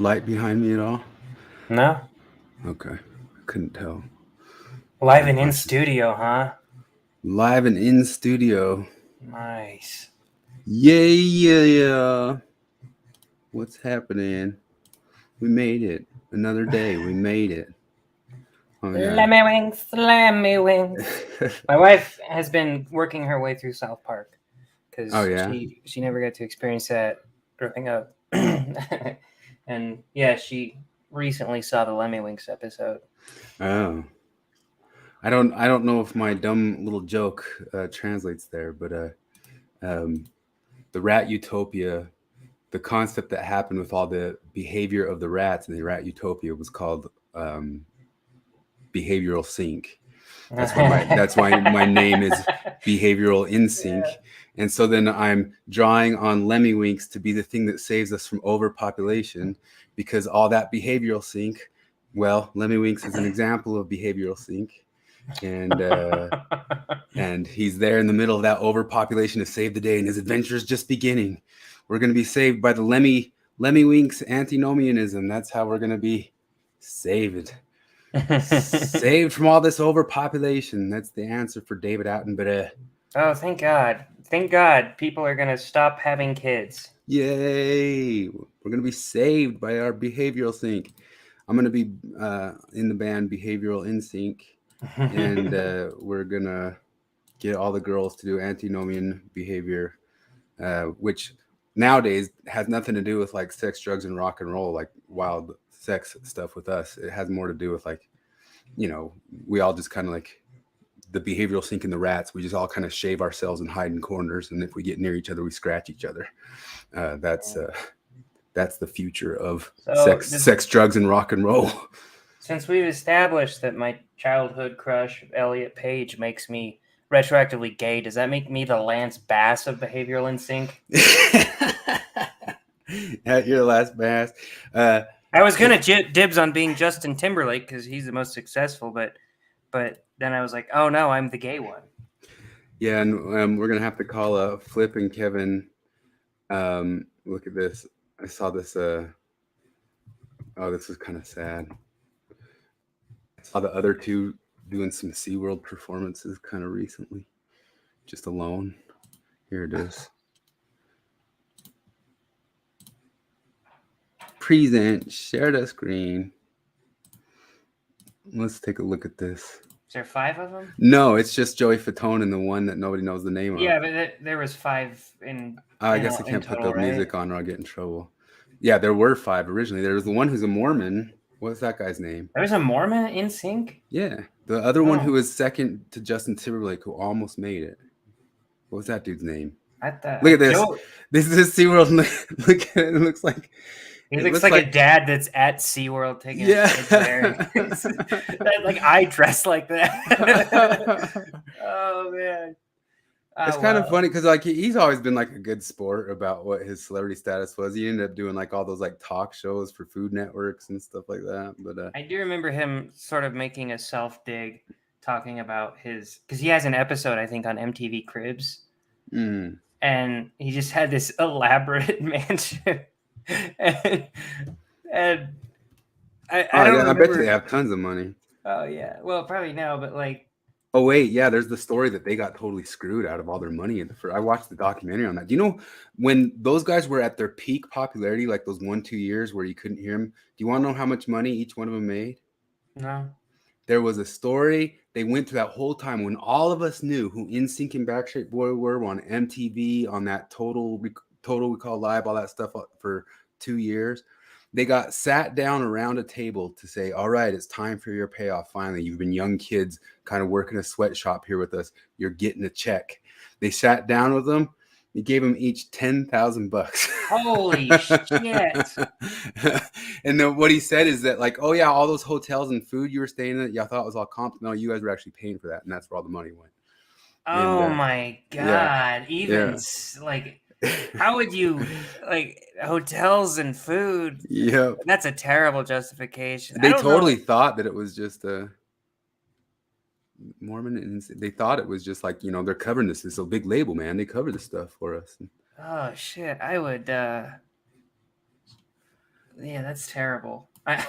light behind me at all? No? Okay. Couldn't tell. Live No and in question. studio, huh? Live and in studio. Nice. Yeah. What's happening? We made it. Another day. We made it. Let me wings, let me wings. My wife has been working her way through South Park Oh because yeah. she never got to experience that growing up. And yeah, she recently saw the Lemmy-Winks episode. Oh. I don't know if my dumb little joke translates there, but the rat utopia, the concept that happened with all the behavior of the rats in the rat utopia was called behavioral sync. That's why my name is behavioral in sync. Yeah. And so then I'm drawing on Lemmy-Winks to be the thing that saves us from overpopulation, because all that behavioral sync, well, Lemmy-Winks is an example of behavioral sync. And he's there in the middle of that overpopulation to save the day, and his adventure is just beginning. We're going to be saved by the Lemmy-Winks antinomianism. That's how we're going to be saved from all this overpopulation. That's the answer for David Attenborough. Oh, thank God. Thank God people are going to stop having kids. Yay! We're going to be saved by our behavioral sync. I'm going to be in the band Behavioral In Sync, and we're going to get all the girls to do antinomian behavior, which nowadays has nothing to do with like sex, drugs, and rock and roll, like wild sex stuff with us. It has more to do with like, we all just kind of like the behavioral sync in the rats. We just all kind of shave ourselves and hide in corners, and if we get near each other, we scratch each other. That's the future of sex, drugs, and rock and roll. Since we've established that my childhood crush Elliot Page makes me retroactively gay, does that make me the Lance Bass of behavioral in sync? At your last Bass. I was gonna dibs on being Justin Timberlake because he's the most successful, but then I was like, oh no, I'm the gay one. Yeah, and we're gonna have to call Flip and Kevin. Look at this. I saw this. Oh, this is kind of sad. I saw the other two doing some SeaWorld performances kind of recently, just alone. Here it is. Present, share the screen. Let's take a look at this. Is there 5 of them? No, it's just Joey Fatone and the one that nobody knows the name of. Yeah, but there was 5 in. I guess I can't put the music on or I'll get in trouble. Yeah, there were 5 originally. There was the one who's a Mormon. What's that guy's name? There was a Mormon in sync? Yeah. The other one who was second to Justin Timberlake, who almost made it. What was that dude's name? Look at this. This is SeaWorld. Look at it. It looks like... He looks like a dad that's at SeaWorld taking his kids there. Like, I dress like that. Oh, man. It's kind of funny because like he's always been like a good sport about what his celebrity status was. He ended up doing like all those like talk shows for Food Networks and stuff like that. But I do remember him sort of making a self-dig, talking about his, because he has an episode I think on MTV Cribs, and he just had this elaborate mansion, and I bet they have tons of money. Oh yeah, well probably now, but like. Oh wait, yeah, there's the story that they got totally screwed out of all their money. I watched the documentary on that. Do you know when those guys were at their peak popularity, like those 1-2 years where you couldn't hear them? Do you want to know how much money each one of them made? No. There was a story they went through that whole time when all of us knew who NSYNC and Backstreet Boy were on MTV, on that Total Recall Live, all that stuff for 2 years. They got sat down around a table to say, all right, it's time for your payoff. Finally, you've been young kids kind of working a sweatshop here with us. You're getting a check. They sat down with them. He gave them each $10,000. Holy shit. And then what he said is that like, oh yeah, all those hotels and food you were staying at, y'all thought was all comp. No, you guys were actually paying for that. And that's where all the money went. Oh my God. Yeah. Like, how would you, like, hotels and food? Yeah. That's a terrible justification. They totally thought that it was just a Mormon, and they thought it was just like, they're covering this. It's a big label, man. They cover this stuff for us. Oh shit. I would Yeah, that's terrible. I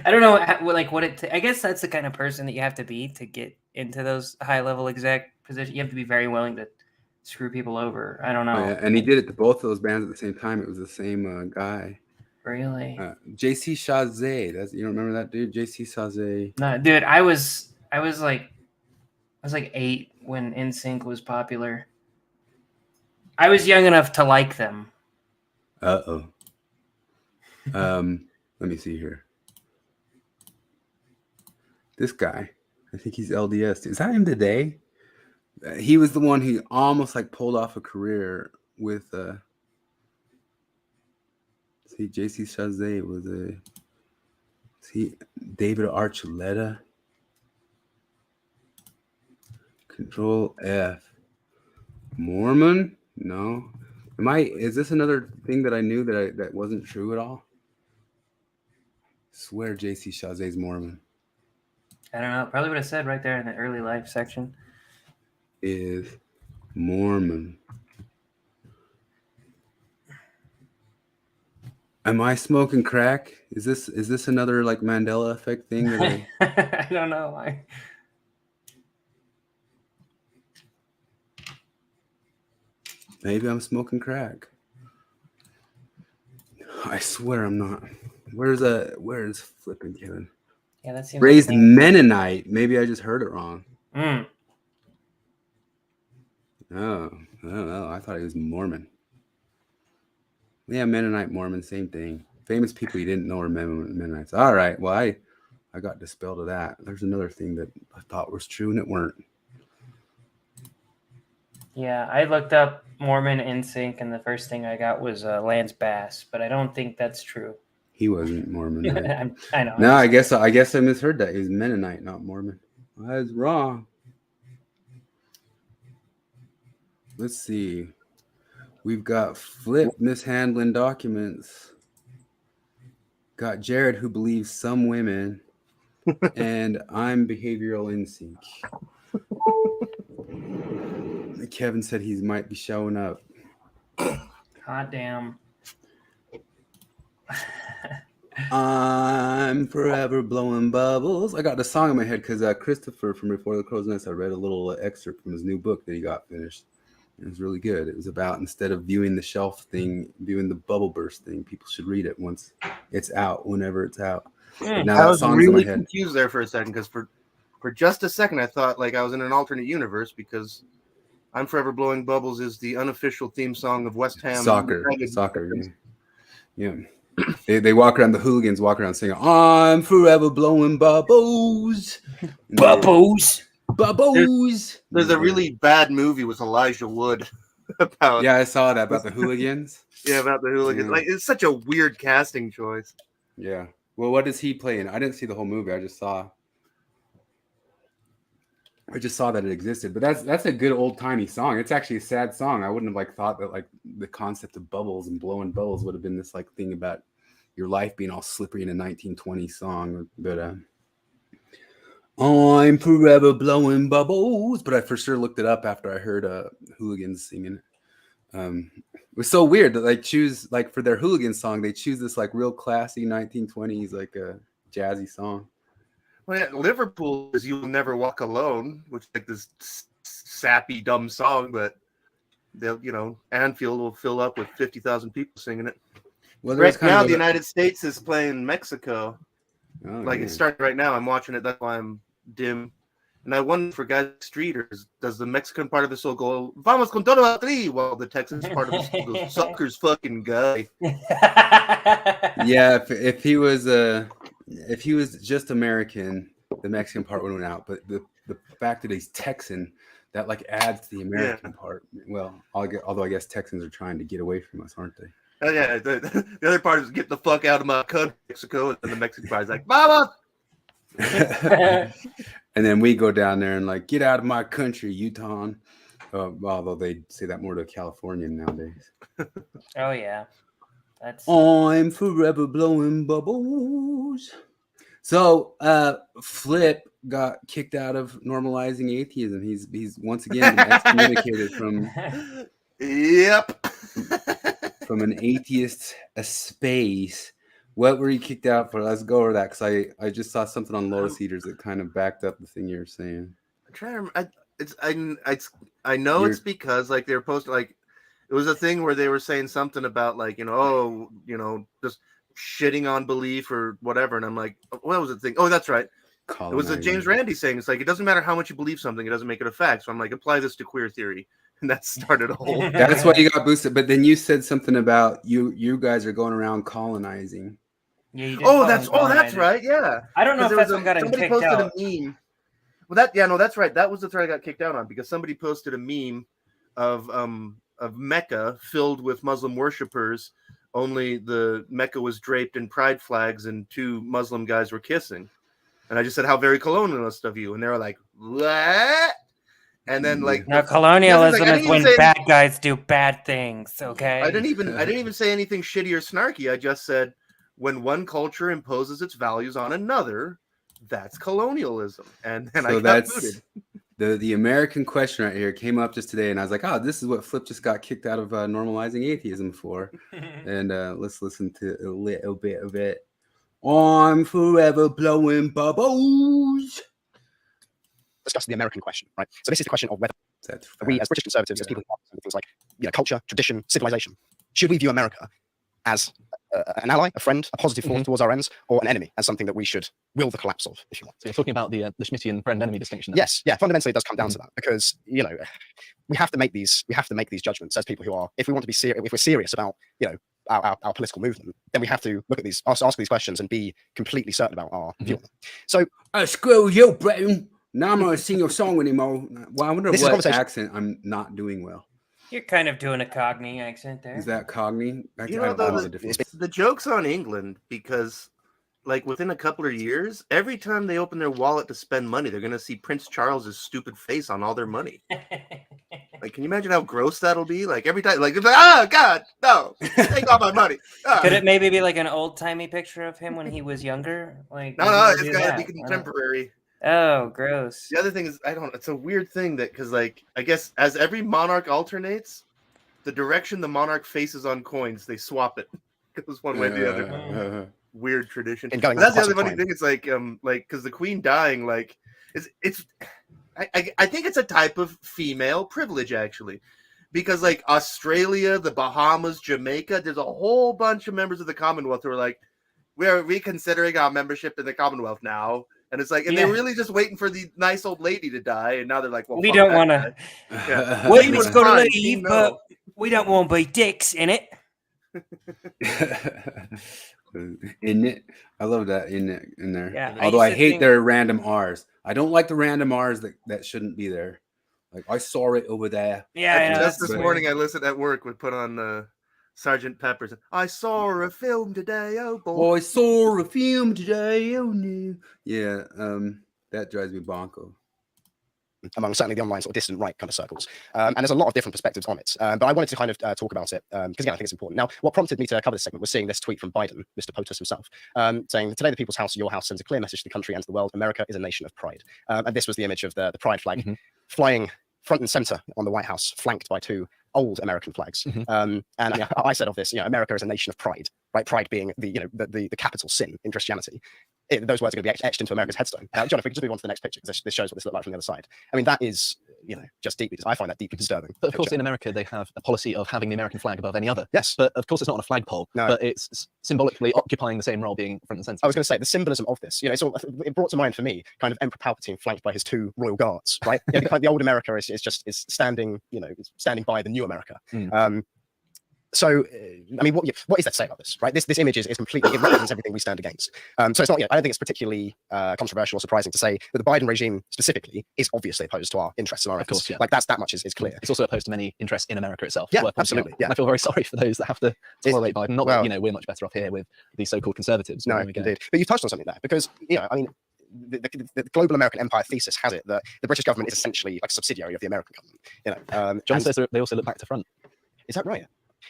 don't know what it. I guess that's the kind of person that you have to be to get into those high level exec positions. You have to be very willing to screw people over. I don't know. Oh, yeah. And he did it to both of those bands at the same time. It was the same guy. Really? JC Chazé. You don't remember that dude? JC Chazé. No, dude. I was like 8 when NSYNC was popular. I was young enough to like them. Uh-oh. Let me see here. This guy, I think he's LDS. Is that him today? He was the one who almost like pulled off a career with see, JC Chazé was David Archuleta. Control F. Mormon? No. Is this another thing that I knew that wasn't true at all? I swear JC Chazé's Mormon. I don't know. Probably would have said right there in the early life section. Is Mormon. Am I smoking crack? Is this another like Mandela effect thing that I don't know. Maybe I'm smoking crack. I swear I'm not. Where's flipping Kevin? Yeah, that seems Raised like Mennonite. Maybe I just heard it wrong. Mm. Oh, I don't know. I thought he was Mormon. Yeah, Mennonite, Mormon, same thing. Famous people you didn't know were Mennonites. All right. Well, I got dispelled of that. There's another thing that I thought was true and it weren't. Yeah, I looked up Mormon NSYNC, and the first thing I got was Lance Bass, but I don't think that's true. He wasn't Mormon. Right? I know. No, I guess I misheard that. He was Mennonite, not Mormon. I was wrong. Let's see. We've got Flip mishandling documents. Got Jared who believes some women, and I'm behavioral NSYNC. Kevin said he might be showing up. Hot damn. I'm forever blowing bubbles. I got the song in my head because Christopher from Before the Crow's Nest, I read a little excerpt from his new book that he got finished. It was really good. It was about, instead of viewing the shelf thing, viewing the bubble burst thing, people should read it once it's out, whenever it's out. Now I was really confused there for a second because for just a second I thought like I was in an alternate universe because I'm Forever Blowing Bubbles is the unofficial theme song of West Ham soccer. Yeah. They walk around, the hooligans walk around singing, I'm forever blowing bubbles. Bubbles. Bubbles. There's a really bad movie with Elijah Wood about. Yeah, I saw that about the hooligans. Yeah, about the hooligans. Yeah. Like it's such a weird casting choice. Yeah. Well, what does he play in? I didn't see the whole movie. I just saw that it existed. But that's a good old timey song. It's actually a sad song. I wouldn't have thought that the concept of bubbles and blowing bubbles would have been this thing about your life being all slippery in a 1920 song. But I'm forever blowing bubbles. But I for sure looked it up after I heard hooligans singing it. It was so weird that they choose for their hooligan song, they choose this real classy 1920s a jazzy song. Well, yeah, Liverpool is "You'll Never Walk Alone," which is this sappy, dumb song, but they'll, Anfield will fill up with 50,000 people singing it. Well, right now, the United States is playing Mexico. Oh, it's starting right now. I'm watching it. That's why I'm dim. And I wonder for guys streeters, does the Mexican part of the song go "Vamos con todo a tri," while the Texas part of the song goes "Sucker's fucking guy"? Yeah, if he was just American, the Mexican part would have went out. But the fact that he's Texan, that adds to the American part. Well, although I guess Texans are trying to get away from us, aren't they? Oh yeah, the other part is "Get the fuck out of my country, Mexico," and the Mexican part is like "Mama." And then we go down there and "Get out of my country, Utah." Although they say that more to Californian nowadays. Oh yeah, I'm forever blowing bubbles. So Flip got kicked out of normalizing atheism. He's once again been excommunicated from. Yep. From an atheist space. What were you kicked out for? Let's go over that because I just saw something on Lotus Eaters that kind of backed up the thing you were saying. I'm trying to. I know it's because like they were posting like it was a thing where they were saying something about like just shitting on belief or whatever, and I'm like, what was the thing? Oh, that's right. It was a James Randi saying it's like it doesn't matter how much you believe something, it doesn't make it a fact. So I'm like, apply this to queer theory, and that started a whole. That's why you got boosted. But then you said something about you guys are going around colonizing. Yeah, you did that's right. Yeah, I don't know if that's what got him somebody kicked posted out. a meme. Well, that's right. That was the thread I got kicked out on because somebody posted a meme of Mecca filled with Muslim worshippers. Only the Mecca was draped in pride flags and two Muslim guys were kissing. And I just said, how very colonialist of you. And they were like, what? And then like now colonialism is when bad guys do bad things, okay? I didn't even say anything shitty or snarky. I just said when one culture imposes its values on another, that's colonialism. And then I got booted. The American question right here came up just today, and I was like, oh, this is what Flip just got kicked out of normalizing atheism for. And let's listen to a little bit of it. I'm forever blowing bubbles. Discuss the American question, right? So this is the question of whether we, as British conservatives, as people who are things like culture, tradition, civilization, should we view America as an ally, a friend, a positive force towards our ends, or an enemy, as something that we should will the collapse of, if you want? So you're talking about the Schmittian friend-enemy distinction. Then? Yes, yeah. Fundamentally, it does come down to that because we have to make these judgments as people who are, if we want to be serious, if we're serious about our political movement, then we have to look at these, ask these questions, and be completely certain about our view on them. So, screw you, Britain. Now I'm not gonna sing your song anymore. Well, I wonder what accent I'm not doing well. You're kind of doing a Cockney accent there. Is that Cockney? The joke's on England because, like, within a couple of years, every time they open their wallet to spend money, they're going to see Prince Charles's stupid face on all their money. Like, can you imagine how gross that'll be? Like, every time, like, oh, God, no, take all my money. Oh. Could it maybe be like an old-timey picture of him when he was younger? Like, no, it's got to be contemporary. Oh, gross. The other thing is, it's a weird thing that, because, like, I guess as every monarch alternates, the direction the monarch faces on coins, they swap it. It goes one way or the other. Weird tradition. And that's the other funny thing. It's like, because the queen dying, like, I think it's a type of female privilege, actually. Because, like, Australia, the Bahamas, Jamaica, there's a whole bunch of members of the Commonwealth who are like, we are reconsidering our membership in the Commonwealth now. And it's like, and they're really just waiting for the nice old lady to die. And now they're like, well, we don't want to. Yeah. We was going to leave, but we don't want to be dicks in it. In it, I love that in there. Yeah, although I hate their random R's. I don't like the random R's that shouldn't be there. Like I saw it over there. Yeah, just this morning I listened at work. We put on Sergeant Pepper's. I saw a film today. Oh boy! Oh, I saw a film today. Oh no! Yeah, that drives me bonko. Among certainly the online sort of distant right kind of circles. And there's a lot of different perspectives on it. But I wanted to kind of talk about it because, again, I think it's important. Now, what prompted me to cover this segment was seeing this tweet from Biden, Mr. POTUS himself, saying, today the People's House, your house, sends a clear message to the country and to the world. America is a nation of pride. And this was the image of the pride flag flying front and center on the White House, flanked by two old American flags. And I said of this, America is a nation of pride, right? Pride being the capital sin in Christianity. Those words are going to be etched into America's headstone. John, if we could just move on to the next picture, because this shows what this looked like from the other side. I mean, that is, just deeply, I find that deeply disturbing. But of course, in America, they have a policy of having the American flag above any other. Yes. But of course, it's not on a flagpole, but it's symbolically occupying the same role being front and center. I was going to say, the symbolism of this, it brought to mind for me kind of Emperor Palpatine flanked by his two royal guards, right? The old America is standing, standing by the new America. So, I mean, what is that to say about this, right? This image is completely, it represents everything we stand against. So it's not, I don't think it's particularly controversial or surprising to say that the Biden regime specifically is obviously opposed to our interests and our efforts. Of course, yeah. Like that much is clear. It's also opposed to many interests in America itself. Yeah, absolutely. Yeah. And I feel very sorry for those that have to tolerate Biden. Not that, we're much better off here with these so-called conservatives. No, indeed. But you've touched on something there because, I mean, the global American empire thesis has it that the British government is essentially like a subsidiary of the American government. John says they also look back to front. Is that right?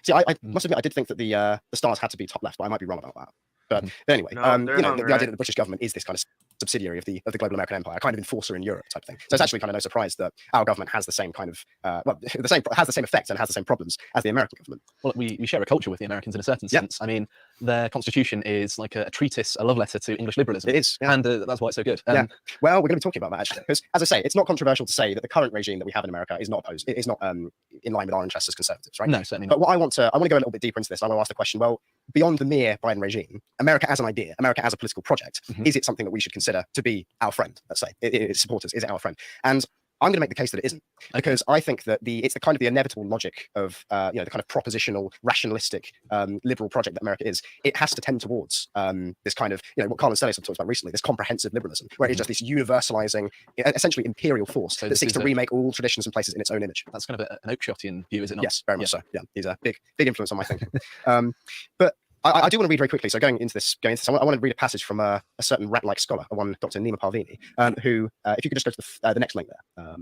See, I must admit, I did think that the stars had to be top left, but I might be wrong about that. But anyway, the idea that the British government is this kind of subsidiary of the global American empire, a kind of enforcer in Europe type thing. So it's actually kind of no surprise that our government has the same kind of has the same effect and has the same problems as the American government. Well, we share a culture with the Americans in a certain sense. I mean, their constitution is like a treatise, a love letter to English liberalism. It is, yeah. And that's why it's so good. Yeah. Well, we're going to be talking about that actually, because as I say, it's not controversial to say that the current regime that we have in America is not opposed. It is not in line with our interests as conservatives, right? No, certainly not. But what I want to go a little bit deeper into this. I want to ask the question: well, beyond the mere Biden regime, America as an idea, America as a political project, is it something that we should consider to be our friend? Let's say, its supporters, is it our friend? And I'm going to make the case that it isn't, because I think that it's the kind of the inevitable logic of the kind of propositional, rationalistic, liberal project that America is. It has to tend towards this kind of what Carl and Stellis have talked about recently, this comprehensive liberalism, where it's just this universalizing, essentially imperial force that seeks to remake all traditions and places in its own image. That's kind of an Oakeshottian view, is it not? Yes, very much so. Yeah, he's a big influence on my thinking. But I do want to read very quickly. So going into this, I want to read a passage from a certain rat-like scholar, one Dr. Nima Parvini, who, if you could just go to the next link there.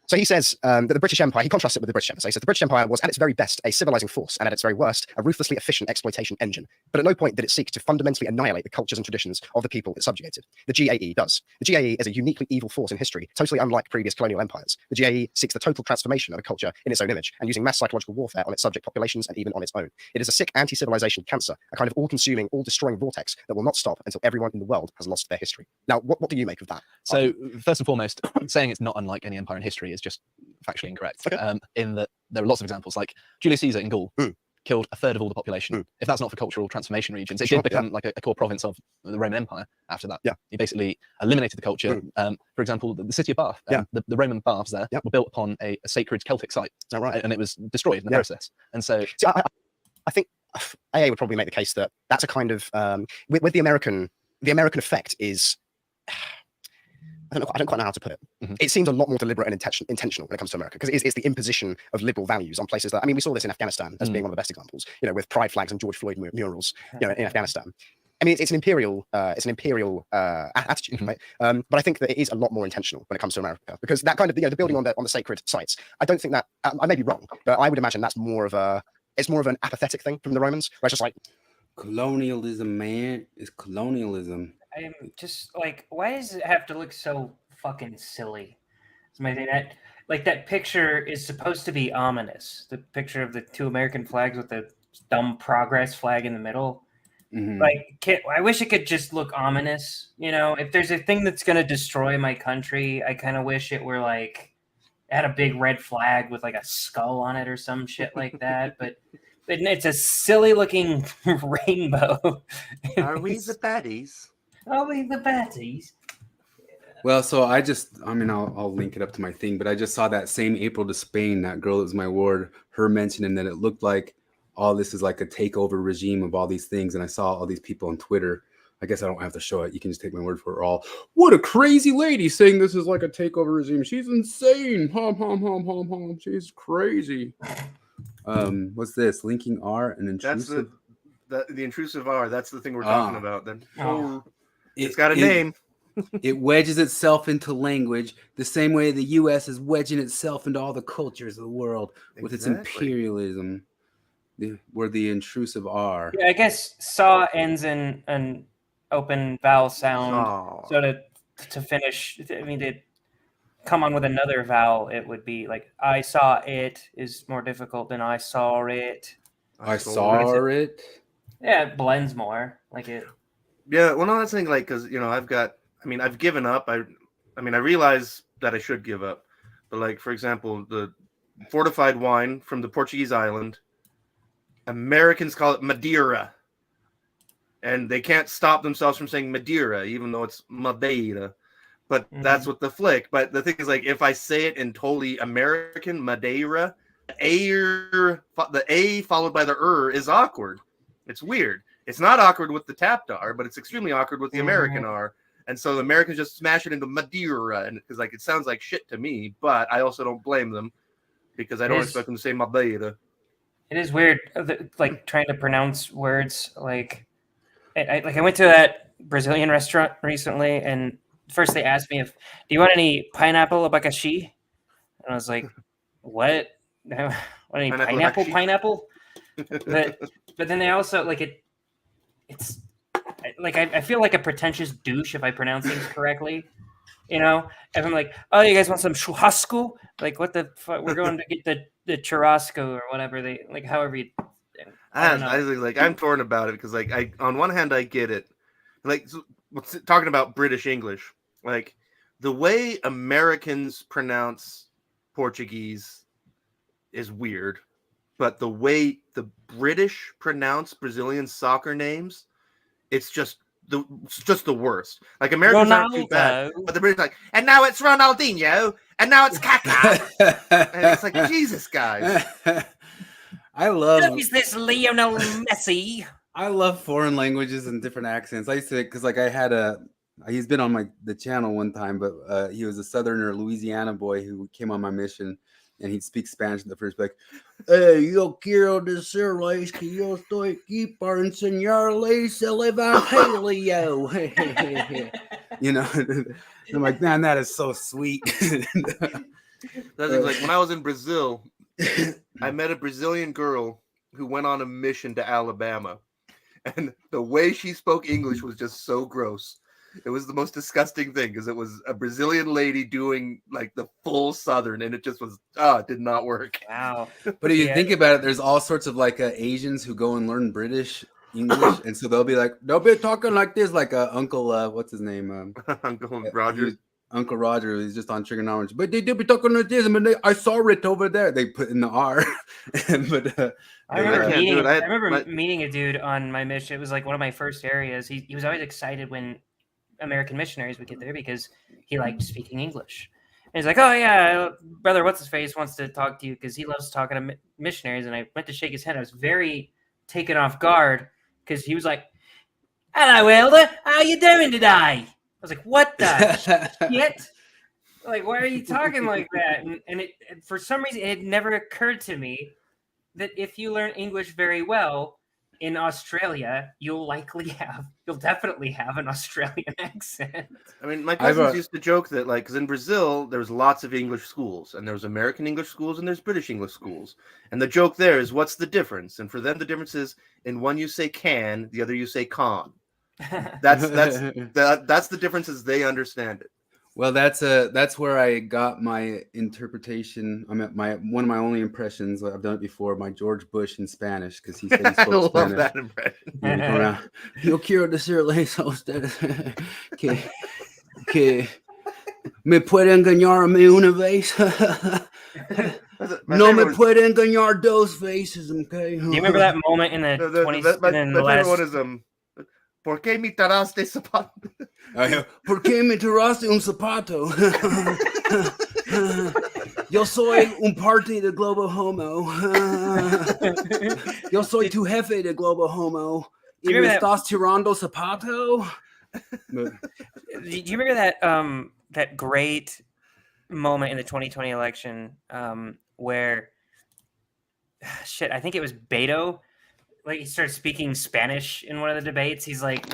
So he says that the British Empire, he contrasts it with the British Empire. So he says the British Empire was at its very best a civilizing force, and at its very worst a ruthlessly efficient exploitation engine. But at no point did it seek to fundamentally annihilate the cultures and traditions of the people it subjugated. The GAE does. The GAE is a uniquely evil force in history, totally unlike previous colonial empires. The GAE seeks the total transformation of a culture in its own image, and using mass psychological warfare on its subject populations and even on its own. It is a sick anti-civilization cancer, a kind of all-consuming, all-destroying vortex that will not stop until everyone in the world has lost their history. Now, what do you make of that? So first and foremost, saying it's not unlike any empire in history is just factually incorrect. Okay. In that there are lots of examples, like Julius Caesar in Gaul killed a third of all the population. If that's not for cultural transformation regions, it did become like a core province of the Roman Empire after that. Yeah. He basically eliminated the culture. For example, the city of Bath, the Roman baths there were built upon a sacred Celtic site. Is that right? And it was destroyed in the process. And so I think AA would probably make the case that that's a kind of with the American effect is I don't quite know how to put it. It seems a lot more deliberate and intentional when it comes to America, because it's the imposition of liberal values on places that, I mean, we saw this in Afghanistan as being one of the best examples, with pride flags and George Floyd murals, in Afghanistan. I mean, it's an imperial attitude, right? But I think that it is a lot more intentional when it comes to America, because that kind of, the building on the sacred sites, I don't think that, I may be wrong, but I would imagine that's more of an apathetic thing from the Romans, where it's just like, colonialism, man, is colonialism. I'm just like, why does it have to look so fucking silly? That picture is supposed to be ominous. The picture of the two American flags with the dumb progress flag in the middle. I wish it could just look ominous. If there's a thing that's going to destroy my country, I kind of wish it were like, it had a big red flag with like a skull on it or some shit like that. But it's a silly looking rainbow. Are we the baddies? Are we the baddies? Well, so I'll link it up to my thing, but I just saw that same April to Spain, that girl that was my ward, her mentioning that it looked like all this is like a takeover regime of all these things. And I saw all these people on Twitter. I guess I don't have to show it. You can just take my word for it all. What a crazy lady saying this is like a takeover regime. She's insane. She's crazy. What's this? Linking R and intrusive. That's the intrusive R. That's the thing we're talking about. Then it's got a name. name. It wedges itself into language the same way the U.S. is wedging itself into all the cultures of the world with its imperialism. Where the intrusive R. Yeah, I guess saw ends in an open vowel sound. So to finish, I mean, to come on with another vowel, it would be like I saw it is more difficult than I saw it. I saw it. Yeah, it blends more. Like it. Yeah, well, no, that's the thing. Like, because I've given up. I realize that I should give up. But like, for example, the fortified wine from the Portuguese island, Americans call it Madeira, and they can't stop themselves from saying Madeira, even though it's Madeira. But that's what the flick. But the thing is, like, if I say it in totally American, Madeira, the A followed by the is awkward. It's weird. It's not awkward with the tapped R, but it's extremely awkward with the American R. And so the Americans just smash it into Madeira, and because like it sounds like shit to me, but I also don't blame them because I don't expect them to say Madeira. It is weird, like trying to pronounce words. Like I went to that Brazilian restaurant recently, and first they asked me do you want any pineapple abacaxi? And I was like, what? Want any pineapple? But then they also it's like I feel like a pretentious douche if I pronounce things correctly. If I'm like, oh, you guys want some churrasco? Like, what the fuck? We're going to get the churrasco or whatever however you. don't know. I'm torn about it because like on one hand I get it, like talking about British English, like the way Americans pronounce Portuguese is weird, but the way the British pronounce Brazilian soccer names, it's just the worst. Like Americans aren't too bad, but the British like, and now it's Ronaldinho, and now it's Kaká, and it's like Jesus, guys. Who is this Lionel Messi? I love foreign languages and different accents. I used to, because like he's been on the channel one time, but he was a Southerner, Louisiana boy who came on my mission, and he'd speak Spanish in the first, like, hey, yo quiero decirles que yo estoy aquí para enseñarles el evangelio. You know, I'm like, man, that is so sweet. That's like when I was in Brazil, I met a Brazilian girl who went on a mission to Alabama, and the way she spoke English was just so gross. It was the most disgusting thing because it was a Brazilian lady doing like the full Southern, and it just was it did not work. Wow. But if you think about it, there's all sorts of like Asians who go and learn British English, and so they'll be talking like this, like Uncle what's his name, Uncle Roger. Uncle Roger, he's just on trigonometry, but they do be talking like this. But I saw it over there. They put in the R. But I remember meeting a dude on my mission. It was like one of my first areas. He was always excited when American missionaries would get there because he liked speaking English. And he's like, "Oh yeah, brother, what's his face wants to talk to you because he loves talking to missionaries." And I went to shake his hand. I was very taken off guard because he was like, "Hello, Elder, how you doing today?" I was like, what the shit? Like, why are you talking like that? And it, for some reason, it had never occurred to me that if you learn English very well in Australia, you'll definitely have an Australian accent. I mean, my cousins used to joke that, like, because in Brazil, there's lots of English schools, and there's American English schools, and there's British English schools. And the joke there is, what's the difference? And for them, the difference is, in one you say can, the other you say con. That's the difference as they understand it. Well, that's where I got my interpretation. I mean, one of my only impressions. I've done it before. My George Bush in Spanish because he said he spoke Spanish. I love that impression. Yo quiero decirles a ustedes que me puede engañar a mí una vez. No me puede engañar dos veces. Okay. Do you remember that moment in the 20s? My favorite one is ¿Por qué me taraste zapato? ¿Por qué me taraste un zapato? Yo soy un parte de Globo Homo. Yo soy tu jefe de Globo Homo. ¿Y me estás tirando zapato? Do you remember that great moment in the 2020 election where, I think it was Beto. Like he started speaking Spanish in one of the debates. He's like,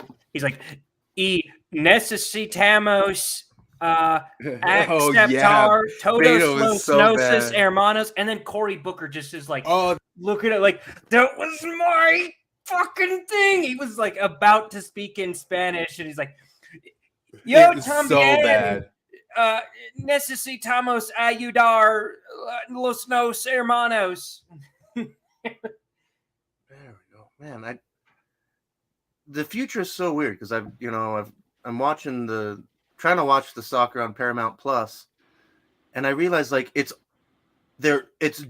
"Y necesitamos acceptar todos los nuestros hermanos," and then Cory Booker just is like, looking at like that was my fucking thing. He was like about to speak in Spanish, and he's like, "Yo también necesitamos ayudar los nos hermanos." Man, the future is so weird because I'm trying to watch the soccer on Paramount Plus, and I realize like it's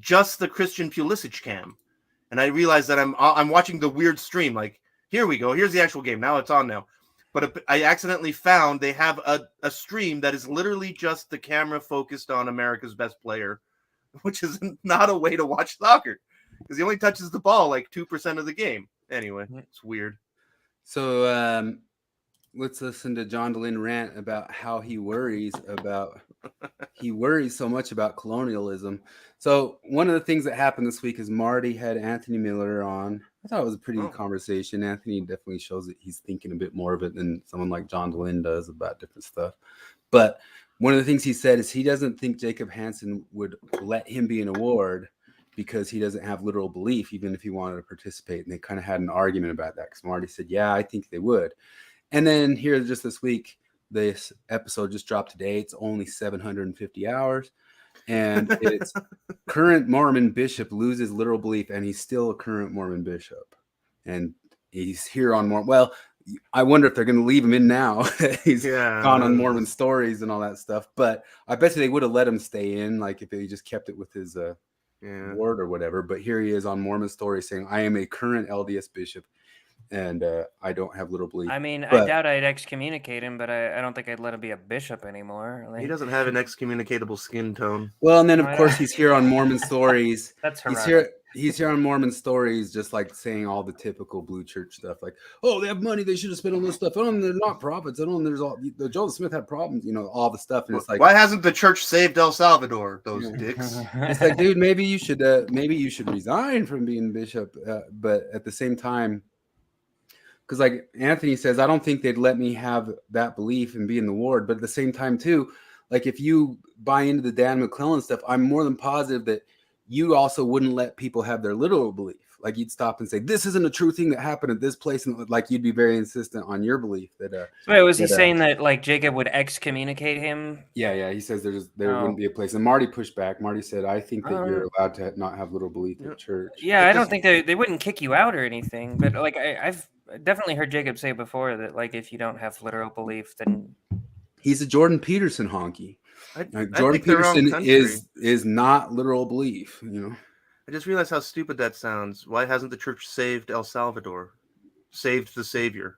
just the Christian Pulisic cam, and I realize that I'm watching the weird stream. Like, here we go, here's the actual game. Now it's on now, but I accidentally found they have a stream that is literally just the camera focused on America's best player, which is not a way to watch soccer. Because he only touches the ball like 2% of the game. Anyway, it's weird. So let's listen to John DeLynn rant about how he worries so much about colonialism. So one of the things that happened this week is Marty had Anthony Miller on. I thought it was a pretty good conversation. Anthony definitely shows that he's thinking a bit more of it than someone like John DeLynn does about different stuff. But one of the things he said is he doesn't think Jacob Hansen would let him be an award because he doesn't have literal belief, even if he wanted to participate. And they kind of had an argument about that because Marty said, yeah, I think they would. And then here just this week, this episode just dropped today. It's only 750 hours. and it's current Mormon bishop loses literal belief, and he's still a current Mormon bishop, and he's here on Mormon. Well, I wonder if they're going to leave him in now. He's gone on Mormon stories and all that stuff, but I bet you they would have let him stay in, like if they just kept it with his ward or whatever. But here he is on Mormon stories saying, "I am a current LDS bishop, and I don't have little belief." I mean, I doubt I'd excommunicate him, but I don't think I'd let him be a bishop anymore. Like, he doesn't have an excommunicatable skin tone. Well, and then of course he's here on Mormon stories. That's He's here on Mormon stories, just like saying all the typical blue church stuff, like, "Oh, they have money, they should have spent on this stuff. Oh, and they're not prophets. Oh, and there's all the Joseph Smith had problems, all the stuff." And it's like, why hasn't the church saved El Salvador? Those dicks. It's like, dude, maybe you should resign from being bishop, but at the same time, because like Anthony says, I don't think they'd let me have that belief and be in the ward. But at the same time, too, like if you buy into the Dan Maclellan stuff, I'm more than positive that you also wouldn't let people have their literal belief. Like you'd stop and say, "This isn't a true thing that happened at this place," and like you'd be very insistent on your belief that. Wait, was he saying that like Jacob would excommunicate him? Yeah. He says there wouldn't be a place, and Marty pushed back. Marty said, "I think that you're allowed to not have little belief at church." Yeah, I don't think they wouldn't kick you out or anything, but like I've definitely heard Jacob say before that like if you don't have literal belief, then he's a Jordan Peterson honky. Jordan Peterson is not literal belief, I just realized how stupid that sounds. Why hasn't the church saved El Salvador? Saved the Savior.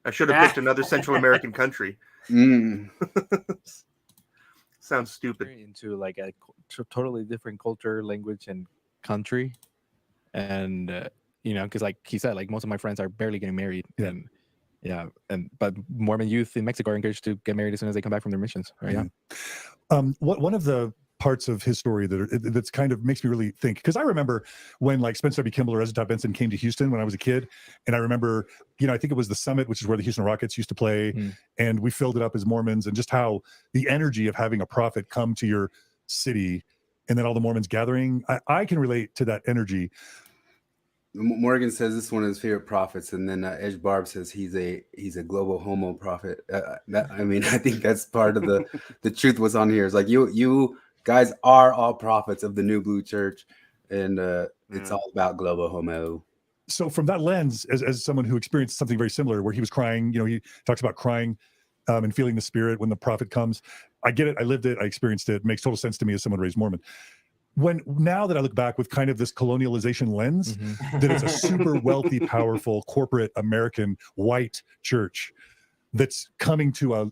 I should have picked another Central American country. Sounds stupid. Into like a totally different culture, language, and country, and because like he said, like most of my friends are barely getting married, but Mormon youth in Mexico are encouraged to get married as soon as they come back from their missions. Right? Yeah. One of the parts of his story that's kind of makes me really think, because I remember when like Spencer B. Kimball or Ezra Benson came to Houston when I was a kid, and I remember, I think it was the Summit, which is where the Houston Rockets used to play, and we filled it up as Mormons, and just how the energy of having a prophet come to your city, and then all the Mormons gathering, I can relate to that energy. Morgan says this is one of his favorite prophets, and then Edge Barb says he's a global homo prophet. I think that's part of the truth. What's on here is like you guys are all prophets of the New Blue Church, and it's all about global homo. So from that lens, as someone who experienced something very similar, where he was crying, he talks about crying and feeling the spirit when the prophet comes. I get it. I lived it. I experienced it. It makes total sense to me as someone raised Mormon. Now that I look back with kind of this colonialization lens, that it's a super wealthy, powerful, corporate American white church that's coming to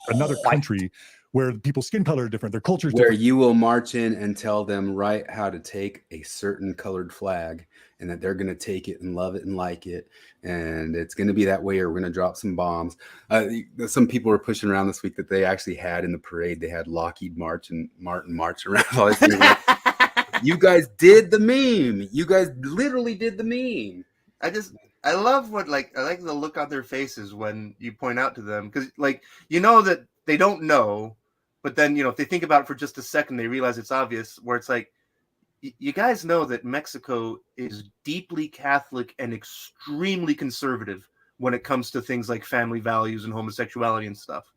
another country where people's skin color are different, their culture is different. Where you will march in and tell them how to take a certain colored flag, and that they're going to take it and love it and like it, and it's going to be that way, or we're going to drop some bombs. Some people were pushing around this week that they actually had in the parade, they had Lockheed Martin march around. All these things. You guys did the meme. You guys literally did the meme. I love I like the look on their faces when you point out to them, because that they don't know, but then if they think about it for just a second, they realize it's obvious. Where it's like, you guys know that Mexico is deeply Catholic and extremely conservative when it comes to things like family values and homosexuality and stuff.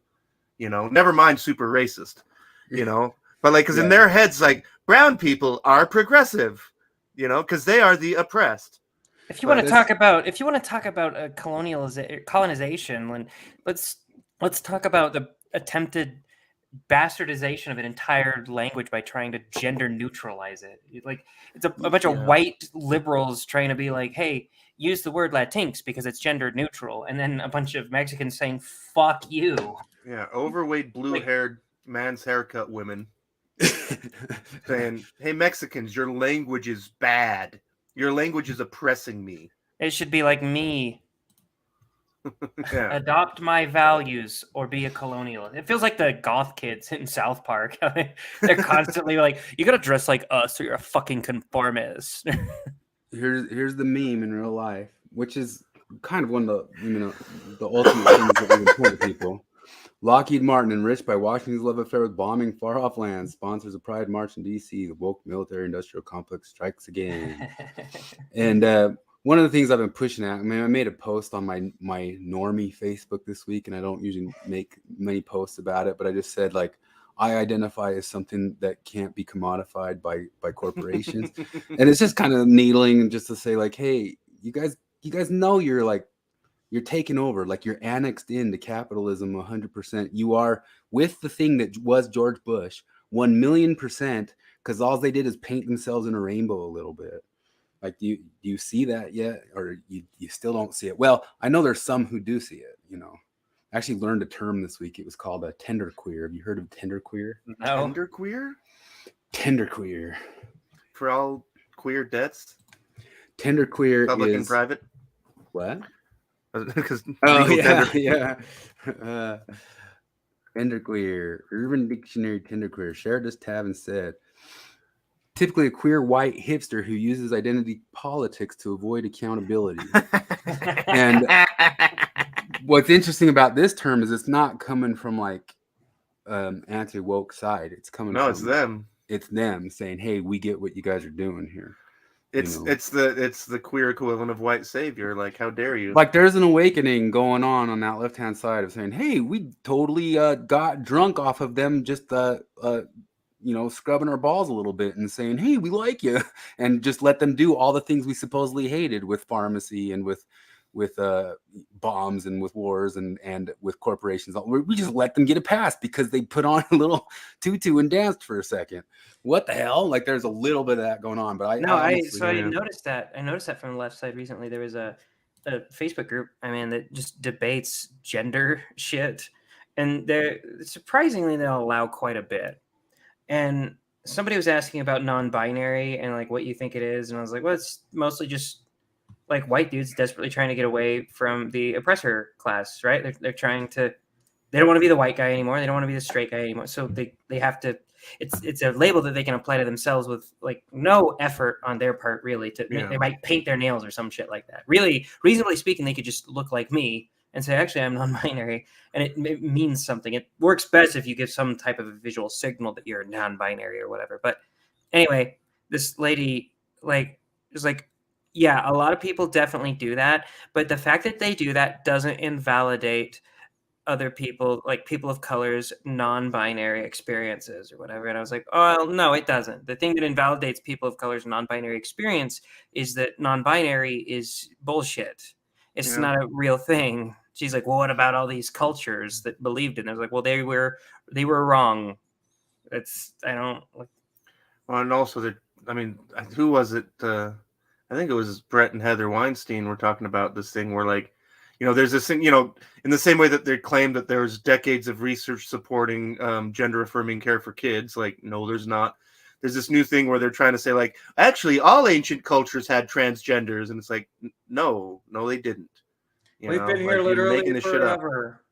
Never mind super racist. But because in their heads, like, brown people are progressive, because they are the oppressed. If you want to talk about colonization, let's talk about the attempted bastardization of an entire language by trying to gender neutralize it. Like it's a bunch of white liberals trying to be like, "Hey, use the word Latinx because it's gender neutral," and then a bunch of Mexicans saying "fuck you." Yeah, overweight, blue-haired, man's haircut women. Saying, "Hey, Mexicans, your language is bad. Your language is oppressing me." It should be like me. Adopt my values or be a colonial. It feels like the goth kids in South Park. They're constantly like, "You gotta dress like us or you're a fucking conformist." Here's the meme in real life, which is kind of one of the ultimate things that we important to people. Lockheed Martin, enriched by Washington's love affair with bombing far-off lands, sponsors a pride march in D.C. The woke military-industrial complex strikes again. And one of the things I've been pushing at, I made a post on my normie Facebook this week, and I don't usually make many posts about it, but I just said, like, I identify as something that can't be commodified by corporations. And it's just kind of needling and just to say like, hey, you guys know you're taking over, like you're annexed into capitalism 100%. You are with the thing that was George Bush 1,000,000%, because all they did is paint themselves in a rainbow a little bit. Like, do you see that yet? Or you still don't see it? Well, I know there's some who do see it, you know. I actually learned a term this week. It was called a tender queer. Have you heard of tender queer? No. Tender queer? Tender queer. For all queer deaths? Tender queer Public is... and private? What? Because Oh, yeah. Tender queer. Urban Dictionary tender queer. Shared this tab and said, typically a queer white hipster who uses identity politics to avoid accountability. And what's interesting about this term is it's not coming from like anti-woke side. It's coming from... it's them. It's them saying, hey, we get what you guys are doing here. It's the queer equivalent of white savior. Like, how dare you? Like, there's an awakening going on that left-hand side of saying, hey, we totally got drunk off of them just scrubbing our balls a little bit and saying, hey, we like you, and just let them do all the things we supposedly hated with pharmacy and with bombs and with wars and with corporations. We just let them get a pass because they put on a little tutu and danced for a second. What the hell? Like, there's a little bit of that going on, but I noticed that. I noticed that from the left side recently. There was a Facebook group, that just debates gender shit, and surprisingly they'll allow quite a bit. And somebody was asking about non-binary and like what you think it is, and I was like, well, it's mostly just like white dudes desperately trying to get away from the oppressor class, right? They're trying to, they don't want to be the white guy anymore. They don't want to be the straight guy anymore. So they have to, it's a label that they can apply to themselves with like no effort on their part, really. They might paint their nails or some shit like that. Really, reasonably speaking, they could just look like me and say, actually, I'm non-binary, and it means something. It works best if you give some type of a visual signal that you're non-binary or whatever. But anyway, this lady is like, yeah, a lot of people definitely do that, but the fact that they do that doesn't invalidate other people, like people of color's non-binary experiences or whatever. And I was like, oh, no, it doesn't. The thing that invalidates people of color's non-binary experience is that non-binary is bullshit. It's not a real thing. She's like, well, what about all these cultures that believed in it? I was like, well, they were wrong. Well, and also who was it? I think it was Brett and Heather Weinstein were talking about this thing where, like, there's this thing, in the same way that they claim that there's decades of research supporting gender affirming care for kids. Like, no, there's not. There's this new thing where they're trying to say, like, actually, all ancient cultures had transgenders. And it's like, no, they didn't. We've been here literally making this forever.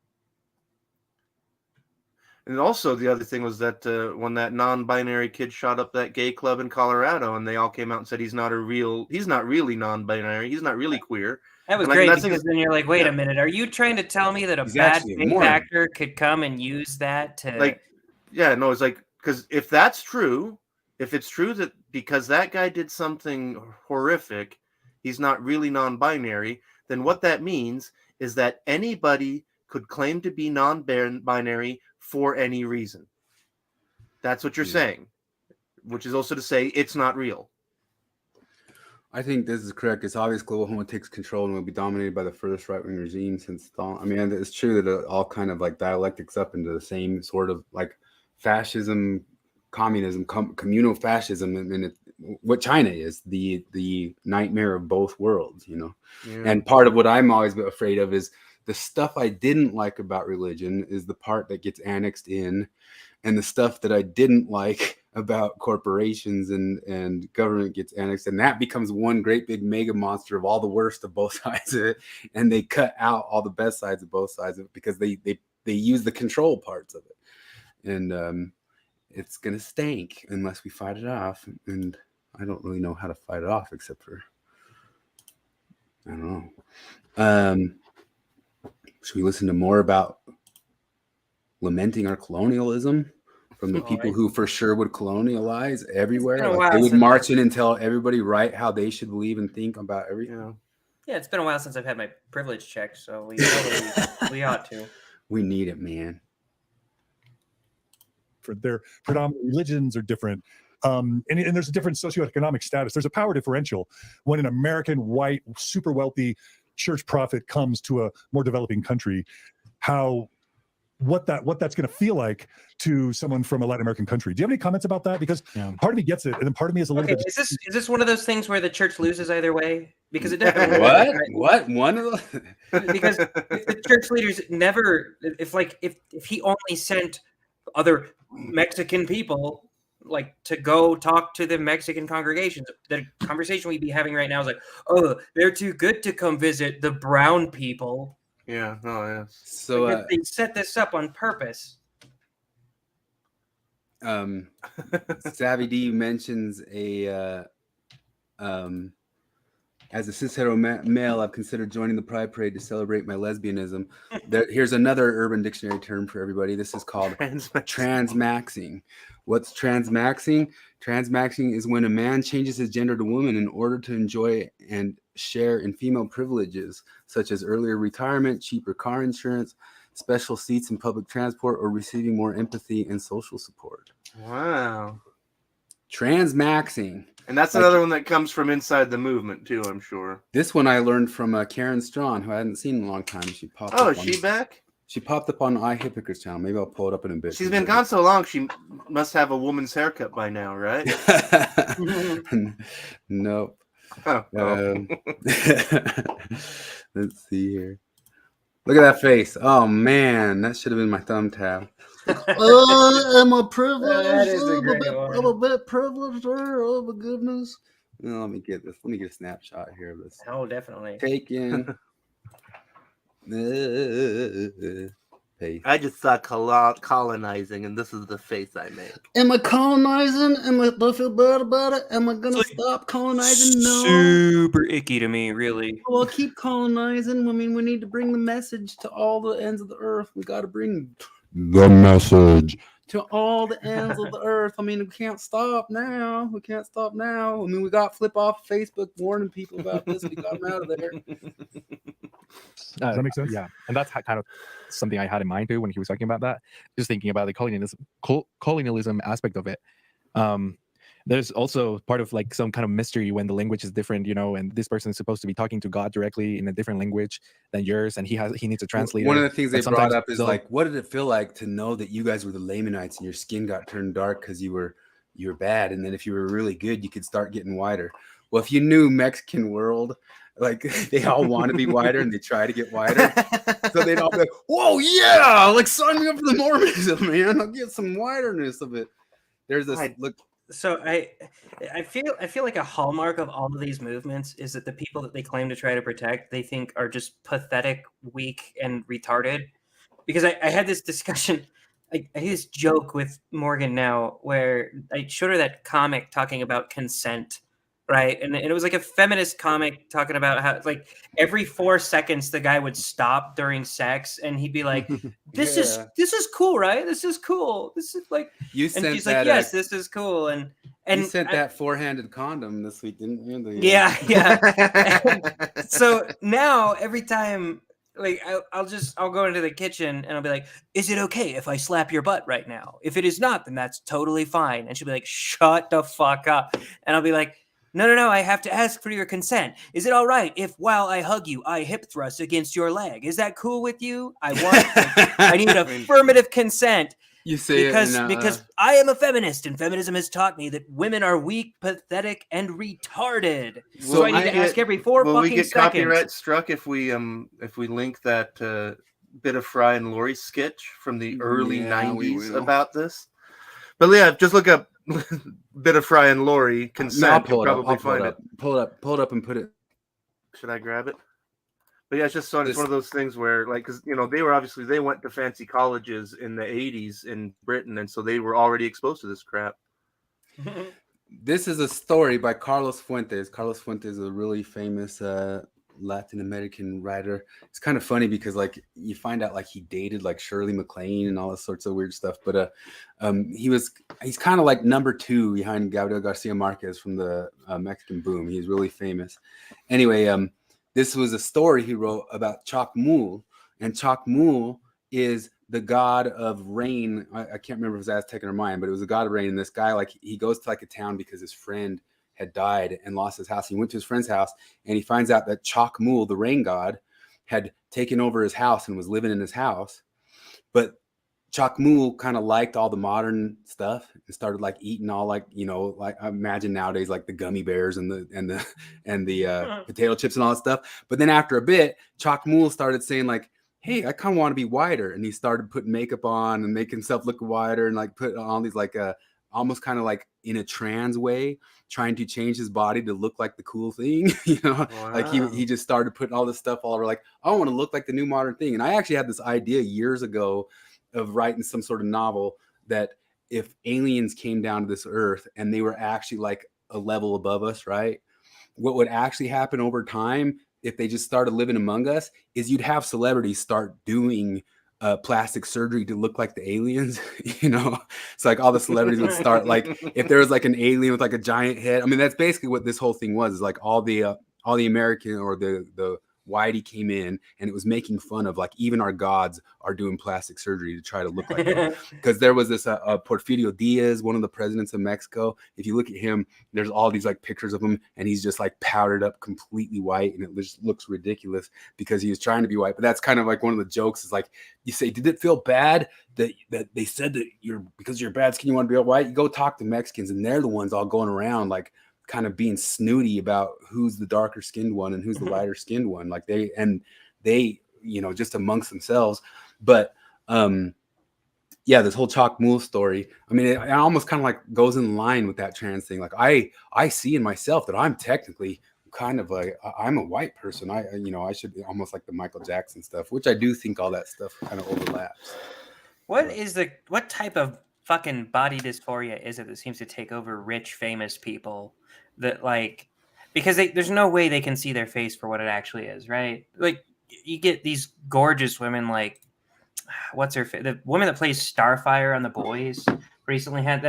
And also the other thing was that when that non-binary kid shot up that gay club in Colorado, and they all came out and said he's not really non-binary, he's not really queer. That was great, because then you're like, wait a minute, are you trying to tell me that a bad faith actor could come and use that to it's like, because if that's true, if it's true that because that guy did something horrific, he's not really non-binary, then what that means is that anybody could claim to be non-binary for any reason. That's what you're saying, which is also to say it's not real. I think this is correct. It's obvious global homo takes control and will be dominated by the furthest right-wing regime since Stalin. I mean, it's true that it all kind of like dialectics up into the same sort of like fascism, communism, communal fascism, and what China is, the nightmare of both worlds, And part of what I'm always afraid of is the stuff I didn't like about religion is the part that gets annexed in, and the stuff that I didn't like about corporations and government gets annexed, and that becomes one great big mega monster of all the worst of both sides of it, and they cut out all the best sides of both sides of it because they use the control parts of it, and it's gonna stink unless we fight it off, and I don't really know how to fight it off except for I don't know. Should we listen to more about lamenting our colonialism from the people who for sure would colonialize everywhere? Like they would march in and tell everybody how they should believe and think about everything. Yeah, it's been a while since I've had my privilege checked, so we ought to. We need it, man. different. Their predominant religions are different. And there's a different socioeconomic status. There's a power differential when an American white, super wealthy church prophet comes to a more developing country. What that's going to feel like to someone from a Latin American country. Do you have any comments about that? Because part of me gets it, and then part of me is a little bit. Is this one of those things where the church loses either way? Because it definitely what one of the because if the church leaders never, if he only sent other Mexican people like to go talk to the Mexican congregations, the conversation we'd be having right now is like, oh, they're too good to come visit the brown people. Yeah. Oh, yeah. So they set this up on purpose. Savvy D mentions as a cis-hetero male, I've considered joining the Pride Parade to celebrate my lesbianism. Here's another Urban Dictionary term for everybody. This is called transmaxing. What's transmaxing? Transmaxing is when a man changes his gender to woman in order to enjoy and share in female privileges, such as earlier retirement, cheaper car insurance, special seats in public transport, or receiving more empathy and social support. Wow. Transmaxing. And that's another one that comes from inside the movement, too, I'm sure. This one I learned from Karen Strawn, who I hadn't seen in a long time. She popped up. Oh, is she back? She popped up on iHypocrite's channel. Maybe I'll pull it up in a bit. She's been gone so long, she must have a woman's haircut by now, right? Nope. Oh. Let's see here. Look at that face. Oh, man. That should have been my thumb tab. Oh, am I privileged? That is a great one. I'm a bit privileged. Oh, my goodness. No, let me get this. Let me get a snapshot here of this. Oh, definitely. Taken. Paste. I just saw colonizing, and this is the face I make. Am I colonizing? Do I feel bad about it? Am I going to stop colonizing? No. Super icky to me, really. Well, keep colonizing. I mean, we need to bring the message to all the ends of the earth. We got to bring the message to all the ends of the earth. I mean, we can't stop now. We can't stop now. I mean, we got flip off Facebook warning people about this. We got them out of there. Does that make sense? Yeah, and that's kind of something I had in mind too when he was talking about that. Just thinking about the colonialism aspect of it. There's also part of like some kind of mystery when the language is different, you know, and this person is supposed to be talking to God directly in a different language than yours, and he needs a translator. One of the things they brought up is like, what did it feel like to know that you guys were the Lamanites and your skin got turned dark because you were bad, and then if you were really good, you could start getting whiter. Well, if you knew Mexican world, like they all want to be whiter and they try to get whiter, so they'd all be like, "Whoa, yeah! Like sign me up for the Mormonism, man! I'll get some whiterness of it." There's this look. So I feel like a hallmark of all of these movements is that the people that they claim to try to protect, they think are just pathetic, weak, and retarded. Because I had this discussion, I had this joke with Morgan now where I showed her that comic talking about consent. Right. And it was like a feminist comic talking about how like every 4 seconds the guy would stop during sex and he'd be like, this is cool, right? This is cool. This is like you and sent she's that, like, yes, this is cool. And you sent that 4-handed condom this week, didn't you? Yeah. So now every time like I'll go into the kitchen and I'll be like, is it okay if I slap your butt right now? If it is not, then that's totally fine. And she'll be like, shut the fuck up. And I'll be like, No, I have to ask for your consent. Is it all right if while I hug you, I hip thrust against your leg? Is that cool with you? I need affirmative consent. You say because I am a feminist and feminism has taught me that women are weak, pathetic, and retarded. So I need to ask every 4 fucking seconds. Will we get copyright struck if we link that bit of Fry and Laurie sketch from the early 90s about this? But yeah, just look up bit of Fry and Laurie consent. You'll probably find it. Pull it up and put it. Should I grab it? But yeah, it's one of those things where, like, because they went to fancy colleges in the 80s in Britain, and so they were already exposed to this crap. This is a story by Carlos Fuentes. Carlos Fuentes is a really famous Latin American writer. It's kind of funny because like you find out like he dated like Shirley MacLaine and all this sorts of weird stuff. But he's kind of like number 2 behind Gabriel Garcia Marquez from the Mexican Boom. He's really famous. Anyway, this was a story he wrote about Chocmul, and Chocmul is the god of rain. I can't remember if it was Aztec or Mayan, but it was a god of rain. And this guy, like, he goes to like a town because his friend had died and lost his house. He went to his friend's house and he finds out that Chakmul, the rain god, had taken over his house and was living in his house. But Chakmul kind of liked all the modern stuff and started like eating all, like, you know, like I imagine nowadays, like the gummy bears and the potato chips and all that stuff. But then after a bit, Chakmul started saying like, hey, I kind of want to be whiter. And he started putting makeup on and making himself look whiter and like put on these like almost kind of like in a trans way, trying to change his body to look like the cool thing. You know, like he just started putting all this stuff all over, like, I want to look like the new modern thing. And I actually had this idea years ago of writing some sort of novel that if aliens came down to this earth and they were actually like a level above us, right? What would actually happen over time if they just started living among us is you'd have celebrities start doing plastic surgery to look like the aliens, you know? It's like all the celebrities would start, like, if there was like an alien with like a giant head. I mean, that's basically what this whole thing was, is like all the American or the Whitey came in and it was making fun of, like, even our gods are doing plastic surgery to try to look like them. Because there was this Porfirio Diaz, one of the presidents of Mexico. If you look at him, there's all these like pictures of him and he's just like powdered up completely white, and it just looks ridiculous because he was trying to be white. But that's kind of like one of the jokes, is like, you say, did it feel bad that they said that because you're bad skin you want to be all white? You go talk to Mexicans and they're the ones all going around like kind of being snooty about who's the darker skinned one and who's the lighter skinned one. Like they, you know, just amongst themselves. But yeah, this whole Chakmul story, I mean, it almost kind of like goes in line with that trans thing. Like I see in myself that I'm technically kind of like, I'm a white person. I should be almost like the Michael Jackson stuff, which I do think all that stuff kind of overlaps. What type of fucking body dysphoria is it that seems to take over rich, famous people? That, like, because there's no way they can see their face for what it actually is, right? Like, you get these gorgeous women, like, what's her the woman that plays Starfire on The Boys recently had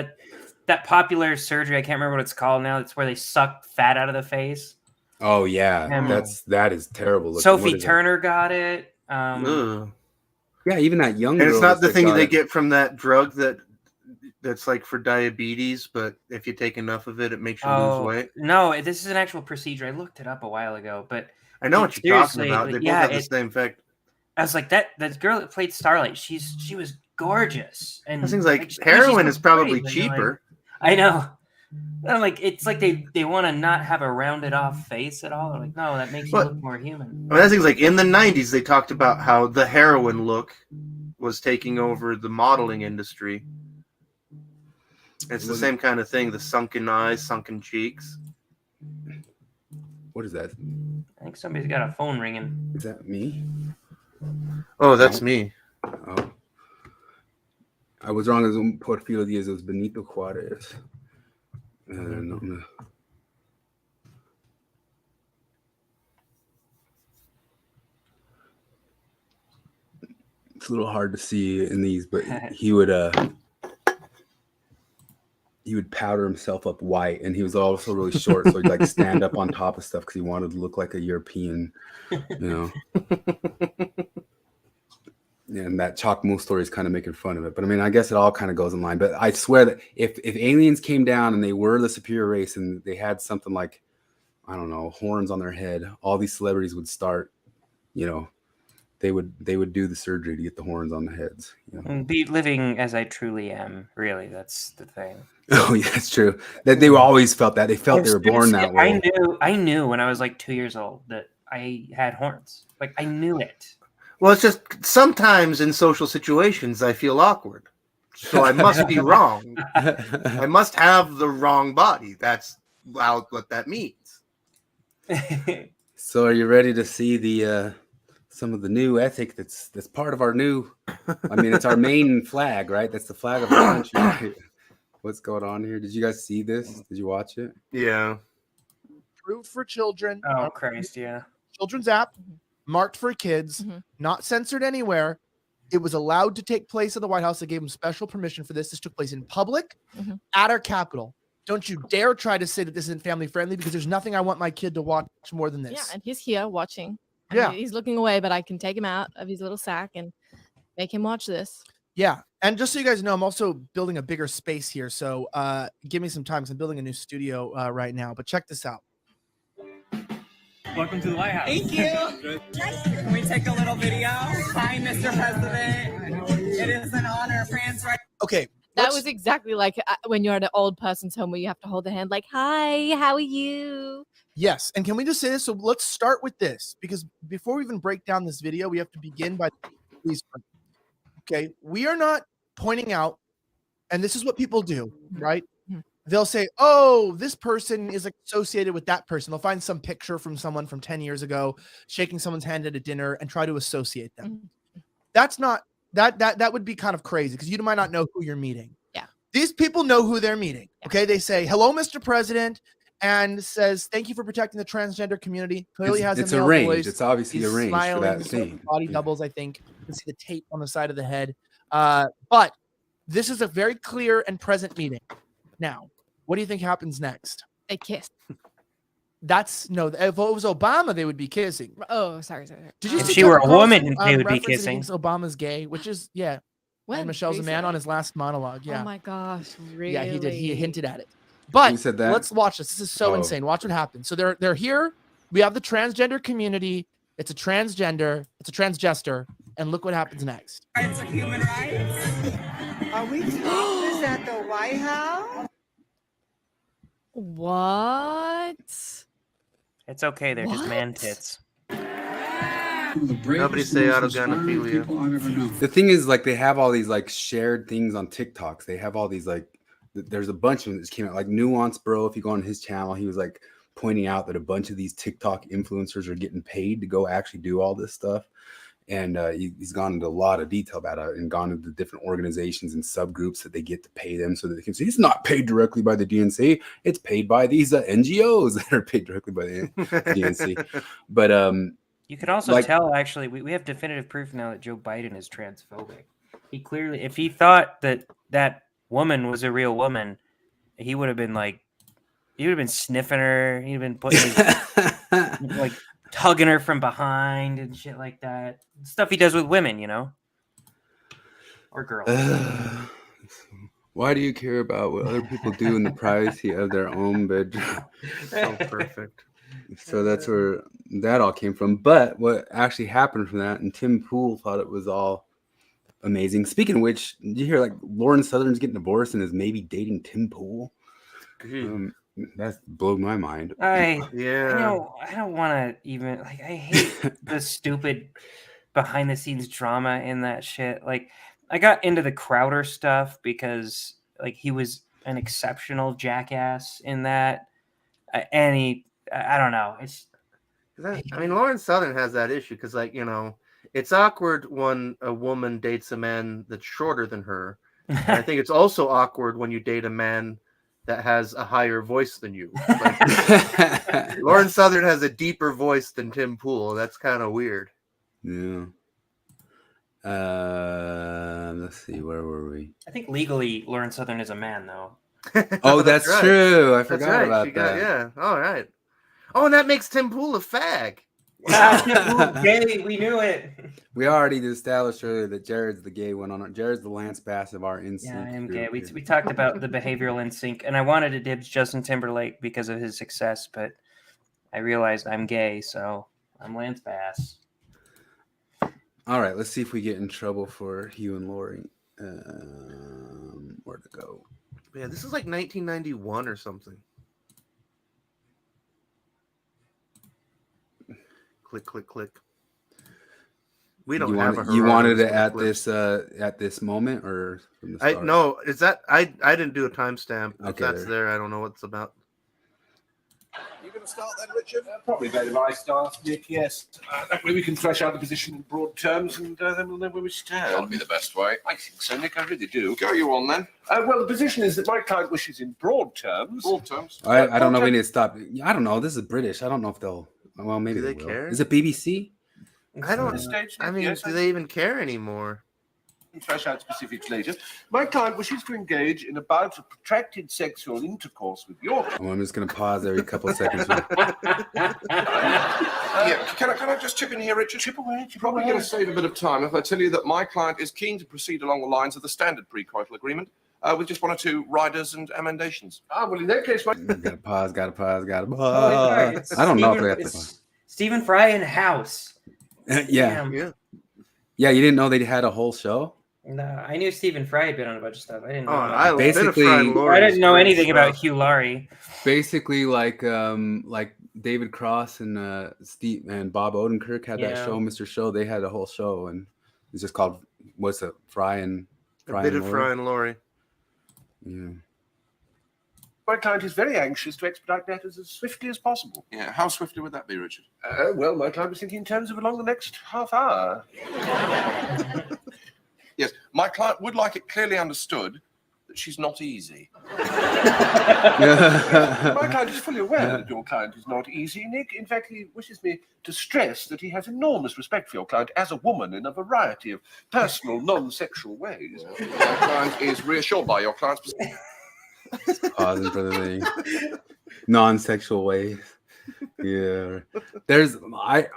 that popular surgery. I can't remember what it's called now. It's where they suck fat out of the face. Oh yeah, that is terrible looking. Sophie Turner got it. Yeah, even that young and girl. It's not the thing they get from that drug that's like for diabetes, but if you take enough of it, it makes you lose weight. No, this is an actual procedure. I looked it up a while ago, but I know what you're talking about. They both have the same effect. I was like, that girl that played Starlight, she was gorgeous. And it seems like heroin is probably cheaper. Like, I know. I'm like, it's like they want to not have a rounded off face at all. They're like, no, that makes you look more human. I mean, that thing's like in the 90s, they talked about how the heroin look was taking over the modeling industry. It's the same kind of thing, the sunken eyes, sunken cheeks. What is that? I think somebody's got a phone ringing. Is that me? Oh, that's me. Oh. I was wrong. As Porfirio Diaz, it was Benito Juarez. It's a little hard to see in these, but he would powder himself up white, and he was also really short, so he'd like stand up on top of stuff because he wanted to look like a European, you know. And that Chakmul story is kind of making fun of it, but I mean, I guess it all kind of goes in line. But I swear that if aliens came down and they were the superior race and they had something like, I don't know, horns on their head, all these celebrities would start, you know, they would do the surgery to get the horns on the heads. You know? And be living as I truly am. Really, that's the thing. Oh yeah, it's true. That they always felt that. They felt they were born that way. I knew when I was like 2 years old that I had horns. Like, I knew it. Well, it's just sometimes in social situations I feel awkward. So I must be wrong. I must have the wrong body. That's what that means. So are you ready to see the some of the new ethic that's part of our new, I mean, it's our main flag, right? That's the flag of our country. Right? What's going on here? Did you guys see this? Did you watch it? Yeah. Approved for children. Oh, Christ, yeah. Children's app, marked for kids, not censored anywhere. It was allowed to take place at the White House. They gave them special permission for this. This took place in public at our Capitol. Don't you dare try to say that this isn't family friendly, because there's nothing I want my kid to watch more than this. Yeah, and he's here watching. Yeah. He's looking away, but I can take him out of his little sack and Make him watch this. Yeah. And just so you guys know, I'm also building a bigger space here. So give me some time because I'm building a new studio right now. But check this out. Welcome to the White House. Thank you. Can we take a little video? Hi, Mr. President. It is an honor. France, right? Okay. That was exactly like when you're at an old person's home where you have to hold their hand like, hi, how are you? Yes. And can we just say this? So let's start with this, because before we even break down this video, we have to begin by okay. We are not pointing out, and this is what people do, right? They'll say, oh, this person is associated with that person. They'll find some picture from someone from 10 years ago, shaking someone's hand at a dinner and try to associate them. That's not, that would be kind of crazy because you might not know who you're meeting. Yeah. These people know who they're meeting. Okay. They say, hello, Mr. President, and says, thank you for protecting the transgender community. Clearly has it's a male arranged. voice. It's obviously He's arranged for smiling, that sort of scene. body doubles, I think. You can see the tape on the side of the head. But this is a very clear and present meeting. Now, what do you think happens next? They kiss. That's no. If it was Obama, they would be kissing. Oh, sorry. Did you If see she were a Tucker woman, Carlson, they would be referencing kissing. thinks Obama's gay, which is and When? Michelle's a man Recently? on his last monologue. Yeah. Oh my gosh, really? Yeah, he did. He hinted at it. But Who said that? let's watch this. This is so Oh. insane. Watch what happens. So they're here. We have the transgender community. It's a transgender. It's a transgender. And look what happens next. Rights of human rights. Are we doing this at the White House? What? It's okay. They're just man What? tits. Nobody say autogynephilia. The thing is, like, they have all these like shared things on TikToks. They have all these like, there's a bunch of them that just came out. Like Nuance Bro, if you go on his channel, he was like pointing out that a bunch of these TikTok influencers are getting paid to go actually do all this stuff. And he's gone into a lot of detail about it and gone into different organizations and subgroups that they get to pay them so that they can say it's not paid directly by the DNC. It's paid by these NGOs that are paid directly by the DNC. But you could also tell, actually, we have definitive proof now that Joe Biden is transphobic. He clearly, if he thought that that woman was a real woman, he would have been like, he would have been sniffing her. He'd have been putting his, like, tugging her from behind and shit like that. Stuff he does with women, you know? Or girls. Why do you care about what other people do in the privacy of their own bedroom? So perfect. So that's where that all came from. But what actually happened from that, and Tim Pool thought it was all amazing. Speaking of which, did you hear like Lauren Southern's getting divorced and is maybe dating Tim Pool? That blew my mind. I don't want to even, like, I hate the stupid behind the scenes drama in that shit. Like, I got into the Crowder stuff because, like, he was an exceptional jackass in that. And I don't know. I mean, Lauren Southern has that issue because, like, you know, it's awkward when a woman dates a man that's shorter than her. And I think it's also awkward when you date a man that has a higher voice than you. Like, Lauren Southern has a deeper voice than Tim Pool. That's kind of weird. Yeah. Let's see, where were we? I think legally Lauren Southern is a man, though. Oh, that's right. true. I That's forgot right. about that. Yeah. All right. Oh, and that makes Tim Pool a fag. Gay, we knew it. We already established earlier that Jared's the gay one on. Jared's the Lance Bass of our NSYNC. Yeah, I am group gay. We here. talked about the behavioral NSYNC, and I wanted to dibs Justin Timberlake because of his success, but I realized I'm gay, so I'm Lance Bass. All right, let's see if we get in trouble for Hugh and Laurie. Where to go? Yeah, this is like 1991 or something. Click, click, click. We don't have a. You wanted it Gerardo's at this moment or from the start? No, is that I didn't do a timestamp. If Okay, that's there, I don't know what's about. You going to start then, Richard? Probably better if I start, Nick, yes. That way we can thresh out the position in broad terms and then we'll know where we stand. That'll be the best way. I think so, Nick, I really do. Go you on then. Well, the position is that my client wishes in broad terms. Broad terms? I don't know. We need to stop. I don't know. This is British. I don't know if they'll. Well, maybe Do they will. care? Is it BBC? I don't. I mean, Yes, do they even care anymore? thresh out specifics later. My client wishes to engage in a bout of protracted sexual intercourse with your client. Well, I'm just going to pause every couple of seconds. Here. Can I just chip in here, Richard? Chip away. Probably going to save a bit of time if I tell you that my client is keen to proceed along the lines of the standard pre-coital agreement with just one or two riders and amendations. Well, in that case, Gotta pause. Oh, I don't know if we have to pause. Stephen Fry in the house. Yeah. Yeah, you didn't know they had a whole show? No, I knew Stephen Fry had been on a bunch of stuff. I didn't know. I didn't know anything about Hugh Laurie. Basically, like David Cross and Steve and Bob Odenkirk had that show, Mr. Show. They had a whole show, and it's just called Fry and Laurie. Yeah. My client is very anxious to expedite matters as swiftly as possible. Yeah, how swiftly would that be, Richard? Well, my client was thinking in terms of along the next half hour. Yes, my client would like it clearly understood that she's not easy. My client is fully aware that your client is not easy, Nick. In fact, he wishes me to stress that he has enormous respect for your client as a woman in a variety of personal, non-sexual ways. My client is reassured by your client's Pausing for the thing. Non-sexual ways. Yeah. I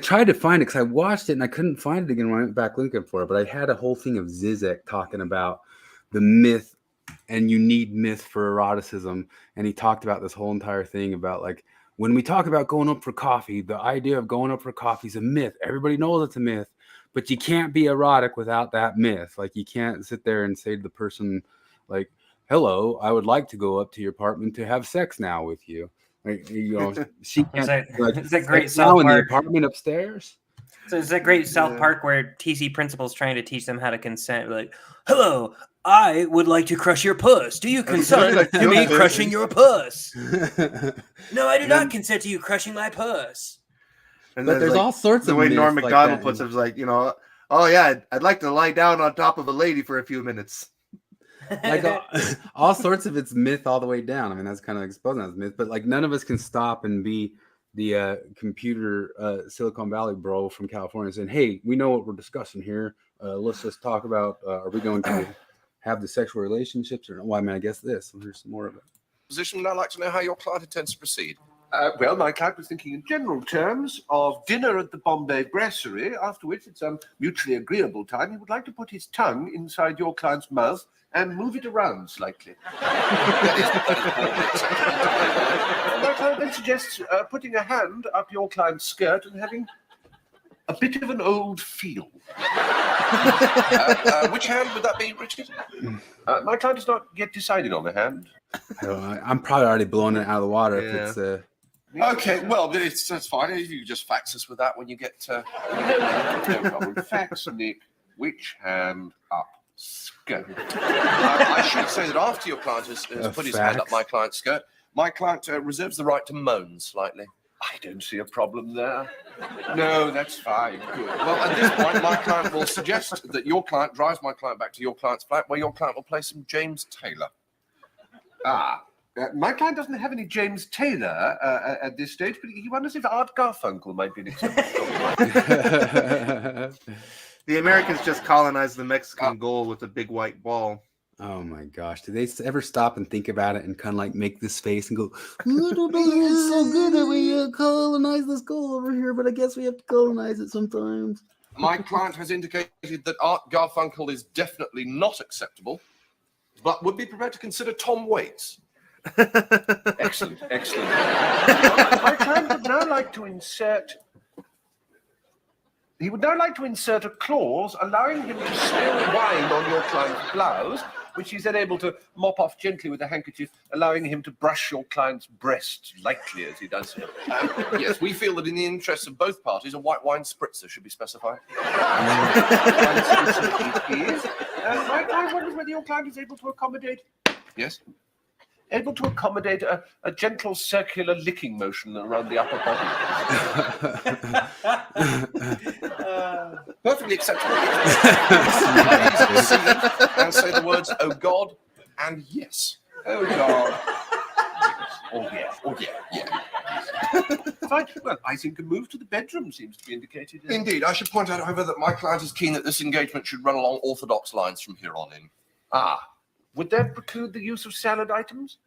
tried to find it because I watched it and I couldn't find it again when I went back looking for it, but I had a whole thing of Zizek talking about the myth, and you need myth for eroticism. And he talked about this whole entire thing about like when we talk about going up for coffee, the idea of going up for coffee is a myth. Everybody knows it's a myth, but you can't be erotic without that myth. Like you can't sit there and say to the person like, hello, I would like to go up to your apartment to have sex now with you. Like, you know, she can't. Is that great now South in the Park apartment upstairs? So it's that great South Park where TC principal's trying to teach them how to consent. Like, hello, I would like to crush your puss. Do you consent to me crushing your puss? No, I do not consent to you crushing my puss. And But there's all sorts the of way myths Norm like Macdonald that. puts it is like, you know, oh yeah, I'd like to lie down on top of a lady for a few minutes. Like all sorts of it's myth all the way down. I mean, that's kind of exposing as myth, but like none of us can stop and be the computer Silicon Valley bro from California saying, hey, we know what we're discussing here. Let's just talk about, are we going to have the sexual relationships or no? Well, I mean, I guess this. Here's some more of it. position, and I'd like to know how your client intends to proceed. Well, my client was thinking in general terms of dinner at the Bombay Brasserie, after which, at some mutually agreeable time, he would like to put his tongue inside your client's mouth and move it around slightly. My client then suggests putting a hand up your client's skirt and having a bit of an old feel. Which hand would that be, Richard? My client has not yet decided on a hand. I'm probably already blowing it out of the water if it's Okay, well, that's fine. If you just fax us with that when you get... No problem. Fax, Nick. Which hand up? Skirt. I should say that after your client has put his hand up fax? my client's skirt, my client reserves the right to moan slightly. I don't see a problem there. No, that's fine. Good. Well, at this point, my client will suggest that your client drives my client back to your client's flat, where your client will play some James Taylor. My client doesn't have any James Taylor at this stage, but he wonders if Art Garfunkel might be an exception. The Americans just colonized the Mexican goal with a big white ball. Oh my gosh. Did they ever stop and think about it and kind of like make this face and go, I don't know, it's so good that we colonize this goal over here, but I guess we have to colonize it sometimes. My client has indicated that Art Garfunkel is definitely not acceptable, but would be prepared to consider Tom Waits. Excellent, excellent. My client would now like to insert... He would now like to insert a clause allowing him to spill wine on your client's blouse, which he's then able to mop off gently with a handkerchief, allowing him to brush your client's breast lightly as he does so. Yes, we feel that in the interests of both parties, a white wine spritzer should be specified. My client wonders whether your client is able to accommodate... Yes? Able to accommodate a gentle circular licking motion around the upper body. Perfectly acceptable. And say the words, oh God, and yes. Oh God. Oh yeah. Fine. Well, I think a move to the bedroom seems to be indicated. Indeed. I should point out, however, that my client is keen that this engagement should run along orthodox lines from here on in. Ah, would that preclude the use of salad items?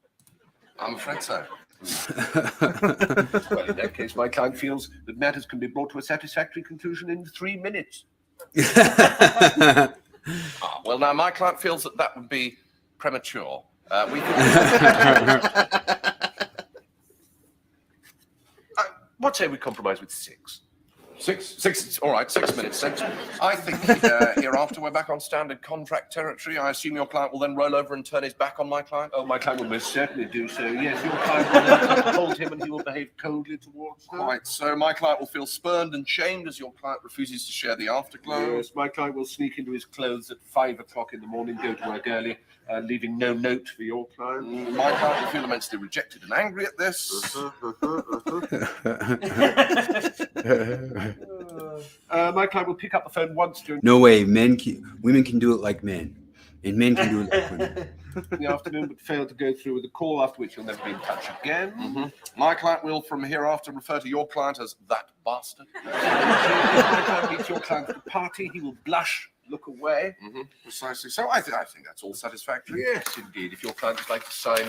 I'm afraid so. Well, in that case, my client feels that matters can be brought to a satisfactory conclusion in 3 minutes. Well, now, my client feels that would be premature. We could... What say we compromise with 6? 6, all right, 6 minutes. 6. I think hereafter we're back on standard contract territory. I assume your client will then roll over and turn his back on my client? Oh, my client will most certainly do so. Yes, your client will hold him and he will behave coldly towards her. Quite so. My client will feel spurned and shamed as your client refuses to share the afterglow. Yes, my client will sneak into his clothes at 5 o'clock in the morning, go to work early, leaving no note for your client. My client will feel immensely rejected and angry at this. My client will pick up the phone once during No way, women can do it like men, and men can do it like women. the afternoon, but fail to go through with the call, after which he'll never be in touch again. My client will, from hereafter, refer to your client as that bastard. If my client meets your client at the party, he will blush, look away. Precisely. So I think that's all satisfactory. Yes, indeed. If your client would like to sign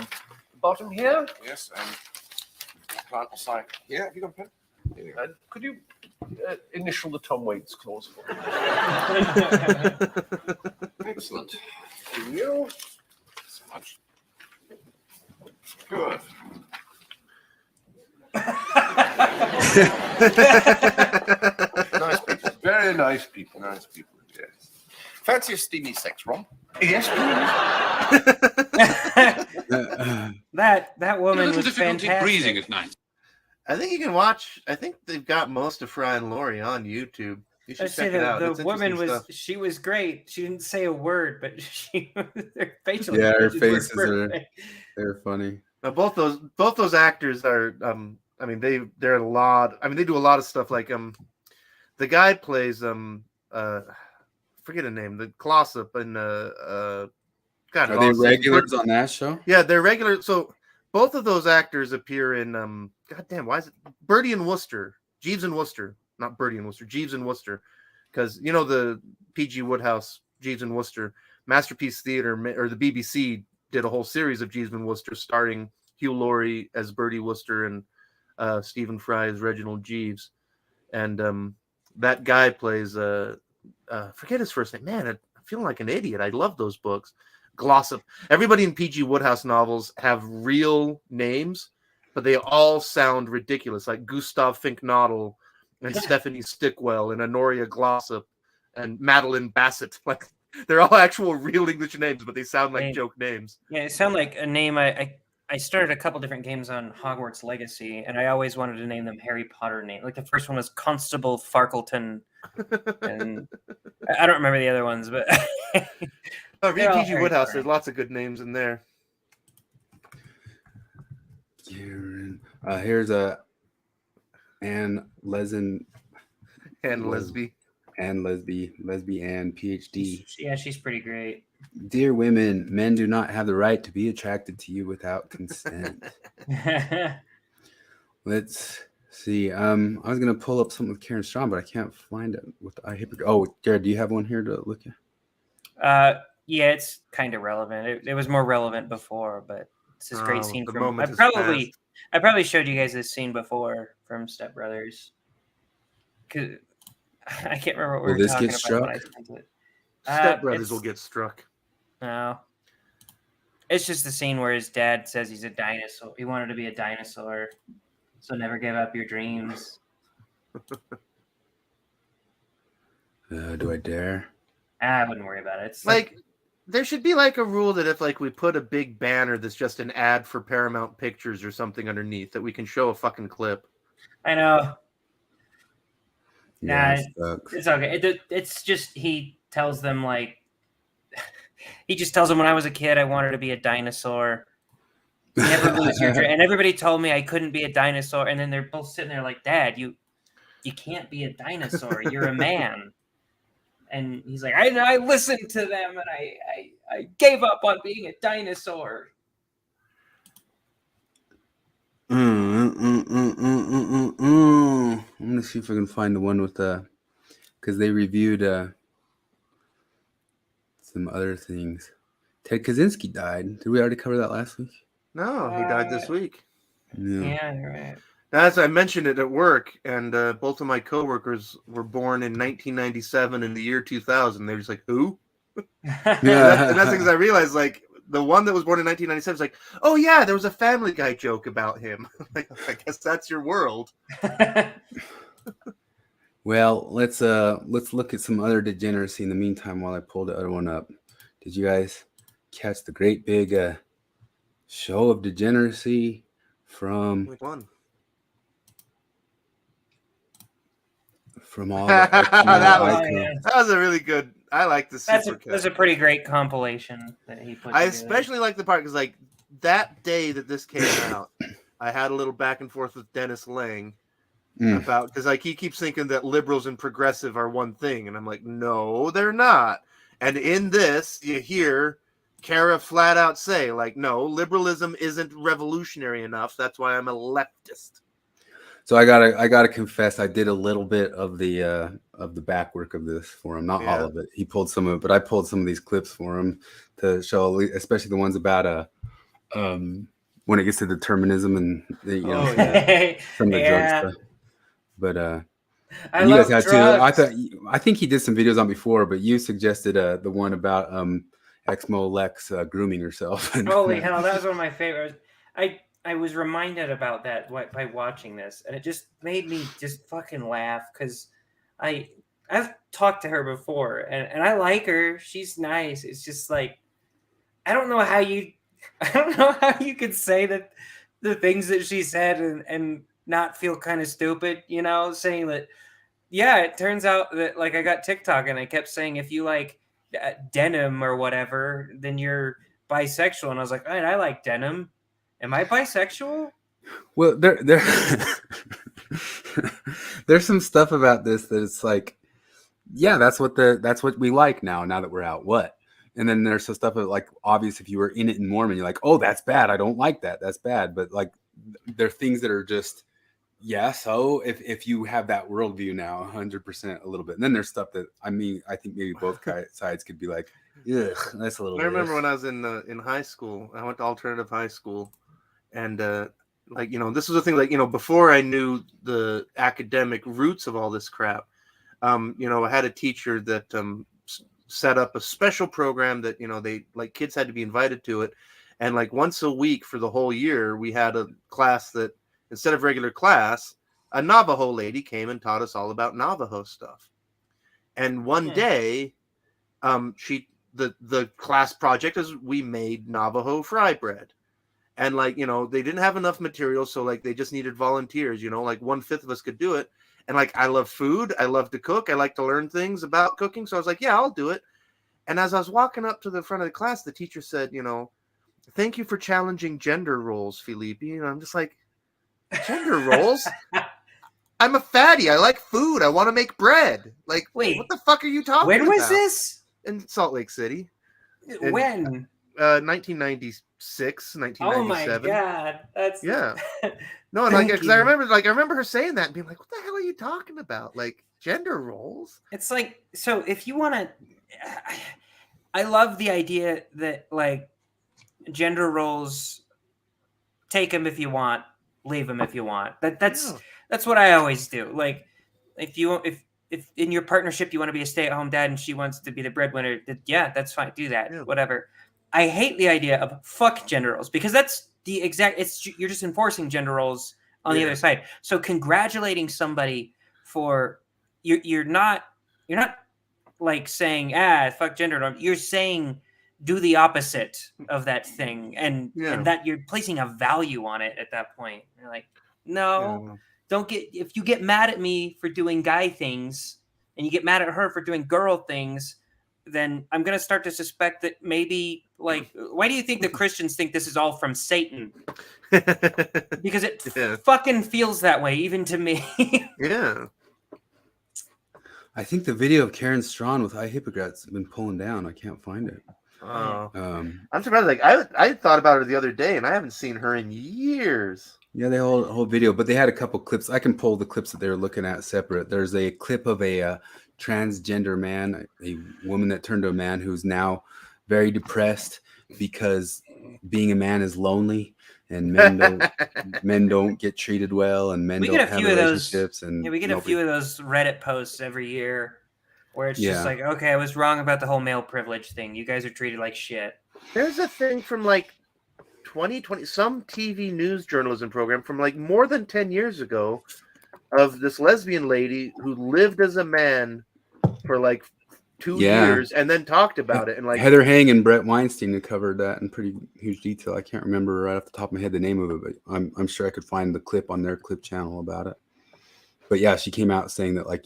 the bottom here. Yes, and your client will sign here. Have you got a pen? And could you initial the Tom Waits clause for me? Excellent. Thank you so much. Good. Nice people. Very nice people. Nice people, yes. Fancy a steamy sex romp? Yes, That woman was fantastic. breathing at night. I think you can watch. I think they've got most of Fry and Laurie on YouTube. You should check it out. The woman she was great. She didn't say a word, but her facial her expressions faces were are they're funny. Now, both those actors are. I mean, they're a lot. I mean, they do a lot of stuff. Like the guy plays forget a name. The Clossup and God. Are they regulars on that show? Yeah, they're regular. So both of those actors appear in goddamn, why is it Birdie and Wooster? Jeeves and Wooster, not Birdie and Wooster. Jeeves and Wooster, because you know the P.G. Wodehouse, Jeeves and Wooster, Masterpiece Theater, or the BBC did a whole series of Jeeves and Wooster starring Hugh Laurie as Birdie Wooster and Stephen Fry as Reginald Jeeves, and that guy plays forget his first name. Man, I'm feeling like an idiot. I love those books. Glossop. Everybody in P.G. Wodehouse novels have real names, but they all sound ridiculous, like Gustav Finknottle and Stephanie Stickwell and Honoria Glossop and Madeline Bassett. Like they're all actual real English names, but they sound like joke names. Yeah, it sounds like a name. I started a couple different games on Hogwarts Legacy, and I always wanted to name them Harry Potter names. Like the first one was Constable Farkleton, and I don't remember the other ones, but read P.G. Wodehouse. There's lots of good names in there. Here's Anne Lesby and PhD. Yeah, she's pretty great. Dear women, men do not have the right to be attracted to you without consent. Let's see. I was gonna pull up something with Karen Strong, but I can't find it with the hypocrite. Oh, Jared, do you have one here to look at? Yeah, it's kind of relevant. It was more relevant before, but it's this great scene from. I probably showed you guys this scene before from Step Brothers. Cause I can't remember what we were talking about when I sent it. Step Brothers will get struck. No. It's just the scene where his dad says he's a dinosaur. He wanted to be a dinosaur, so never give up your dreams. Do I dare? I wouldn't worry about it. It's like there should be like a rule that if like we put a big banner that's just an ad for Paramount Pictures or something underneath, that we can show a fucking clip. I know. Yeah, it's okay. It's just he tells them like he just tells them when I was a kid I wanted to be a dinosaur. Never lose your dream. And everybody told me I couldn't be a dinosaur, and then they're both sitting there like, Dad, you can't be a dinosaur. You're a man. And he's like, I listened to them, and I gave up on being a dinosaur. I'm gonna see if I can find the one with because they reviewed some other things. Ted Kaczynski died. Did we already cover that last week? No, he died this week. Yeah, you're right. As I mentioned it at work, and both of my coworkers were born in 1997 and the year 2000. They're just like, who? and that's because I realized, like, the one that was born in 1997 is like, oh yeah, there was a Family Guy joke about him. Like, I guess that's your world. Well, let's look at some other degeneracy in the meantime while I pull the other one up. Did you guys catch the great big show of degeneracy from Which one? From all the icons? That was a really good. I like the super. That's a pretty great compilation that he put. I together. especially like the part because, like, that day that this came out, I had a little back and forth with Dennis Lang about, because like he keeps thinking that liberals and progressive are one thing, and I'm like, no, they're not. And in this, you hear Kara flat out say, like, no, liberalism isn't revolutionary enough. That's why I'm a leftist. So I gotta confess, I did a little bit of the back work of this for him, not all of it. He pulled some of it, but I pulled some of these clips for him to show, especially the ones about when it gets to determinism and some of the drug stuff. But you guys had to. I think he did some videos on before, but you suggested the one about Exmo Lex grooming herself. Holy hell, that was one of my favorites. I was reminded about that by watching this, and it just made me just fucking laugh because I've talked to her before, and I like her. She's nice. It's just like I don't know how you could say that the things that she said and not feel kind of stupid, you know, saying that. Yeah, it turns out that like I got TikTok and I kept saying if you like denim or whatever, then you're bisexual, and I was like, all right, I like denim. Am I bisexual? Well, there's some stuff about this that it's like, yeah, that's what we like now that we're out. What? And then there's some stuff that, like, obvious if you were in it in Mormon, you're like, oh, that's bad. I don't like that. That's bad. But like, there are things that are just, yeah. So if you have that worldview now, 100% a little bit, and then there's stuff that I think maybe both sides could be like, ugh, that's a little. I remember when I was in high school. I went to alternative high school. And like, you know, this was the thing, like, you know, before I knew the academic roots of all this crap, you know, I had a teacher that set up a special program that, you know, they like kids had to be invited to it. And like once a week for the whole year, we had a class that instead of regular class, a Navajo lady came and taught us all about Navajo stuff. And one day, the class project is we made Navajo fry bread. And like, you know, they didn't have enough material. So like, they just needed volunteers, you know, like 1/5 of us could do it. And like, I love food. I love to cook. I like to learn things about cooking. So I was like, yeah, I'll do it. And as I was walking up to the front of the class, the teacher said, you know, thank you for challenging gender roles, Felipe. And I'm just like, gender roles? I'm a fatty. I like food. I want to make bread. Like, wait, what the fuck are you talking about? When was this? In Salt Lake City. When? 1996, 1997. Oh my god, that's No, and like, because I remember her saying that and being like, "What the hell are you talking about? Like gender roles?" It's like, so if you want to, I love the idea that like gender roles, take them if you want, leave them if you want. That's what I always do. Like, if in your partnership you want to be a stay-at-home dad and she wants to be the breadwinner, yeah, that's fine. Do that, whatever. I hate the idea of fuck gender roles because that's the exact. You're just enforcing gender roles on the other side. So congratulating somebody for you're not like saying fuck gender role. You're saying do the opposite of that thing, and that you're placing a value on it at that point. You're like, no, don't get. If you get mad at me for doing guy things and you get mad at her for doing girl things, then I'm going to start to suspect that maybe, like, why do you think the Christians think this is all from Satan? Because it fucking feels that way, even to me. Yeah. I think the video of Karen Strawn with I Hypocrites has been pulling down. I can't find it. I'm surprised. Like, I thought about her the other day, and I haven't seen her in years. Yeah, the whole video, but they had a couple clips. I can pull the clips that they were looking at separate. There's a clip of a transgender man, a woman that turned to a man who's now very depressed because being a man is lonely, and men don't get treated well, and men don't have relationships. And we get a few of those Reddit posts every year where it's just like, okay, I was wrong about the whole male privilege thing. You guys are treated like shit. There's a thing from like 2020, some TV news journalism program from like more than 10 years ago of this lesbian lady who lived as a man for like 2 years and then talked about it. And like Heather Hang and Brett Weinstein covered that in pretty huge detail. I can't remember right off the top of my head the name of it, but I'm sure I could find the clip on their clip channel about it. But yeah, she came out saying that like,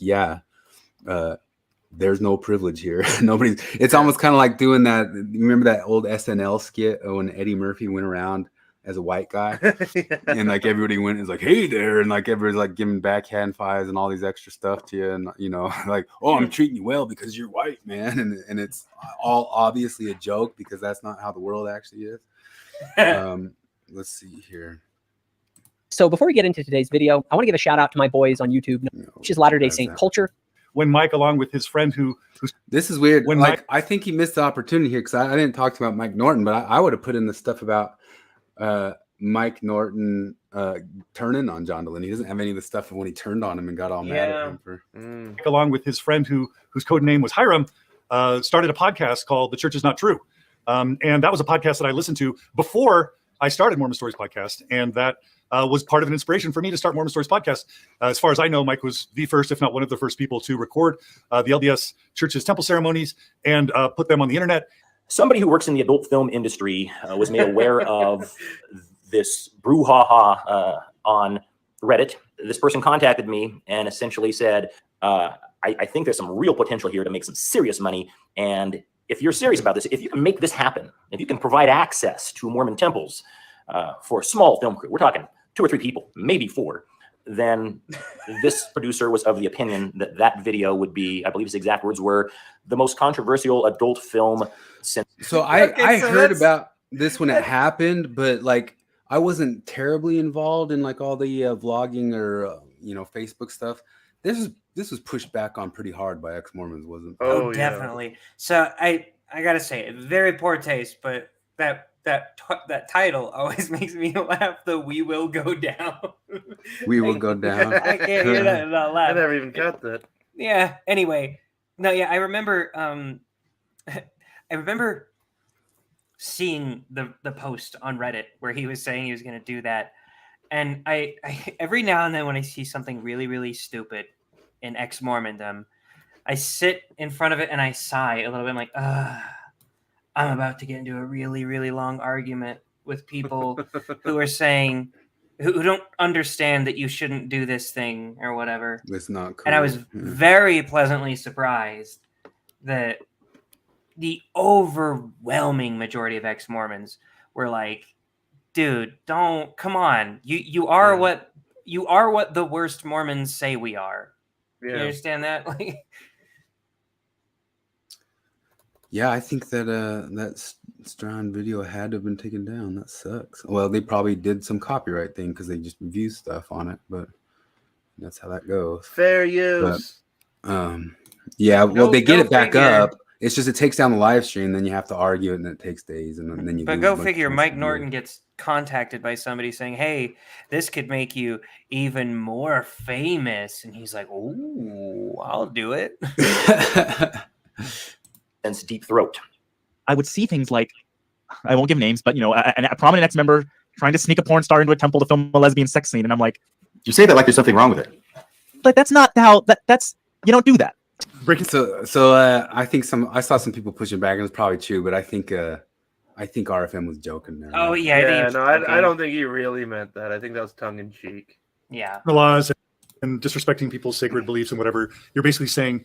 there's no privilege here. Nobody's. It's almost kind of like doing that. Remember that old SNL skit when Eddie Murphy went around as a white guy, and like everybody went and was like, "Hey there," and like everybody's like giving backhand fives and all these extra stuff to you, and like, "Oh, I'm treating you well because you're white, man," and it's all obviously a joke because that's not how the world actually is. Let's see here. So before we get into today's video, I want to give a shout out to my boys on YouTube, which is Latter-day Saint Culture. When Mike, along with his friend who's this is weird. When like I think he missed the opportunity here because I didn't talk about Mike Norton, but I would have put in the stuff about Mike Norton turning on John Delaney. He doesn't have any of the stuff of when he turned on him and got all mad at him for. Mike, along with his friend whose code name was Hiram, started a podcast called The Church Is Not True, and that was a podcast that I listened to before I started Mormon Stories podcast, and that was part of an inspiration for me to start Mormon Stories podcast. As far as I know, Mike was the first, if not one of the first people to record the LDS Church's temple ceremonies and put them on the internet. Somebody who works in the adult film industry was made aware of this brouhaha on Reddit. This person contacted me and essentially said, I think there's some real potential here to make some serious money. And if you're serious about this, if you can make this happen, if you can provide access to Mormon temples for a small film crew, we're talking 2 or 3 people, maybe 4, then this producer was of the opinion that that video would be, I believe his exact words were, the most controversial adult film since. So I heard about this when it happened, but like I wasn't terribly involved in like all the vlogging or Facebook stuff. This was pushed back on pretty hard by ex-Mormons, wasn't it? Oh, definitely. So I gotta say, very poor taste, but that title always makes me laugh. The "We Will Go Down." We will go down. I can't hear that without laughing. I never even got that. Yeah. Anyway, no. Yeah, I remember. I remember seeing the post on Reddit where he was saying he was going to do that, and I every now and then when I see something really really stupid in ex-Mormondom, I sit in front of it and I sigh a little bit. I'm like, I'm about to get into a really, really long argument with people who are saying, who don't understand that you shouldn't do this thing or whatever. It's not cool. And I was very pleasantly surprised that the overwhelming majority of ex-Mormons were like, dude, come on. You are what the worst Mormons say we are. Yeah. You understand that? Like, yeah, I think that that Strand video had to have been taken down. That sucks. Well, they probably did some copyright thing because they just view stuff on it, but that's how that goes. Fair use. But, yeah, well, they get it back up. It's just it takes down the live stream, then you have to argue it, and it takes days, and then you. But go figure. Mike Norton gets contacted by somebody saying, "Hey, this could make you even more famous," and he's like, "Oh, I'll do it." Since Deep Throat. I would see things like, I won't give names, but a prominent ex-member trying to sneak a porn star into a temple to film a lesbian sex scene, and I'm like, you say that like there's something wrong with it. Like that's not how that's you don't do that. So I think I saw some people pushing back, and it's probably true, but I think RFM was joking there. Oh yeah, I don't think he really meant that. I think that was tongue in cheek. Yeah, the laws and disrespecting people's sacred beliefs and whatever. You're basically saying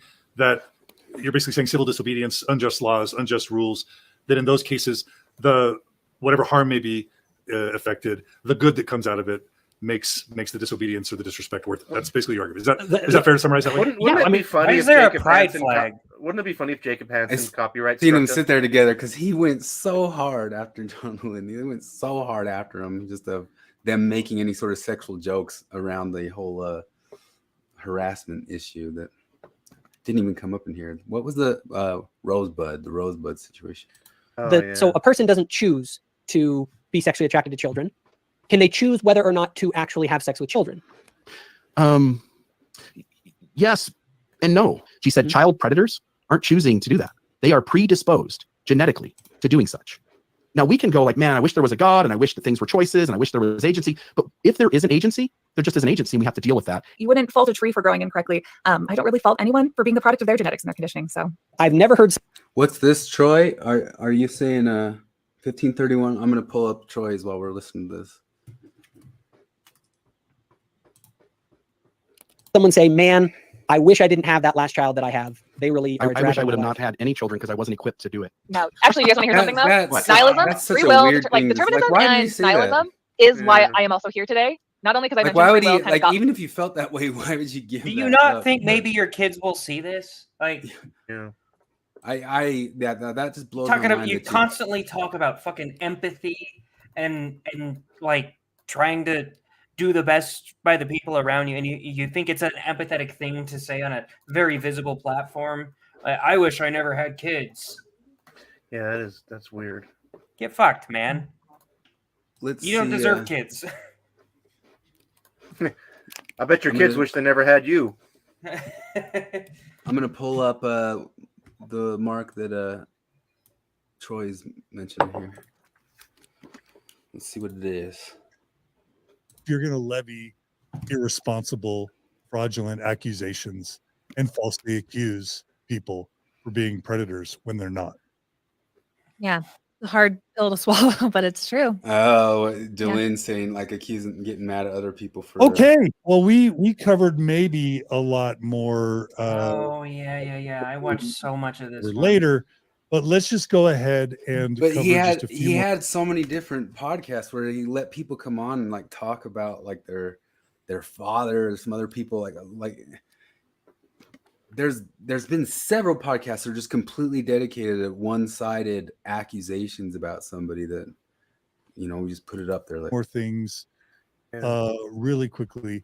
civil disobedience, unjust laws, unjust rules, that in those cases, the whatever harm may be affected, the good that comes out of it makes the disobedience or the disrespect worth it. That's basically your argument. Is that fair to summarize that way? Wouldn't it be funny if Jacob Hansen wouldn't it be funny if Jacob Hansen copyright seen them sit there together because he went so hard after John Delaney. They went so hard after him just to them making any sort of sexual jokes around the whole harassment issue that didn't even come up in here. What was the rosebud situation? So a person doesn't choose to be sexually attracted to children. Can they choose whether or not to actually have sex with children? Yes and no. She said child predators aren't choosing to do that. They are predisposed genetically to doing such. Now we can go like, man, I wish there was a God and I wish that things were choices and I wish there was agency. But if there is an agency, there just is an agency and we have to deal with that. You wouldn't fault a tree for growing incorrectly. I don't really fault anyone for being the product of their genetics and their conditioning. So I've never heard. What's this, Troy? Are you saying 1531? I'm going to pull up Troy's while we're listening to this. Someone say, man, I wish I didn't have that last child that I have. They really are. I wish I would have not had any children because I wasn't equipped to do it. no, actually, you guys want to hear something though? That's Nihilism, such free a will, weird like thing. determinism Like, why do you and say that? nihilism is why I am also here today. Not only because I Like, mentioned why would free will he kind of got even if you felt that way, why would you give? Do you that not up? think maybe your kids will see this? Like, yeah, that just blows talking my about mind. you that constantly talk about fucking empathy and like trying to do the best by the people around you, and you think it's an empathetic thing to say on a very visible platform. I wish I never had kids. Yeah, that's weird. Get fucked, man. Let's you don't see, deserve kids. I bet your I'm kids gonna- wish they never had you. I'm gonna pull up the mark that Troy's mentioned here. Let's see what it is. If you're going to levy irresponsible, fraudulent accusations and falsely accuse people for being predators when they're not. Yeah, a hard pill to swallow, but it's true. Oh, Dylan saying like accusing, getting mad at other people for. Okay, well we covered maybe a lot more Oh yeah. I watched so much of this one. later, but let's just go ahead and But cover he had just a few he more. had so many different podcasts where he let people come on and like talk about like their father or some other people like there's been several podcasts that are just completely dedicated to one-sided accusations about somebody that we just put it up there like more things really quickly.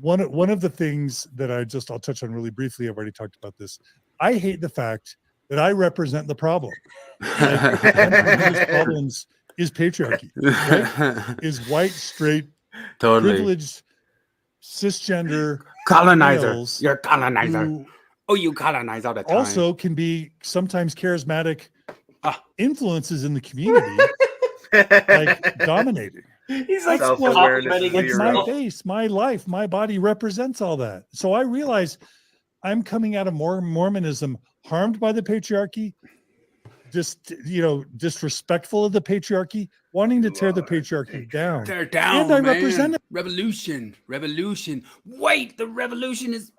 One of the things that I'll touch on really briefly, I've already talked about this. I hate the fact that I represent the problem. Like, one of the biggest problems is patriarchy, right? Is white, straight, Totally. privileged, cisgender colonizer. males You're a colonizer. who You colonize all the time. also can be sometimes charismatic influences in the community, like dominating. He's like, That's what, Self-awareness like is my zero. face, my life, my body represents all that. So I realize I'm coming out of Mormonism harmed by the patriarchy, just disrespectful of the patriarchy, wanting to tear the patriarchy down. Tear down, and I man. represent it. Revolution. Wait, the revolution is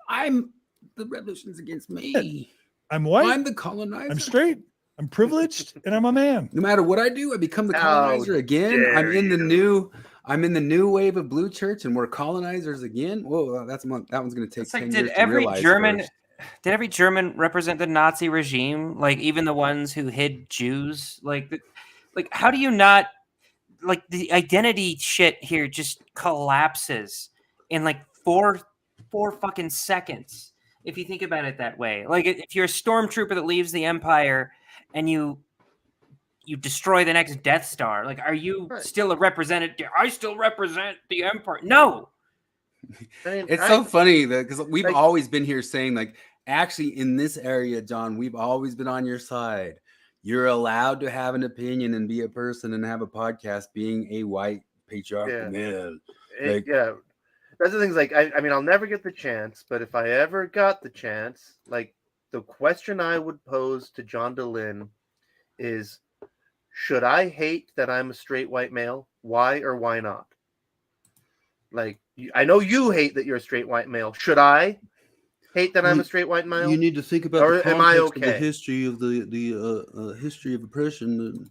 against me. I'm white. I'm the colonizer. I'm straight. I'm privileged, and I'm a man. No matter what I do, I become the colonizer again. I'm in the new wave of Blue Church, and we're colonizers again. Whoa, that one's going to take It's like, 10 did years to every realize German first. did every German represent the Nazi regime? Like even the ones who hid Jews? Like how do you not like the identity shit here just collapses in like four fucking seconds if you think about it that way. Like if you're a stormtrooper that leaves the Empire and you destroy the next Death Star, like are you still a representative? I still represent the Empire. No. It's so funny that because we've always been here saying like actually in this area, John, we've always been on your side. You're allowed to have an opinion and be a person and have a podcast being a white patriarchal man. That's the things like I mean I'll never get the chance, but if I ever got the chance, like the question I would pose to John DeLynn is, should I hate that I'm a straight white male? Why or why not? Like I know you hate that you're a straight white male. Should I hate that I'm a straight white male? You need to think about or the am I context of the okay? history of the history of oppression.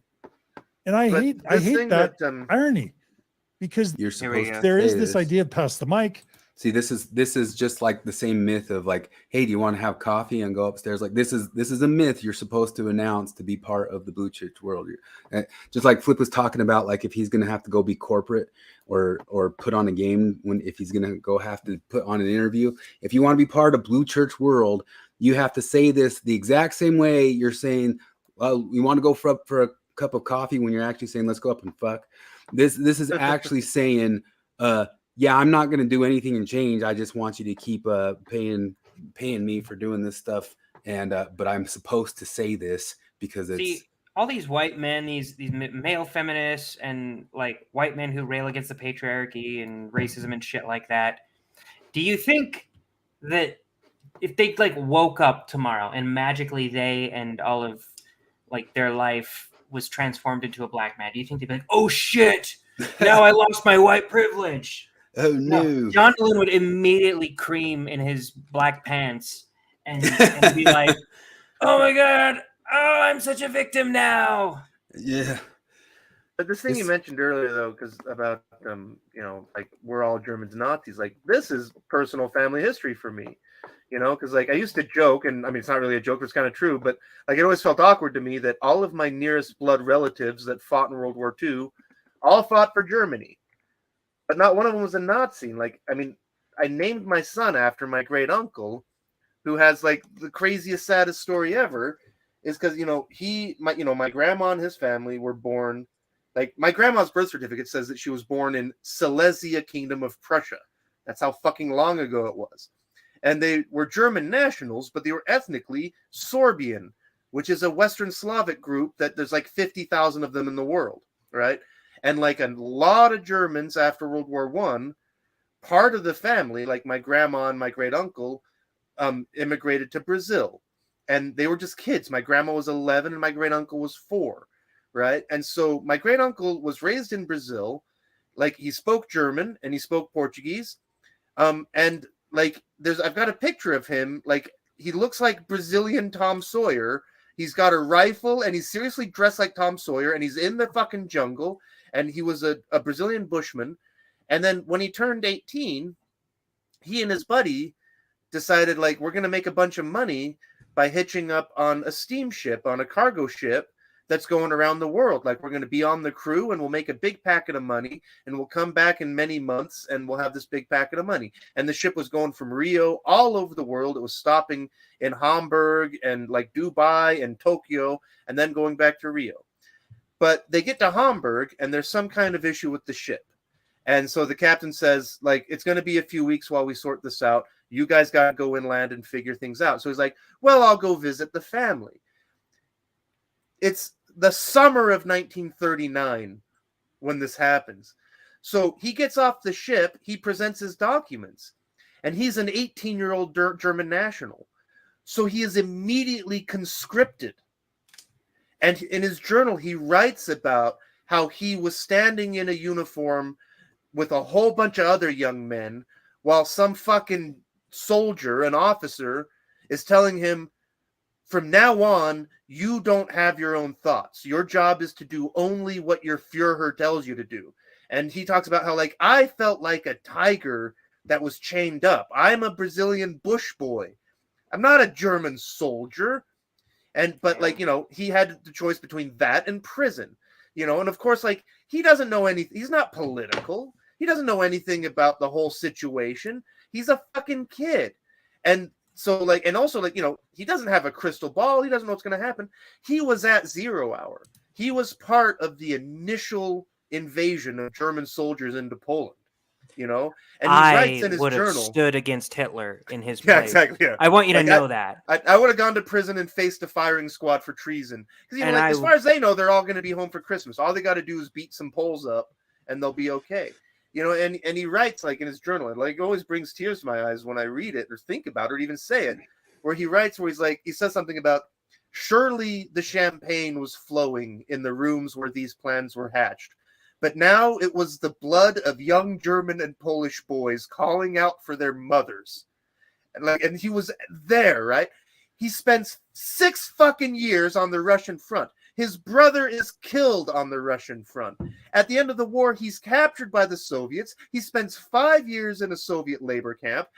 And I But hate this thing that that, irony, because You're supposed to there is say this idea of pass the mic, See, this is just like the same myth of like, hey, do you want to have coffee and go upstairs? Like this is a myth you're supposed to announce to be part of the blue church world. Just like Flip was talking about, like if he's gonna have to go be corporate or put on a game, if he's gonna go have to put on an interview. If you want to be part of blue church world, you have to say this the exact same way you're saying, well, you want to go for a cup of coffee when you're actually saying let's go up and fuck. This is actually saying yeah, I'm not going to do anything and change. I just want you to keep paying me for doing this stuff. And but I'm supposed to say this because it's. See, all these white men, these male feminists, and like white men who rail against the patriarchy and racism and shit like that. Do you think that if they like woke up tomorrow and magically they and all of like their life was transformed into a black man, do you think they'd be like, oh shit, now I lost my white privilege? Oh no. John Lynn would immediately cream in his black pants and be like, oh my God, oh, I'm such a victim now. Yeah. But this thing you mentioned earlier, though, because about, you know, like we're all Germans Nazis, like this is personal family history for me, you know, because like I used to joke, and I mean, it's not really a joke, but it's kind of true, but like it always felt awkward to me that all of my nearest blood relatives that fought in World War II all fought for Germany. But not one of them was a Nazi. Like, I mean, I named my son after my great uncle, who has like the craziest, saddest story ever. Is because you know my grandma and his family were born. Like my grandma's birth certificate says that she was born in Silesia Kingdom of Prussia. That's how fucking long ago it was. And they were German nationals, but they were ethnically Sorbian, which is a Western Slavic group that there's like 50,000 of them in the world, right? And like a lot of Germans after World War I, part of the family, like my grandma and my great uncle, immigrated to Brazil. And they were just kids. My grandma was 11 and my great uncle was 4, right? And so my great uncle was raised in Brazil. Like he spoke German and he spoke Portuguese. And like I've got a picture of him. Like he looks like Brazilian Tom Sawyer. He's got a rifle and he's seriously dressed like Tom Sawyer and he's in the fucking jungle. And he was a Brazilian bushman. And then when he turned 18, he and his buddy decided, like, we're going to make a bunch of money by hitching up on a steamship, on a cargo ship that's going around the world. Like, we're going to be on the crew and we'll make a big packet of money and we'll come back in many months and we'll have this big packet of money. And the ship was going from Rio all over the world. It was stopping in Hamburg and like Dubai and Tokyo and then going back to Rio. But they get to Hamburg and there's some kind of issue with the ship. And so the captain says, like, it's going to be a few weeks while we sort this out. You guys got to go inland and figure things out. So he's like, well, I'll go visit the family. It's the summer of 1939 when this happens. So he gets off the ship. He presents his documents. And he's an 18-year-old German national. So he is immediately conscripted. And in his journal, he writes about how he was standing in a uniform with a whole bunch of other young men while some fucking soldier, an officer, is telling him, from now on, you don't have your own thoughts. Your job is to do only what your Führer tells you to do. And he talks about how, like, I felt like a tiger that was chained up. I'm a Brazilian bush boy. I'm not a German soldier. But like, you know, he had the choice between that and prison, you know, and of course, like, he doesn't know anything. He's not political. He doesn't know anything about the whole situation. He's a fucking kid. And so, like, and also, like, you know, he doesn't have a crystal ball. He doesn't know what's going to happen. He was at 0 hour. He was part of the initial invasion of German soldiers into Poland. You know, and he writes in his would have journal, stood against Hitler in his yeah, place. exactly. Yeah. I want you to Like, know that. I would have gone to prison and faced a firing squad for treason. Because, you know, like, as far as they know, they're all going to be home for Christmas. All they got to do is beat some Poles up, and they'll be okay. You know, and he writes, like, in his journal, and like, it always brings tears to my eyes when I read it or think about it or even say it, where he writes, where he's like, he says something about, surely the champagne was flowing in the rooms where these plans were hatched. But now it was the blood of young German and Polish boys calling out for their mothers. And he was there, right? He spends 6 fucking years on the Russian front. His brother is killed on the Russian front. At the end of the war, he's captured by the Soviets. He spends 5 years in a Soviet labor camp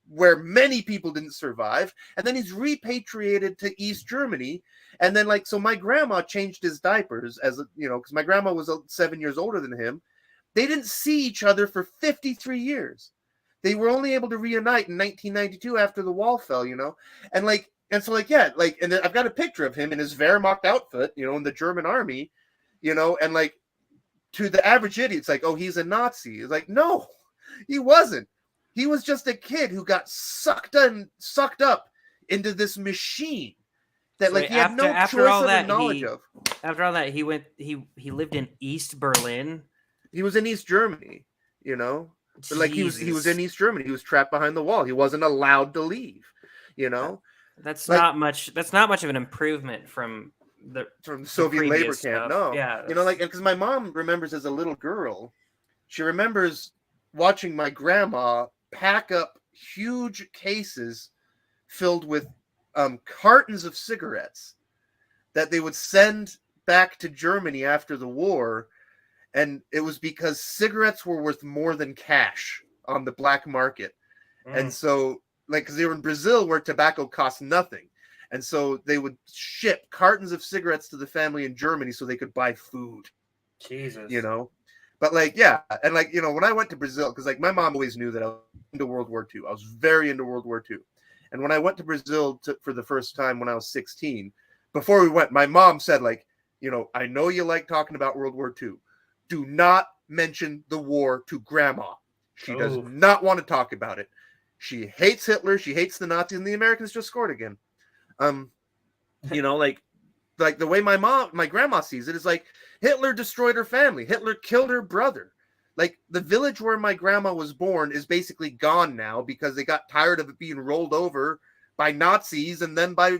where many people didn't survive. And then he's repatriated to East Germany. And then, like, so my grandma changed his diapers as, you know, because my grandma was 7 years older than him. They didn't see each other for 53 years. They were only able to reunite in 1992 after the wall fell, you know? And like, and so like, yeah, like, and I've got a picture of him in his Wehrmacht outfit, you know, in the German army, you know, and like, to the average idiot, it's like, oh, he's a Nazi. It's like, no, he wasn't. He was just a kid who got sucked up into this machine that, like, he had no choice of knowledge of. After all that, he lived in East Berlin. He was in East Germany, you know? But like he was in East Germany. He was trapped behind the wall. He wasn't allowed to leave, you know? That's like, not much of an improvement from the Soviet labor stuff. camp. No. Yeah. You know, like, because my mom remembers as a little girl, she remembers watching my grandma pack up huge cases filled with cartons of cigarettes that they would send back to Germany after the war. And it was because cigarettes were worth more than cash on the black market. And so, like, because they were in Brazil where tobacco cost nothing. And so they would ship cartons of cigarettes to the family in Germany so they could buy food. Jesus. You know? But, like, yeah. And, like, you know, when I went to Brazil, because, like, my mom always knew that I was into World War II. I was very into World War II. And when I went to Brazil for the first time when I was 16, before we went, my mom said, like, you know, I know you like talking about World War II. Do not mention the war to grandma. She does not want to talk about it. She hates Hitler. She hates the Nazis, and the Americans just scored again. You know, like the way my grandma sees it is like Hitler destroyed her family. Hitler killed her brother. Like, the village where my grandma was born is basically gone now because they got tired of it being rolled over by Nazis and then by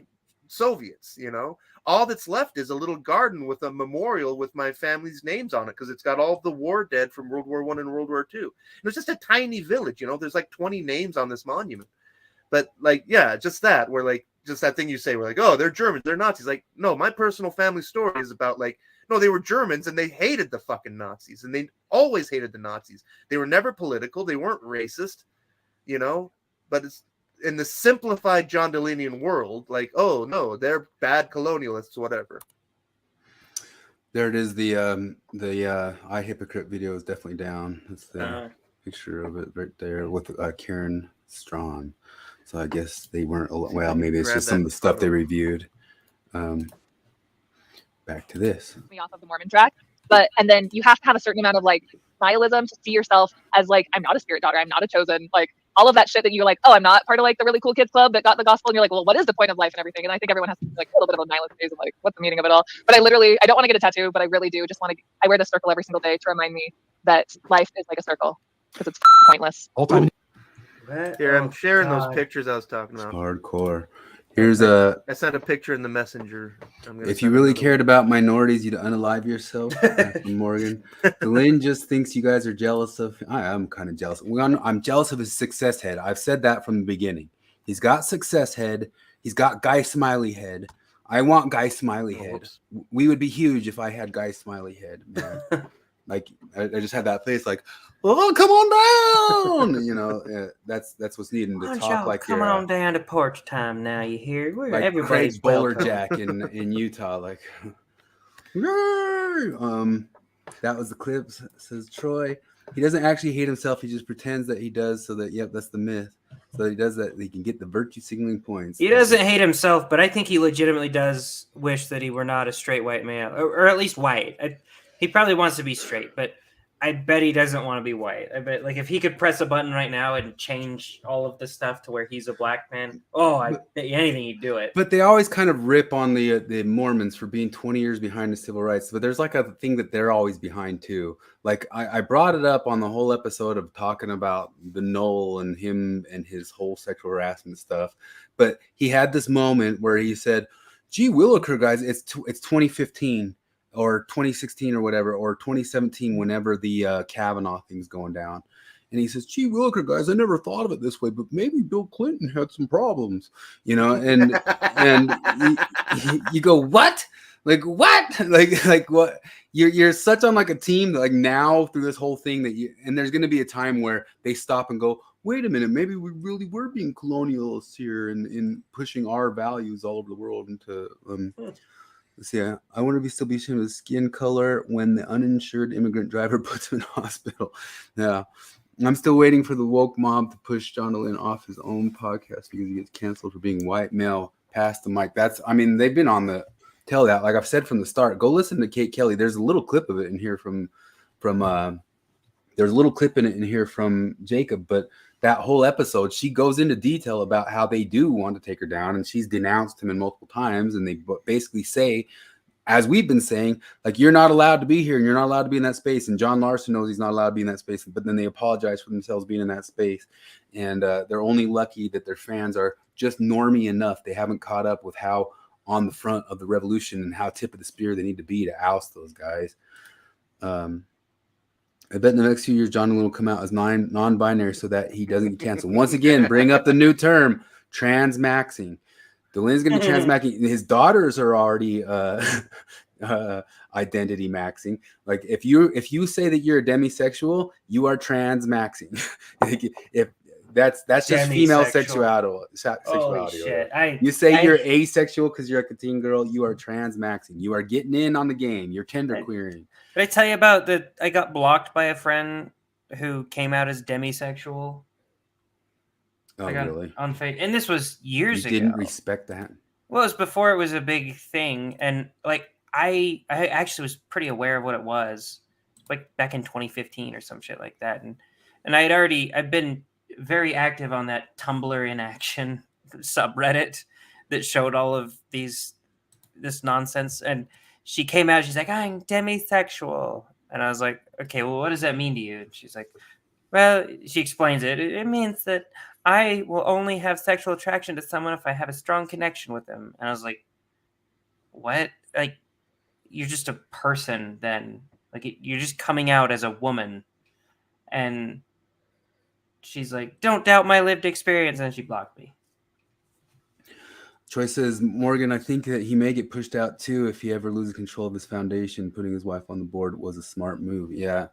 Soviets, you know? All that's left is a little garden with a memorial with my family's names on it because it's got all of the war dead from World War I and World War II. It was just a tiny village, you know. There's like 20 names on this monument. But, like, yeah, just that, where, like, just that thing you say, where, like, oh, they're Germans, they're Nazis. Like, no, my personal family story is about, like, no, they were Germans and they hated the fucking Nazis. And they always hated the Nazis. They were never political. They weren't racist, you know. But it's in the simplified John Delenian world, like, oh no, they're bad colonialists, whatever. There it is. The I Hypocrite video is definitely down. That's the picture of it right there with Karen Strawn. So I guess they weren't. Well, maybe it's just some of the stuff they reviewed. Back to this. Me off of the Mormon track, and then you have to have a certain amount of like nihilism to see yourself as like, I'm not a spirit daughter, I'm not a chosen, like all of that shit that you're like, oh, I'm not part of like the really cool kids club that got the gospel, and you're like, well, what is the point of life and everything? And I think everyone has to like a little bit of a nihilist phase of like, what's the meaning of it all? But I don't want to get a tattoo, but I really do just want to. I wear this circle every single day to remind me that life is like a circle because it's pointless. All time. Here, I'm sharing those pictures I was talking about. Hardcore. Here's a. I sent a picture in the messenger. If you really cared about minorities, you'd unalive yourself. From Morgan. Lynn just thinks you guys are jealous of. I am kind of jealous. I'm jealous of his success head. I've said that from the beginning. He's got success head. He's got Guy Smiley head. I want Guy Smiley head. We would be huge if I had Guy Smiley head, man. Like I just had that face, like, oh, come on down. You know, that's what's needed to talk like come on down to porch time now. You hear? We're like everybody's Craig Bowler welcome. Jack in Utah, like. That was the clip, says Troy. He doesn't actually hate himself. He just pretends that he does, so that that's the myth. So he does that. He can get the virtue signaling points. He doesn't hate himself, but I think he legitimately does wish that he were not a straight white male, or at least white. He probably wants to be straight, but I bet he doesn't want to be white. I bet, like, if he could press a button right now and change all of the stuff to where he's a black man, I bet you anything he'd do it. But they always kind of rip on the Mormons for being 20 years behind the civil rights. But there's like a thing that they're always behind too. Like I brought it up on the whole episode of talking about the Knoll and him and his whole sexual harassment stuff. But he had this moment where he said, "Gee Willikers, guys, it's 2015." Or 2016 or whatever, or 2017, whenever the Kavanaugh thing's going down. And he says, "Gee Willikers, guys, I never thought of it this way, but maybe Bill Clinton had some problems," you know, and you go, what? Like what? Like what? You're such on like a team that like now through this whole thing that you, and there's going to be a time where they stop and go, wait a minute, maybe we really were being colonialists here and in pushing our values all over the world into let's see, I want to be still be ashamed of skin color when the uninsured immigrant driver puts him in hospital. Yeah. I'm still waiting for the woke mob to push John Lynn off his own podcast because he gets canceled for being white male. Pass the mic. That's, I mean, they've been on the tell that. Like I've said from the start, go listen to Kate Kelly. There's a little clip of it in here from there's a little clip in here from Jacob, but that whole episode, she goes into detail about how they do want to take her down, and she's denounced him in multiple times, and they basically say, as we've been saying, like, you're not allowed to be here and you're not allowed to be in that space. And John Larson knows he's not allowed to be in that space, but then they apologize for themselves being in that space. And they're only lucky that their fans are just normie enough. They haven't caught up with how on the front of the revolution and how tip of the spear they need to be to oust those guys. I bet in the next few years, John will come out as non-binary so that he doesn't get canceled. Once again, bring up the new term, transmaxing. Delen's going to be transmaxing. His daughters are already identity maxing. Like if you say that you're a demisexual, you are transmaxing. If that's just female sexuality. Holy shit. You say you're asexual because you're like a teen girl, you are transmaxing. You are getting in on the game. You're tender queering. Did I tell you about I got blocked by a friend who came out as demisexual? Oh, really? On and this was years ago. You didn't respect that? Well, it was before it was a big thing. And like, I actually was pretty aware of what it was, like back in 2015 or some shit like that. And I've been very active on that Tumblr in action subreddit that showed all of this nonsense. And she came out, she's like, I'm demisexual. And I was like, okay, well, what does that mean to you? And she's like, well, she explains it. It means that I will only have sexual attraction to someone if I have a strong connection with them. And I was like, what? Like, you're just a person then. Like, you're just coming out as a woman. And she's like, don't doubt my lived experience. And she blocked me. Troy says, Morgan, I think that he may get pushed out too if he ever loses control of his foundation. Putting his wife on the board was a smart move. Yeah,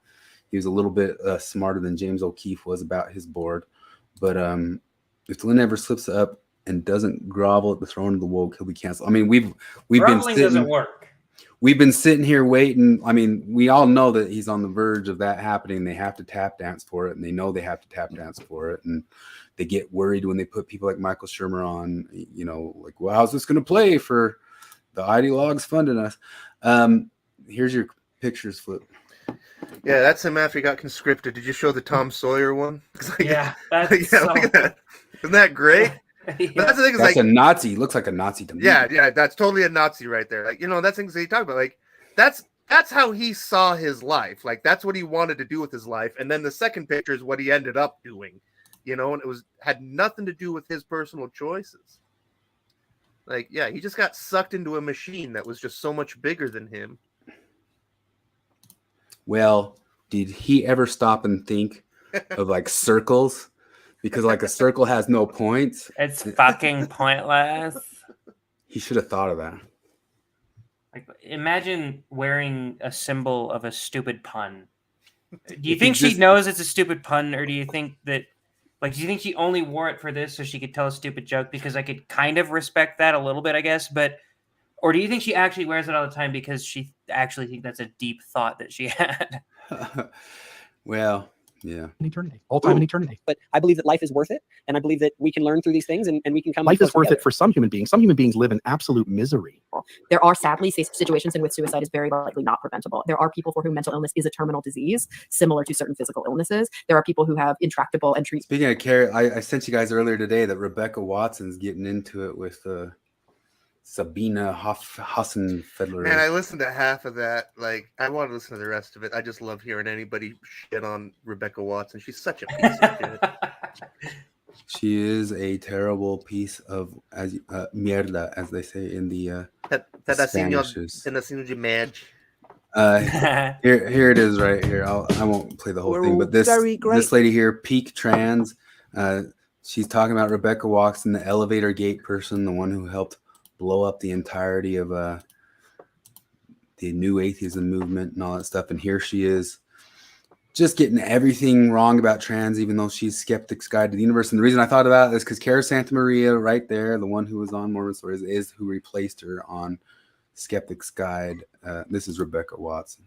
he was a little bit smarter than James O'Keefe was about his board. But if Lynn ever slips up and doesn't grovel at the throne of the woke, he'll be canceled. I mean, we've been sitting, doesn't work. We've been sitting here waiting. I mean, we all know that he's on the verge of that happening. They have to tap dance for it, and they know they have to tap dance for it. And they get worried when they put people like Michael Shermer on, you know, like, well, how's this going to play for the ideologues funding us? Here's your pictures, Flip. Yeah, that's him after he got conscripted. Did you show the Tom Sawyer one? Like, yeah, that's look at that. Isn't that great? Yeah. That's the thing. That's like a Nazi. He looks like a Nazi to me. Yeah, that's totally a Nazi right there. Like, you know, that's things that he talked about. Like, that's how he saw his life. Like, that's what he wanted to do with his life. And then the second picture is what he ended up doing. You know, and it had nothing to do with his personal choices. Like, yeah, he just got sucked into a machine that was just so much bigger than him. Well, did he ever stop and think of like circles? Because like a circle has no points. It's fucking pointless. He should have thought of that. Like, imagine wearing a symbol of a stupid pun. Do you think she knows it's a stupid pun, or do you think that, like, do you think she only wore it for this so she could tell a stupid joke? Because I could kind of respect that a little bit, I guess. But, or do you think she actually wears it all the time because she actually thinks that's a deep thought that she had? Well, yeah. In eternity. All time in eternity. But I believe that life is worth it. And I believe that we can learn through these things and we can come. Life is worth it for some human beings. Some human beings live in absolute misery. There are sadly situations in which suicide is very likely not preventable. There are people for whom mental illness is a terminal disease, similar to certain physical illnesses. There are people who have intractable and treat. Speaking of Carrie, I sent you guys earlier today that Rebecca Watson's getting into it with Sabina Hassenfedler. Man, I listened to half of that. Like, I want to listen to the rest of it. I just love hearing anybody shit on Rebecca Watson. She's such a piece of shit. She is a terrible piece of mierda, as they say in the Spanishes. Here it is right here. I won't play the whole thing, but this lady here, Peak Trans, she's talking about Rebecca Watson, the elevator gate person, the one who helped blow up the entirety of the new atheism movement and all that stuff. And here she is, just getting everything wrong about trans, even though she's Skeptic's Guide to the Universe. And the reason I thought about it is because Cara Santa Maria, right there, the one who was on Mormon Stories, is who replaced her on Skeptic's Guide. This is Rebecca Watson.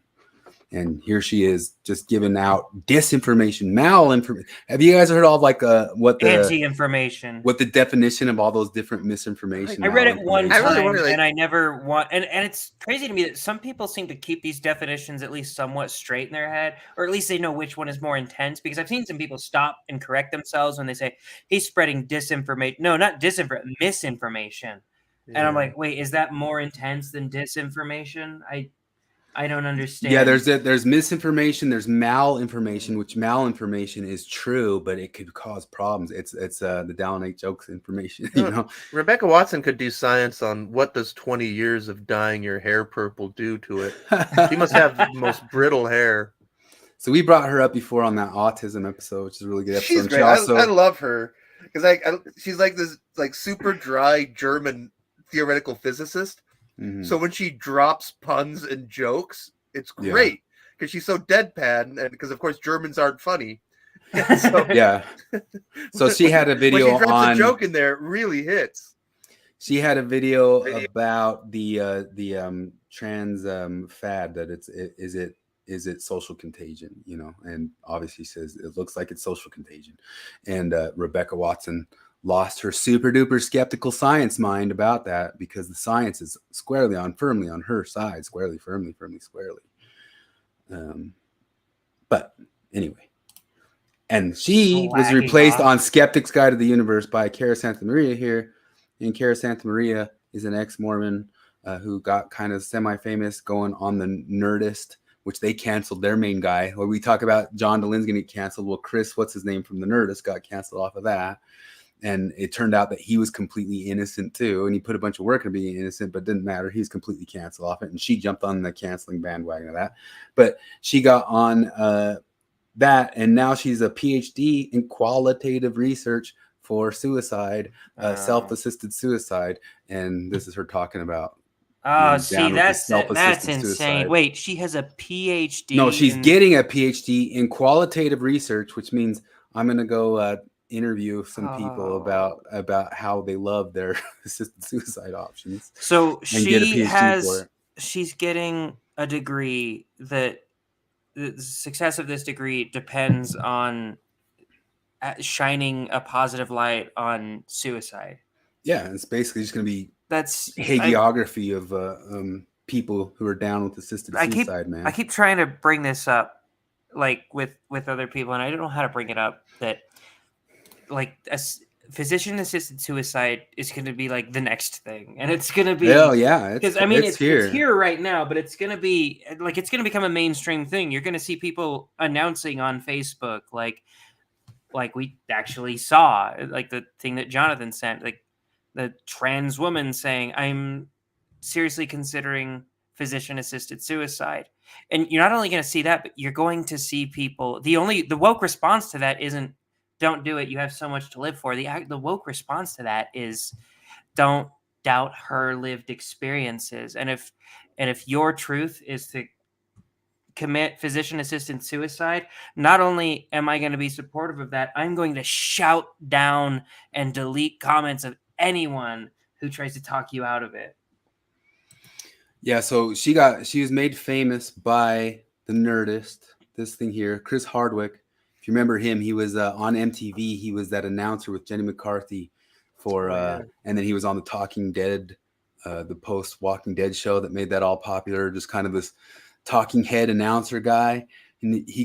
And here she is, just giving out disinformation, malinformation. Have you guys heard all like what the anti-information, what the definition of all those different misinformation? I read it one time, really wonder, like- and I never want. And it's crazy to me that some people seem to keep these definitions at least somewhat straight in their head, or at least they know which one is more intense. Because I've seen some people stop and correct themselves when they say he's spreading disinformation. No, not disinformation, misinformation. And I'm like, wait, is that more intense than disinformation? I don't understand. Yeah, there's misinformation, there's malinformation, which malinformation is true, but it could cause problems. It's the Down 8 jokes information, you know. Rebecca Watson could do science on what does 20 years of dyeing your hair purple do to it. She must have the most brittle hair. So we brought her up before on that autism episode, which is a really good episode. She's And great. she also, I love her because she's like this like super dry German theoretical physicist. Mhm. So when she drops puns and jokes, it's great because she's so deadpan, and because of course Germans aren't funny. So, yeah. So she had a video when she drops on a joke in there, it really hits. She had a video about the trans fad, that is it social contagion, you know, and obviously says it looks like it's social contagion. And Rebecca Watson lost her super duper skeptical science mind about that because the science is firmly on her side, squarely. But anyway, and she was replaced on Skeptic's Guide to the Universe by Cara Santa Maria here. And Cara Santa Maria is an ex-Mormon who got kind of semi-famous going on the Nerdist, which they canceled their main guy. When we talk about John DeLynne's going to get canceled, well, Chris, what's his name from the Nerdist, got canceled off of that. And it turned out that he was completely innocent too. And he put a bunch of work into being innocent, but it didn't matter. He's completely canceled off it. And she jumped on the canceling bandwagon of that. But she got on that. And now she's a PhD in qualitative research for suicide, self-assisted suicide. And this is her talking about. See, that's insane. Suicide. Wait, she has a PhD. No, she's getting a PhD in qualitative research, which means I'm going to go interview some people about how they love their assisted suicide options. So she's getting a degree that the success of this degree depends on shining a positive light on suicide. Yeah, it's basically just going to be that's hagiography of people who are down with assisted suicide, man. I keep trying to bring this up like with other people, and I don't know how to bring it up, that like a physician assisted suicide is going to be like the next thing, and it's going to be because I mean it's here right now, but it's going to be like it's going to become a mainstream thing. You're going to see people announcing on Facebook like we actually saw like the thing that Jonathan sent, like the trans woman saying, I'm seriously considering physician assisted suicide. And you're not only going to see that, but you're going to see people. The woke response to that isn't don't do it, you have so much to live for. The woke response to that is don't doubt her lived experiences. And if your truth is to commit physician assisted suicide, not only am I going to be supportive of that, I'm going to shout down and delete comments of anyone who tries to talk you out of it. Yeah, so she was made famous by the Nerdist. This thing here, Chris Hardwick. If you remember him, he was on MTV. He was that announcer with Jenny McCarthy for, and then he was on the Talking Dead, the post Walking Dead show that made that all popular. Just kind of this talking head announcer guy. And he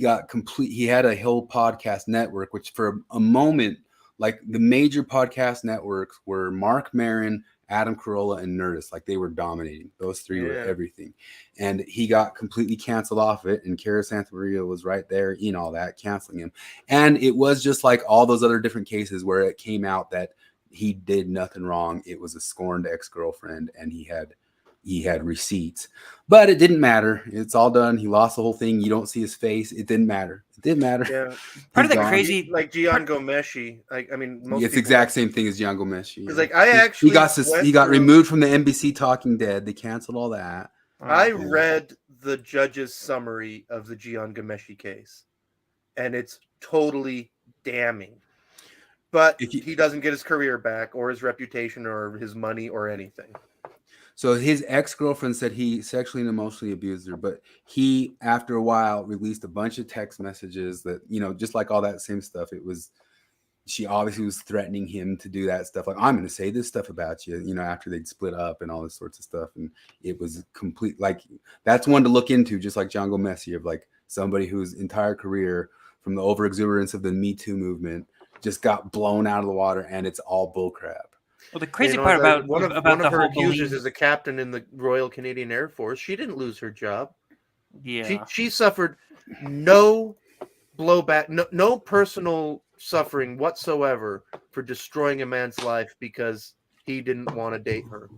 had a whole podcast network, which for a moment, like the major podcast networks were Mark Maron, Adam Carolla, and Nerdist. Like they were dominating. Those three were everything. And he got completely canceled off of it. And Cara Santa Maria was right there in all that, canceling him. And it was just like all those other different cases where it came out that he did nothing wrong. It was a scorned ex-girlfriend, and he had receipts. But it didn't matter. It's all done. He lost the whole thing. You don't see his face. It didn't matter. It didn't matter. Yeah. Part of the crazy, like Gian Gomeshi. I mean, it's exact same thing as Gian Gomeshi. Because like he got removed from the NBC Talking Dead. They canceled all that. I read the judge's summary of the Jian Ghomeshi case, and it's totally damning. But he doesn't get his career back, or his reputation, or his money, or anything. So his ex-girlfriend said he sexually and emotionally abused her, but he, after a while, released a bunch of text messages that, you know, just like all that same stuff. It was, she obviously was threatening him to do that stuff. Like, I'm going to say this stuff about you, you know, after they'd split up and all this sorts of stuff. And it was complete, like, that's one to look into, just like John Gomesi, of like somebody whose entire career from the overexuberance of the Me Too movement just got blown out of the water, and it's all bullcrap. Well, the crazy part about one of the her whole accusers belief, is a captain in the Royal Canadian Air Force. She didn't lose her job. Yeah, she suffered no blowback, no personal suffering whatsoever for destroying a man's life because he didn't want to date her.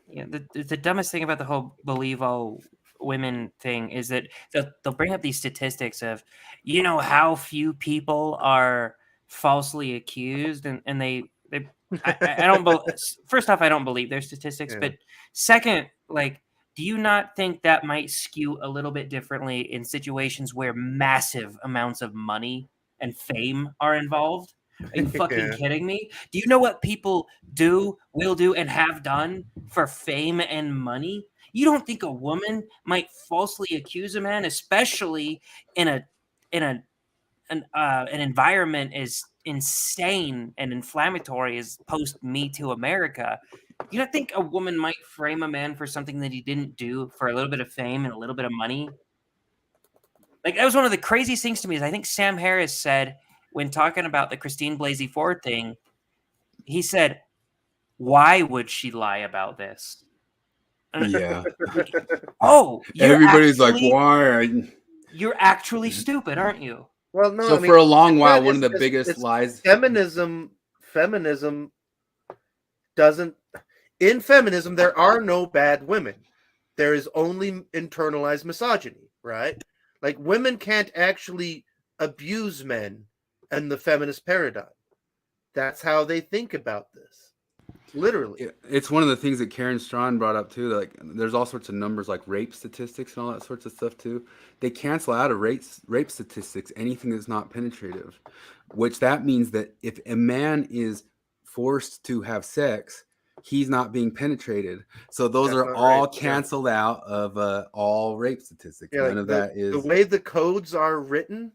yeah. The dumbest thing about the whole believe all women thing is that they'll bring up these statistics of, you know, how few people are falsely accused, and they I don't first off, I don't believe their statistics, Yeah. but second, like, do you not think that might skew a little bit differently in situations where massive amounts of money and fame are involved? Are you fucking Yeah. kidding me? Do you know what people will do, and have done for fame and money? You don't think a woman might falsely accuse a man, especially in an environment as insane and inflammatory as post Me Too America? You don't think a woman might frame a man for something that he didn't do for a little bit of fame and a little bit of money? Like, that was one of the craziest things to me. Is I think Sam Harris said, when talking about the Christine Blasey Ford thing, he said, "Why would she lie about this?" Yeah. Oh, everybody's like, why? You're actually stupid, aren't you? Well, no. So I mean, for a long while, it's- one of the it's- biggest it's lies. Feminism doesn't. In feminism, there are no bad women. There is only internalized misogyny, right? Like, women can't actually abuse men in the feminist paradigm. That's how they think about this. Literally. It's one of the things that Karen Strawn brought up too. That, like, there's all sorts of numbers like rape statistics and all that sorts of stuff too. They cancel out of rape statistics anything that's not penetrative, which that means that if a man is forced to have sex, he's not being penetrated. So those That's are not all rape, yeah. canceled out of all rape statistics. Yeah, None like of that is the way the codes are written.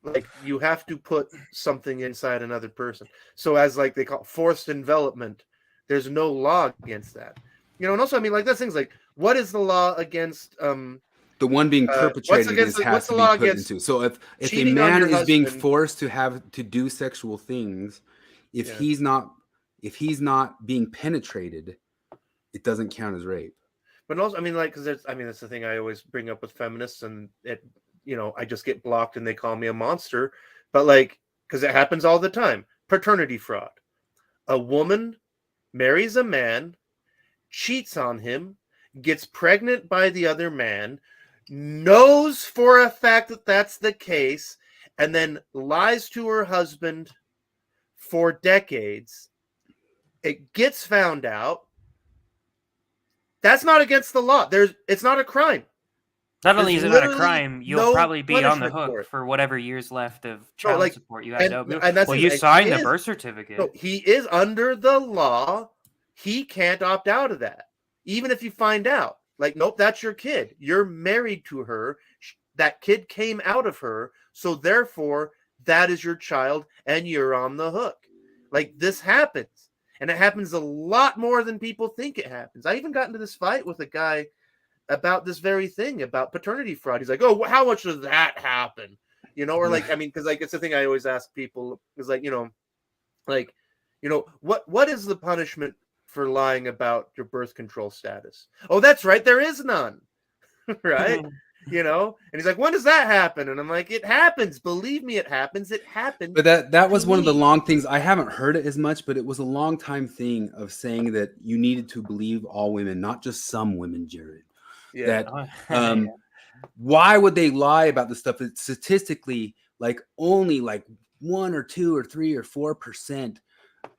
Like, you have to put something inside another person. So, as like they call it, forced envelopment, there's no law against that. You know, and also, I mean, like, that's things like, what is the law against the one being perpetrated has to be put into. So if a cheating on man your is being husband- forced to do sexual things, if Yeah. he's not being penetrated, it doesn't count as rape. But also, I mean, like, because that's the thing I always bring up with feminists, and I just get blocked and they call me a monster. But, like, because it happens all the time. Paternity fraud. A woman marries a man, cheats on him, gets pregnant by the other man, knows for a fact that that's the case, and then lies to her husband for decades. It gets found out. That's not against the law. It's not a crime. Not only There's is it not a literally crime, you'll no probably be on the punishment for hook it. for whatever years left of child like, support you have. and that's Well, the you thing, signed he the is- birth certificate. No, he is under the law. He can't opt out of that. Even if you find out, like, nope, that's your kid. You're married to her. That kid came out of her. So therefore, that is your child and you're on the hook. Like, this happens. And it happens a lot more than people think it happens. I even got into this fight with a guy about this very thing, about paternity fraud. He's like, oh, how much does that happen? Or like, I mean, because like, it's the thing I always ask people is like, what is the punishment for lying about your birth control status? Oh, that's right, there is none. Right? And he's like, when does that happen? And I'm like, it happens. Believe me, it happens. It happens. But that was to one of the me. long things. I haven't heard it as much, but it was a long time thing of saying that you needed to believe all women, not just some women, Jared. Yeah. That why would they lie about the stuff that statistically, like, only like 1 or 2 or 3 or 4%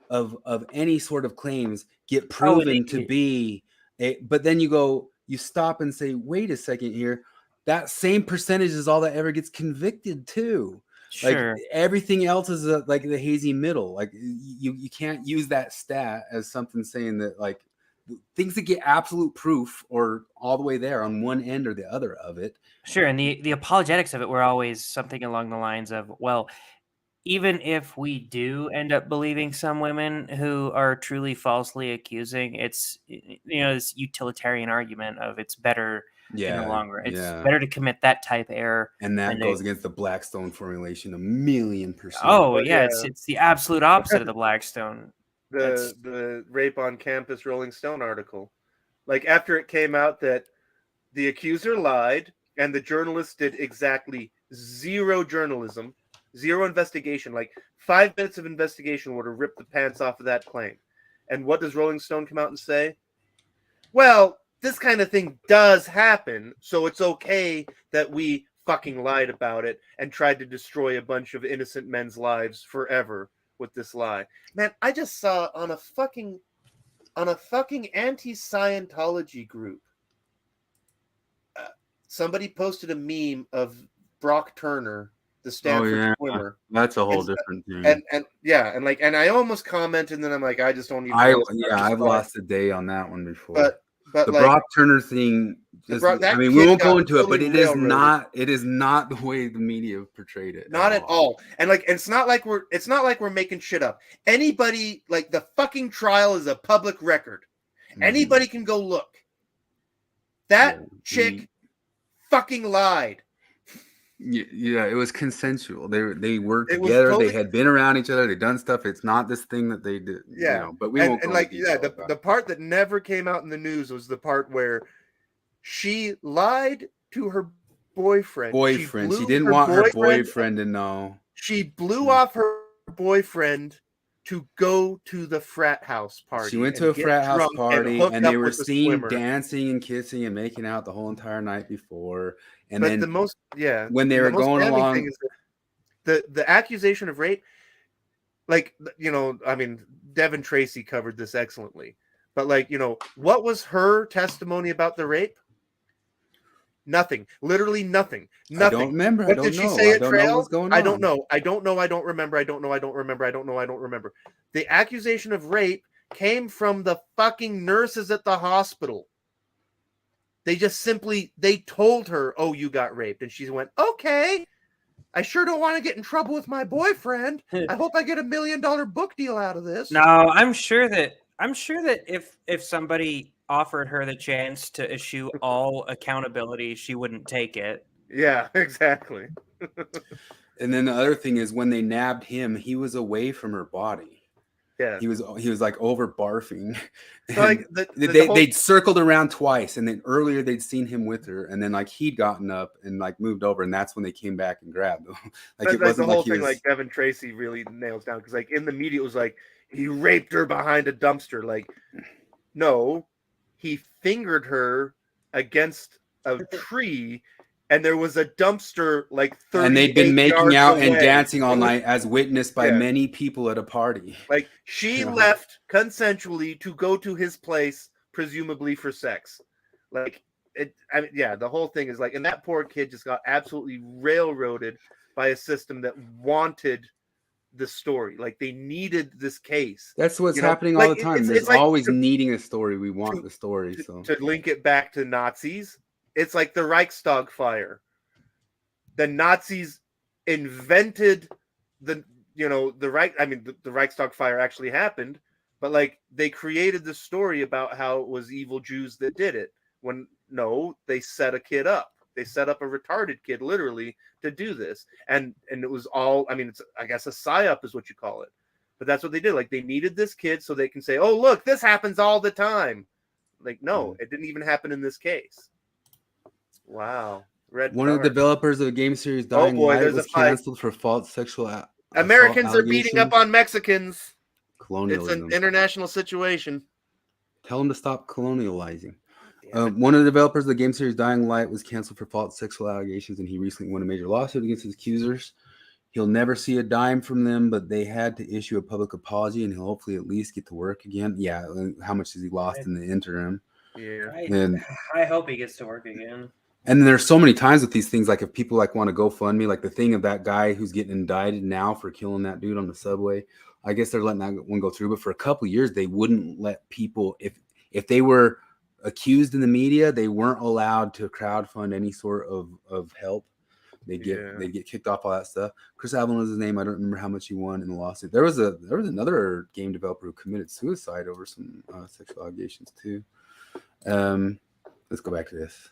of any sort of claims get proven to be but then you go, you stop and say, wait a second here, that same percentage is all that ever gets convicted too. Sure. Like everything else is like the hazy middle. Like you can't use that stat as something saying that like things that get absolute proof or all the way there on one end or the other of it. Sure, and the apologetics of it were always something along the lines of, well, even if we do end up believing some women who are truly falsely accusing, it's this utilitarian argument of it's better in the long run. It's better to commit that type error. And that goes against the Blackstone formulation 1,000,000%. Oh yeah, it's the absolute opposite of the Blackstone. The rape on campus Rolling Stone article. Like after it came out that the accuser lied and the journalist did exactly zero journalism, zero investigation, like 5 minutes of investigation would have ripped the pants off of that claim. And what does Rolling Stone come out and say? Well, this kind of thing does happen, so it's okay that we fucking lied about it and tried to destroy a bunch of innocent men's lives forever with this lie. Man, I just saw on a fucking anti-Scientology group, somebody posted a meme of Brock Turner, the Stanford swimmer. That's a whole different thing. And I almost commented, and then I'm like, I just don't even. I've lost a day on that one before. But the like, Brock Turner thing, we won't go into it, but it is not the way the media portrayed it. Not at all. And like, it's not like we're making shit up. Anybody, like, the fucking trial is a public record. Anybody can go look. That chick fucking lied. Yeah, it was consensual. They worked together. They had been around each other. They'd done stuff. It's not this thing that they did. But we won't. The part that never came out in the news was the part where she lied to her boyfriend. She didn't want her boyfriend to know. She blew off her boyfriend to go to the frat house party. She went to a frat house party, and they were seen dancing and kissing and making out the whole entire night before. And then when they were going along, the accusation of rape, like, I mean, Devin Tracy covered this excellently, but like, what was her testimony about the rape? Nothing. Literally nothing. Nothing. I don't remember. What did she say at Trail? I don't know. I don't know. I don't remember. I don't know. I don't remember. I don't know. I don't remember. The accusation of rape came from the fucking nurses at the hospital. They just they told her, oh, you got raped. And she went, okay. I sure don't want to get in trouble with my boyfriend. I hope I get $1 million book deal out of this. No, I'm sure that if somebody offered her the chance to eschew all accountability, she wouldn't take it. Yeah, exactly. And then the other thing is, when they nabbed him, he was away from her body. Yeah, he was like over barfing. So like they'd circled around twice, and then earlier they'd seen him with her, and then like he'd gotten up and like moved over, and that's when they came back and grabbed him. Like it wasn't the whole like thing. Like Devin Tracy really nails down, because like in the media it was like he raped her behind a dumpster. Like, no, he fingered her against a tree. And there was a dumpster like 30 and they'd been making out away. And dancing all night, as witnessed by many people at a party. Like, she left consensually to go to his place, presumably for sex. Like, the whole thing is like, and that poor kid just got absolutely railroaded by a system that wanted the story. Like, they needed this case. That's what's happening all the time. There's always needing a story. We want the story. So to link it back to Nazis. It's like the Reichstag fire. The Nazis invented the Reichstag fire actually happened, but like they created the story about how it was evil Jews that did it. When no, they set a kid up. They set up a retarded kid literally to do this. And it was all, it's, I guess, a psyop is what you call it. But that's what they did. Like, they needed this kid so they can say, oh, look, this happens all the time. Like, no, it didn't even happen in this case. Wow. One of the developers of the game series Dying Light was canceled for false sexual Americans are beating up on Mexicans. Colonialism. It's an international situation. Tell them to stop colonializing. One of the developers of the game series Dying Light was canceled for false sexual allegations, and he recently won a major lawsuit against his accusers. He'll never see a dime from them, but they had to issue a public apology, and he'll hopefully at least get to work again. Yeah, how much has he lost in the interim? Yeah. And I hope he gets to work again. And there's so many times with these things, like if people like want to GoFundMe, like the thing of that guy who's getting indicted now for killing that dude on the subway, I guess they're letting that one go through. But for a couple of years, they wouldn't let people, if they were accused in the media, they weren't allowed to crowdfund any sort of help. They get kicked off all that stuff. Chris Avalon was his name. I don't remember how much he won in the lawsuit. There was another game developer who committed suicide over some sexual allegations too. Let's go back to this.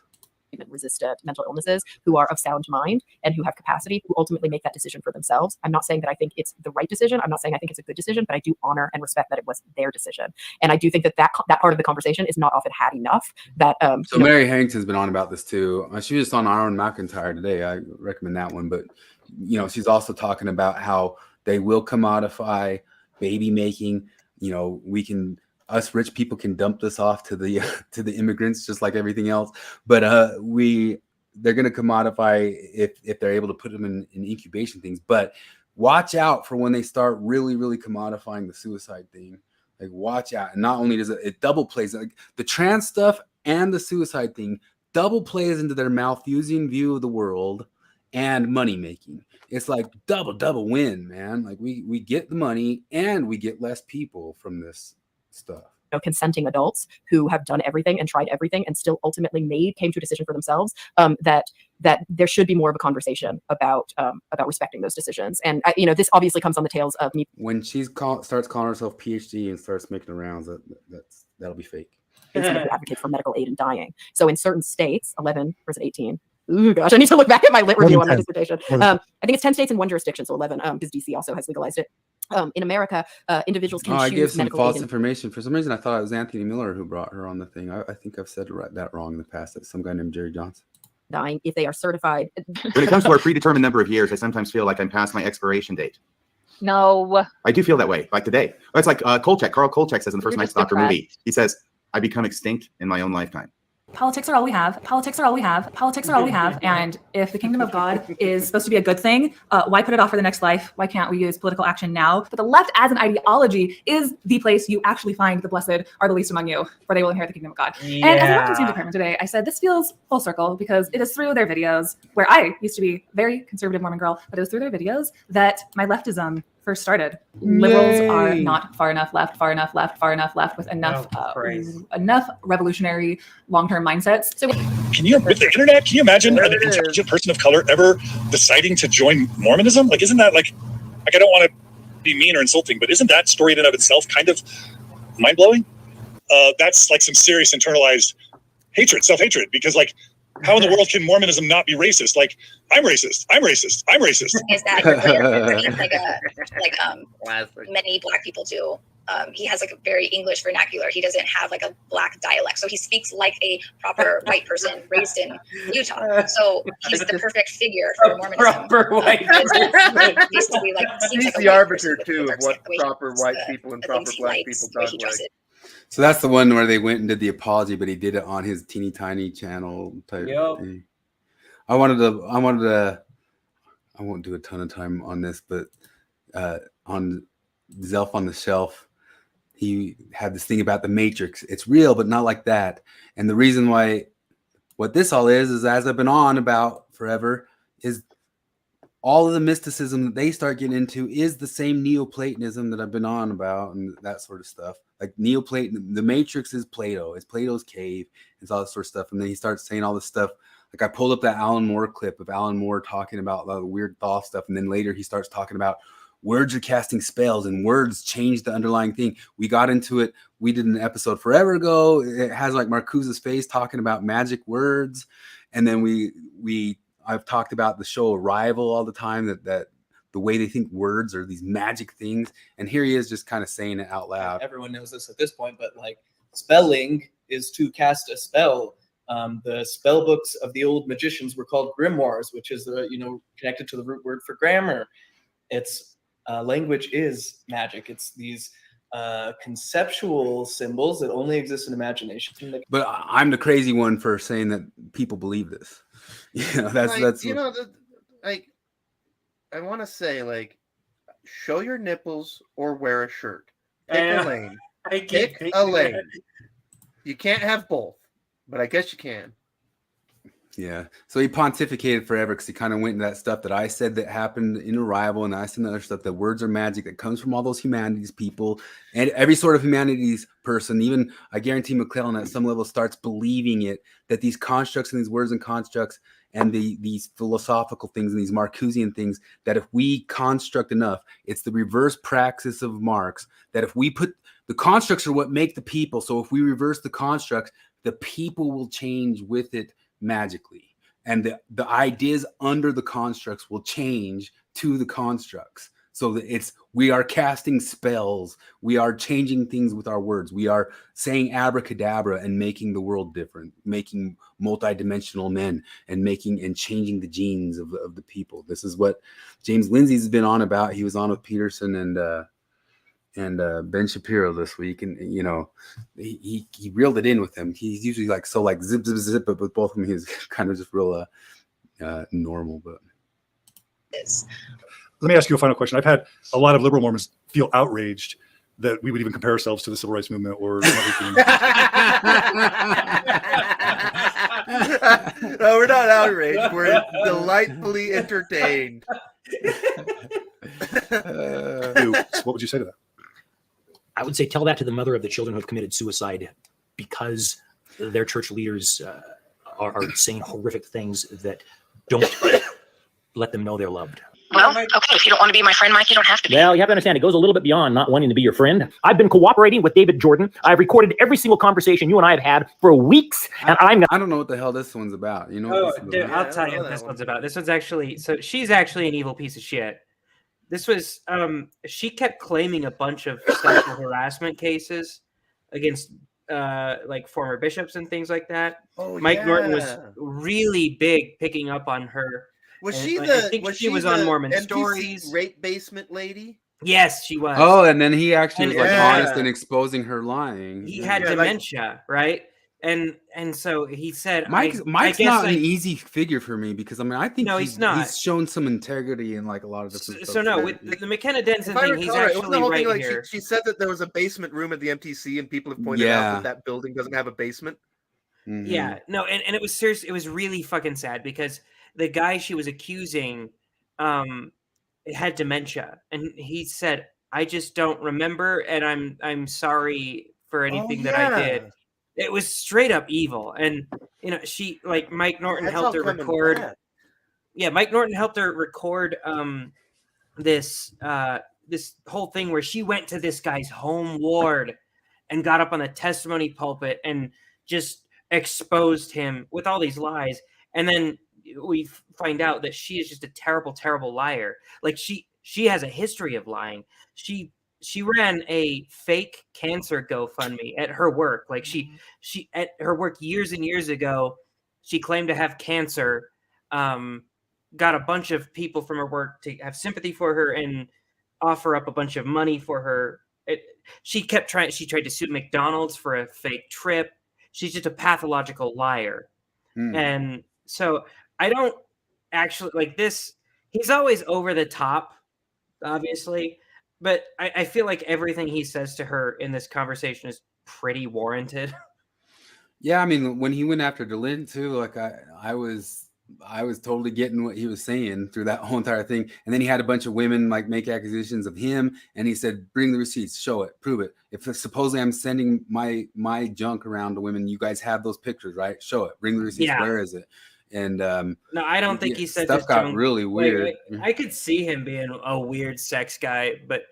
Resistant mental illnesses who are of sound mind and who have capacity, who ultimately make that decision for themselves. I'm not saying that I think it's the right decision. I'm not saying I think it's a good decision, but I do honor and respect that it was their decision. And I do think that part of the conversation is not often had enough. That So Mary Hanks has been on about this too. She was just on Aaron McIntyre today. I recommend that one. But she's also talking about how they will commodify baby making. Us rich people can dump this off to the immigrants just like everything else, but they're going to commodify if they're able to put them in incubation things. But watch out for when they start really commodifying the suicide thing. Like watch out. And not only does it double plays, like the trans stuff and the suicide thing double plays into their Malthusian view of the world and money making. It's like double win, man. Like we get the money and we get less people from this stuff. Consenting adults who have done everything and tried everything and still ultimately came to a decision for themselves, that there should be more of a conversation about respecting those decisions. And this obviously comes on the tails of me. When she starts calling herself PhD and starts making the rounds, that'll be fake. Who advocate for medical aid in dying. So in certain states, 11 or is it 18? Ooh, gosh, I need to look back at my lit review on my dissertation. I think it's 10 states and 1 jurisdiction, so 11, because DC also has legalized it. In America, individuals can choose I gave some medical false aid information. For some reason, I thought it was Anthony Miller who brought her on the thing. I think I've said that wrong in the past. That some guy named Jerry Johnson. Dying if they are certified. When it comes to our predetermined number of years, I sometimes feel like I'm past my expiration date. No. I do feel that way, like today. It's like Kolchak. Carl Kolchak says in the first Night Stalker movie, he says, I become extinct in my own lifetime. Politics are all we have. Politics are all we have. Politics are all we have. And if the kingdom of God is supposed to be a good thing, why put it off for the next life? Why can't we use political action now? But the left as an ideology is the place you actually find the blessed are the least among you, for they will inherit the kingdom of God. And as I walked into the department today, I said, this feels full circle because it is through their videos where I used to be a very conservative Mormon girl, but it was through their videos that my leftism first started. Liberals are not far enough left with enough revolutionary long-term mindsets. So with the internet, can you imagine an intelligent person of color ever deciding to join Mormonism? Like, isn't that like I don't want to be mean or insulting, but isn't that story in and of itself kind of mind-blowing? That's like some serious internalized hatred, self-hatred, because like, how in the world can Mormonism not be racist? Like, I'm racist. Is that many Black people do? He has like a very English vernacular. He doesn't have like a Black dialect, so he speaks like a proper white person raised in Utah. So he's the perfect figure for Mormonism. Proper white. Basically, like he's like the arbiter too of what proper white people and proper Black people talk like. So that's the one where they went and did the apology, but he did it on his teeny tiny channel type thing. I wanted to. I won't do a ton of time on this, but on Zelf on the Shelf, he had this thing about the Matrix. It's real, but not like that. And the reason why, what this all is as I've been on about forever, is all of the mysticism that they start getting into is the same Neoplatonism that I've been on about and that sort of stuff. Like Neoplatonism, the Matrix is Plato. It's Plato's cave. It's all this sort of stuff. And then he starts saying all this stuff. Like I pulled up that Alan Moore clip of Alan Moore talking about the weird thought stuff. And then later he starts talking about words are casting spells and words change the underlying thing. We got into it. We did an episode forever ago. It has like Marcuse's face talking about magic words. And then I've talked about the show Arrival all the time, that the way they think words are these magic things. And here he is just kind of saying it out loud. Everyone knows this at this point, but like spelling is to cast a spell. The spell books of the old magicians were called grimoires, which is connected to the root word for grammar. It's language is magic. It's these conceptual symbols that only exist in imagination. But I'm the crazy one for saying that people believe this. I want to say, like, show your nipples or wear a shirt. Pick a lane. Pick a lane. You can't have both, but I guess you can. Yeah. So he pontificated forever because he kind of went into that stuff that I said that happened in Arrival, and I said other stuff that words are magic that comes from all those humanities people and every sort of humanities person. Even I guarantee Maclellan at some level starts believing it, that these constructs and these words and constructs and these philosophical things and these Marcusian things, that if we construct enough, it's the reverse praxis of Marx, that if we put the constructs are what make the people. So if we reverse the constructs, the people will change with it magically, and the ideas under the constructs will change to the constructs, so that we are casting spells, we are changing things with our words, we are saying abracadabra and making the world different, making multidimensional men, and changing the genes of the people. This is what James Lindsay's been on about. He was on with Peterson and Ben Shapiro this week, and he reeled it in with him. He's usually like zip zip zip, but with both of them he's kind of just real normal. But let me ask you a final question. I've had a lot of liberal Mormons feel outraged that we would even compare ourselves to the civil rights movement or everything. No, we're not outraged. We're delightfully entertained. What would you say to that? I would say tell that to the mother of the children who have committed suicide because their church leaders are saying horrific things that don't let them know they're loved. Well, okay, if you don't want to be my friend, Mike, you don't have to be. Well, you have to understand, it goes a little bit beyond not wanting to be your friend. I've been cooperating with David Jordan. I've recorded every single conversation you and I have had for weeks, and I don't know what the hell this one's about. You know what this is Dude, about? I'll tell you what this one's about. This one's actually, so she's actually an evil piece of shit. This was, she kept claiming a bunch of sexual harassment cases against like former bishops and things like that. Oh, Mike Norton was really big picking up on her. Was And she I think she was on Mormon NPC Stories. rape basement lady? Yes, she was. Oh, and then he actually was like Yeah. honest in exposing her lying. He had dementia, right? And so he said, Mike's I guess not an easy figure for me because I think No, he's not. He's shown some integrity in like a lot of different stuff. So no, with the McKenna Denson If I thing, he's recall right, wasn't the actually whole right thing like here. she said that there was a basement room at the MTC, and people have pointed out that building doesn't have a basement. Yeah, no, and it was serious. It was really fucking sad because the guy she was accusing had dementia, and he said, "I just don't remember, and I'm sorry for anything that I did." It was straight up evil, and she like Mike Norton That's helped her all coming record. back. Yeah, Mike Norton helped her record this whole thing where she went to this guy's home ward and got up on the testimony pulpit and just exposed him with all these lies, and then we find out that she is just a terrible, terrible liar. Like she has a history of lying. She ran a fake cancer GoFundMe at her work. Like she at her work years and years ago, she claimed to have cancer. Got a bunch of people from her work to have sympathy for her and offer up a bunch of money for her. She tried to sue McDonald's for a fake trip. She's just a pathological liar. And so I don't actually like this. He's always over the top, obviously, but I feel like everything he says to her in this conversation is pretty warranted. Yeah, I mean, when he went after DeLynn too, like I was totally getting what he was saying through that whole entire thing. And then he had a bunch of women like make accusations of him, and he said, "Bring the receipts, show it, prove it. If supposedly I'm sending my junk around to women, you guys have those pictures, right? Show it, bring the receipts. Yeah. Where is it?" And no, I don't think he said stuff this got junk. really weird. I could see him being a weird sex guy, but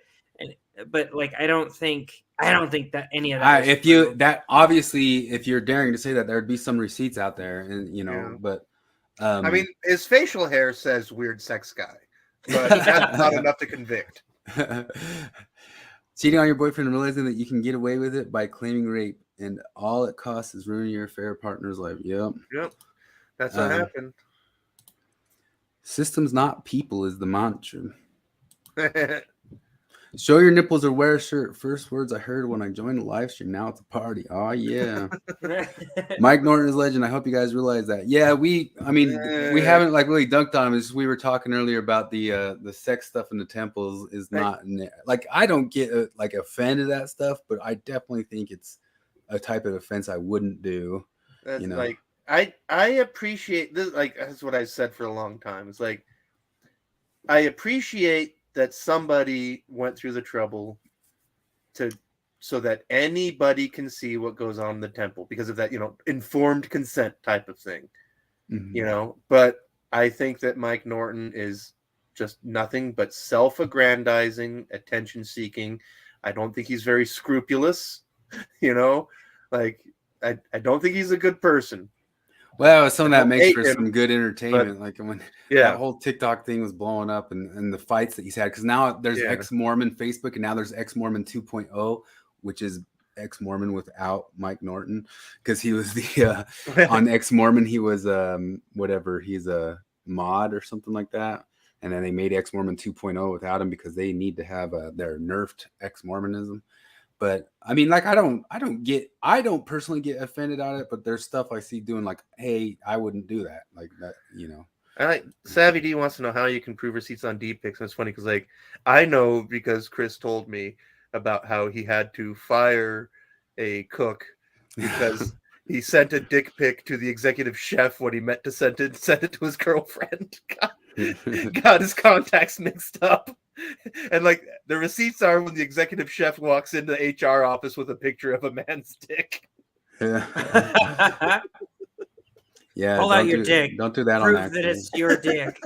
like I don't think that any of that. If you're daring to say that, there'd be some receipts out there, and but. I mean, his facial hair says weird sex guy, but that's not enough to convict. Cheating on your boyfriend and realizing that you can get away with it by claiming rape, and all it costs is ruining your affair partner's life. Yep. That's what happened. Systems, not people, is the mantra. Show your nipples or wear a shirt. First words I heard when I joined the live stream. Now it's a party. Oh yeah. Mike Norton is legend. I hope you guys realize that. Yeah, we haven't like really dunked on him. It's just we were talking earlier about the sex stuff in the temples is not like I don't get like offended at that stuff, but I definitely think it's a type of offense I wouldn't do. That's You know, like I appreciate this. Like that's what I've said for a long time. It's like I appreciate that somebody went through the trouble so that anybody can see what goes on in the temple because of that, informed consent type of thing. But I think that Mike Norton is just nothing but self-aggrandizing, attention-seeking. I don't think he's very scrupulous. Like I don't think he's a good person. well, some of that makes for him, some good entertainment. Like when that whole TikTok thing was blowing up and the fights that he's had, because now there's ex-Mormon Facebook and now there's ex-Mormon 2.0, which is ex-Mormon without Mike Norton, because he was the on ex-Mormon he was whatever, he's a mod or something like that, and then they made ex-Mormon 2.0 without him because they need to have their nerfed ex-Mormonism. But I mean, like I don't personally get offended at it, but there's stuff I see doing like, hey, I wouldn't do that, like that, I like Savvy D wants to know how you can prove receipts on D-pics. And it's funny because like I know because Chris told me about how he had to fire a cook because he sent a dick pic to the executive chef when he meant to send it to his girlfriend. Got his contacts mixed up. And like the receipts are when the executive chef walks into the HR office with a picture of a man's dick. Yeah. Yeah. Pull out your dick. Don't do that Prove on that accident. it's your dick.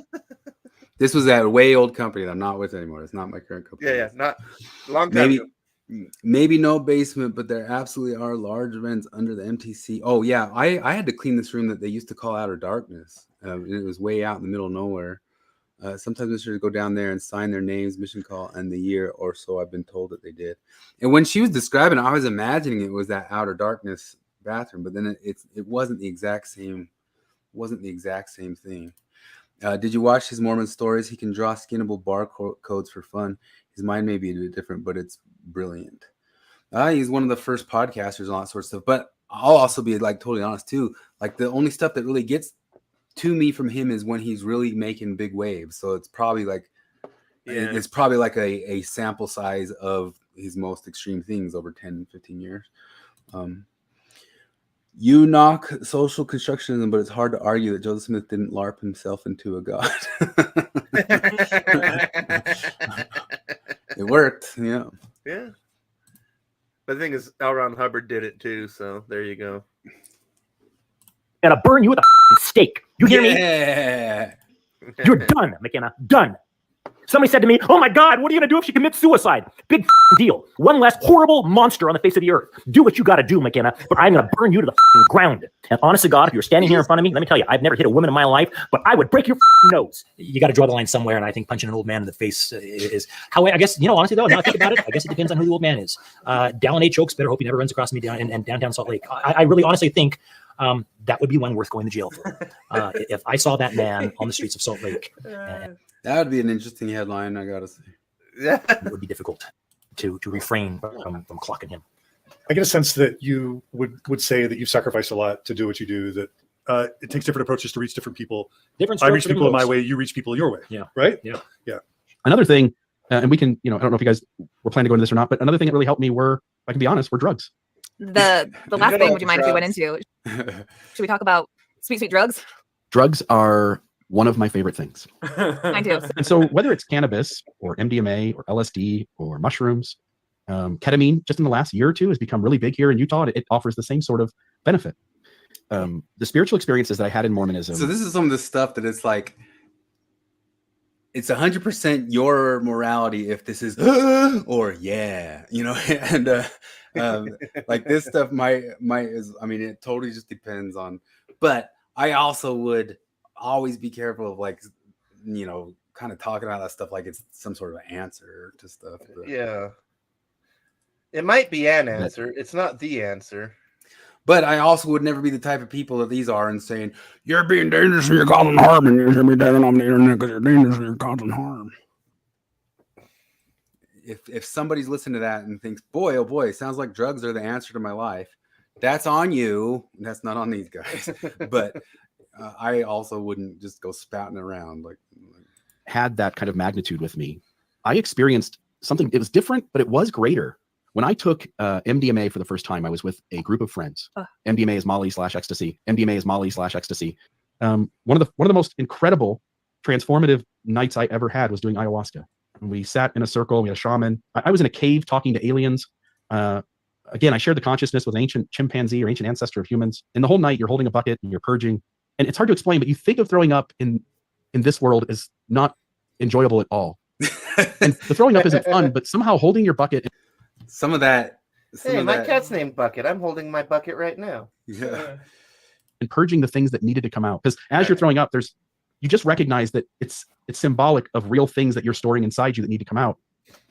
This was that way old company that I'm not with anymore. It's not my current company. Yeah, not long time ago. Maybe no basement, but there absolutely are large vents under the MTC. Oh yeah, I had to clean this room that they used to call Outer Darkness. It was way out in the middle of nowhere. Sometimes visitors go down there and sign their names, mission call, and the year or so I've been told that they did. And when she was describing it, I was imagining it was that Outer Darkness bathroom, but then it wasn't the exact same. Wasn't the exact same thing. Did you watch his Mormon stories? He can draw skinnable barcodes for fun. His mind may be a bit different, but it's brilliant. He's one of the first podcasters and all that sort of stuff. But I'll also be like totally honest too. Like the only stuff that really gets to me from him is when he's really making big waves. So it's probably like a sample size of his most extreme things over 10, 15 years. You knock social constructionism, but it's hard to argue that Joseph Smith didn't LARP himself into a god. It worked, yeah. Yeah. But the thing is, L. Ron Hubbard did it too, so there you go. And I'll burn you with a stake. You hear me? You're done, McKenna. Done. Somebody said to me, "Oh my God, what are you going to do if she commits suicide?" Big deal. One less horrible monster on the face of the earth. Do what you got to do, McKenna, but I'm going to burn you to the ground. And honest to God, if you're standing here in front of me, let me tell you, I've never hit a woman in my life, but I would break your nose. You got to draw the line somewhere, and I think punching an old man in the face is how I guess, honestly though, now I think about it, I guess it depends on who the old man is. Dallin H. Oaks better hope he never runs across me down in downtown Salt Lake. I really honestly think that would be one worth going to jail for. If I saw that man on the streets of Salt Lake. That would be an interesting headline, I gotta say. Yeah, it would be difficult to refrain from clocking him. I get a sense that you would say that you've sacrificed a lot to do what you do, that it takes different approaches to reach different people. Different I reach strokes, people in my different way, you reach people your way. Yeah. Right? Yeah. Yeah. Another thing, and we can, I don't know if you guys were planning to go into this or not, but another thing that really helped me were, if I can be honest, were drugs. The last thing, would you mind if we went into? Should we talk about sweet drugs? Drugs are one of my favorite things. Mine too. And so whether it's cannabis or MDMA or LSD or mushrooms, ketamine, just in the last year or two has become really big here in Utah. It offers the same sort of benefit. The spiritual experiences that I had in Mormonism. So this is some of the stuff that it's like, it's 100% your morality if this is or yeah, and like this stuff might is, I mean, it totally just depends on, but I also would always be careful of like, kind of talking about that stuff like it's some sort of answer to stuff. But. Yeah. It might be an answer. It's not the answer. But I also would never be the type of people that these are and saying, you're being dangerous and you're causing harm and you should be dead on the internet because you're dangerous and you're causing harm. If somebody's listening to that and thinks, boy, oh boy, it sounds like drugs are the answer to my life, that's on you. That's not on these guys. But I also wouldn't just go spouting around. Like had that kind of magnitude with me. I experienced something, it was different, but it was greater. When I took MDMA for the first time, I was with a group of friends. MDMA is Molly/ecstasy. MDMA is Molly/ecstasy. One of the most incredible, transformative nights I ever had was doing ayahuasca. And we sat in a circle. We had a shaman. I was in a cave talking to aliens. Again, I shared the consciousness with an ancient chimpanzee or ancient ancestor of humans. And the whole night, you're holding a bucket and you're purging. And it's hard to explain, but you think of throwing up in this world as not enjoyable at all. And the throwing up isn't fun, but somehow holding your bucket. Some of that. Hey, my cat's named Bucket. I'm holding my bucket right now. Yeah. And purging the things that needed to come out. Because as you're throwing up, you just recognize that it's symbolic of real things that you're storing inside you that need to come out.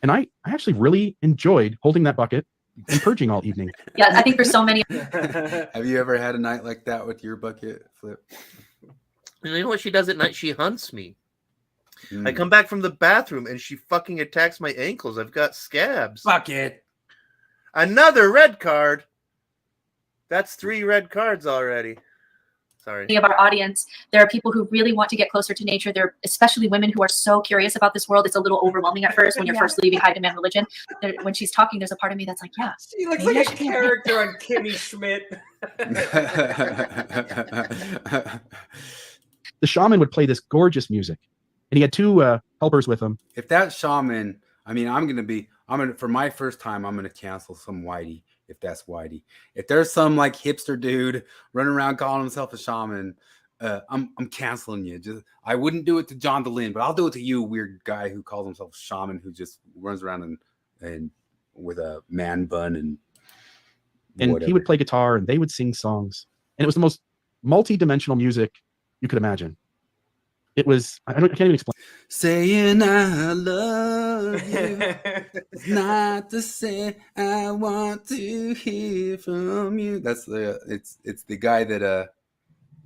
And I actually really enjoyed holding that bucket and purging all evening. Yeah, I think for so many. Have you ever had a night like that with your bucket, Flip? You know what she does at night? She hunts me. I come back from the bathroom and she fucking attacks my ankles. I've got scabs. Bucket. Another red card. That's 3 red cards already. Sorry. Of our audience, there are people who really want to get closer to nature. There are especially women who are so curious about this world. It's a little overwhelming at first when you're first leaving high demand religion. When she's talking, there's a part of me that's like, yeah. She looks maybe like I a should- character on Kimmy Schmidt. The shaman would play this gorgeous music, and he had 2 helpers with him. If that shaman, I mean, for my first time, I'm gonna cancel some whitey. If that's whitey, if there's some like hipster dude running around calling himself a shaman, I'm canceling you. I wouldn't do it to John DeLynn, but I'll do it to you, weird guy who calls himself a shaman who just runs around and with a man bun and He would play guitar, and they would sing songs, and it was the most multi-dimensional music you could imagine. It was, I can't even explain. Saying I love you is not to say I want to hear from you. That's it's the guy that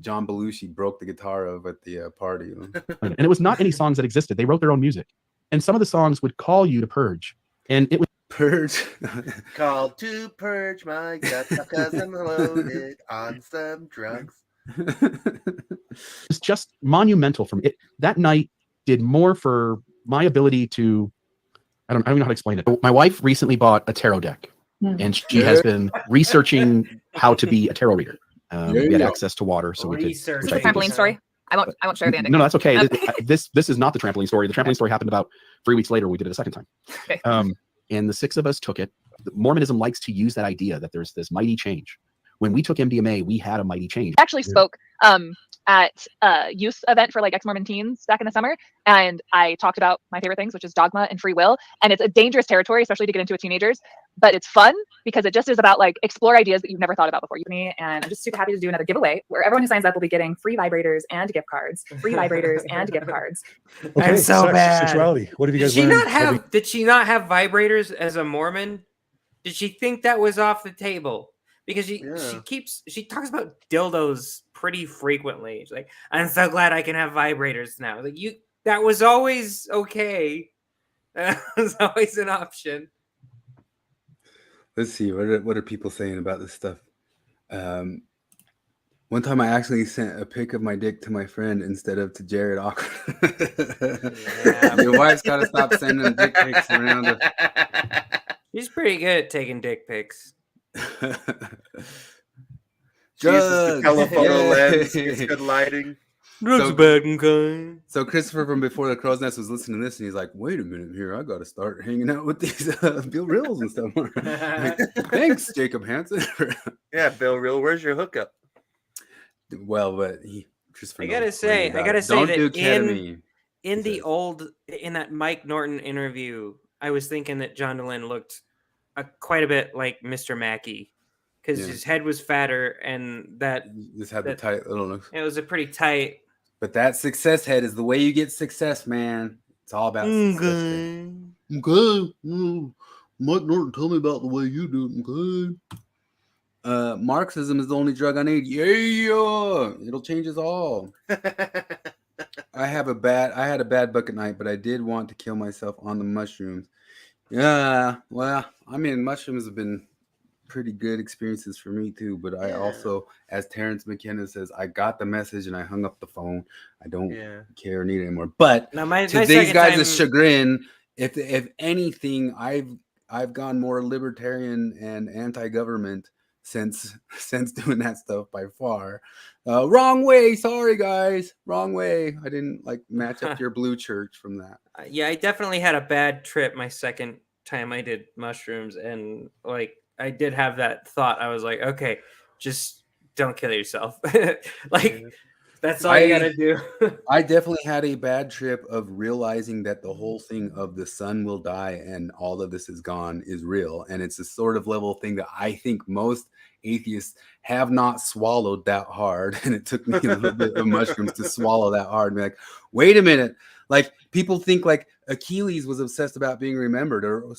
John Belushi broke the guitar of at the party. And it was not any songs that existed. They wrote their own music, and some of the songs would call you to purge, and it would purge. Called to purge my guts because I'm loaded on some drugs. It's just monumental for me. That night did more for my ability to, I don't know how to explain it. My wife recently bought a tarot deck, and she has been researching how to be a tarot reader. We had access to water, so we could. Is this a trampoline story? I won't share the ending. No, that's okay. This is not the trampoline story. The trampoline story happened about 3 weeks later. We did it a second time. Okay. And the 6 of us took it. Mormonism likes to use that idea that there's this mighty change. When we took MDMA, we had a mighty change. I actually spoke at a youth event for like ex-Mormon teens back in the summer, and I talked about my favorite things, which is dogma and free will. And it's a dangerous territory, especially to get into with teenagers, but it's fun because it just is about like explore ideas that you've never thought about before. Me, and I'm just super happy to do another giveaway where everyone who signs up will be getting free vibrators and gift cards. Free vibrators and gift cards. Okay, I'm so bad. Sexuality. What have you guys Did she learned? not have? Did she not have vibrators as a Mormon? Did she think that was off the table? Because she talks about dildos pretty frequently. She's like, I'm so glad I can have vibrators now. Like that was always okay. That was always an option. Let's see, what are people saying about this stuff? One time I actually sent a pic of my dick to my friend instead of to Jared Awkward. Your wife's got to stop sending dick pics around. She's pretty good at taking dick pics. Jesus, the telephoto lens, it's good lighting. So Christopher from Before the Crow's Nest was listening to this, and he's like, "Wait a minute here, I got to start hanging out with these Bill Reels and stuff." Like, thanks, Jacob Hansen. Yeah, Bill Reel, where's your hookup? Well, but Christopher. I gotta say don't that do ketamine. in that Mike Norton interview, I was thinking that John DeLynn looked quite a bit like Mr. Mackey because his head was fatter and that just had the tight little. It was a pretty tight. But that success head is the way you get success, man. It's all about success. Okay. Mike Norton, tell me about the way you do it. Okay. Marxism is the only drug I need. Yeah, it'll change us all. I had a bad bucket night, but I did want to kill myself on the mushrooms. Yeah, well, I mean, mushrooms have been pretty good experiences for me too, but I also, as Terrence McKenna says, I got the message and I hung up the phone. I don't care or need it anymore. But now, to these guys' chagrin, if anything, I I've gone more libertarian and anti-government since doing that stuff by far. Wrong way, sorry guys, wrong way. I didn't like match up to your blue church from that. Yeah, I definitely had a bad trip my second time I did mushrooms, and like I did have that thought. I was like, okay, just don't kill yourself. Like that's all you gotta do. I definitely had a bad trip of realizing that the whole thing of the sun will die and all of this is gone is real. And it's a sort of level thing that I think most atheists have not swallowed that hard. And it took me a little bit of mushrooms to swallow that hard and be like, wait a minute. Like people think like Achilles was obsessed about being remembered, or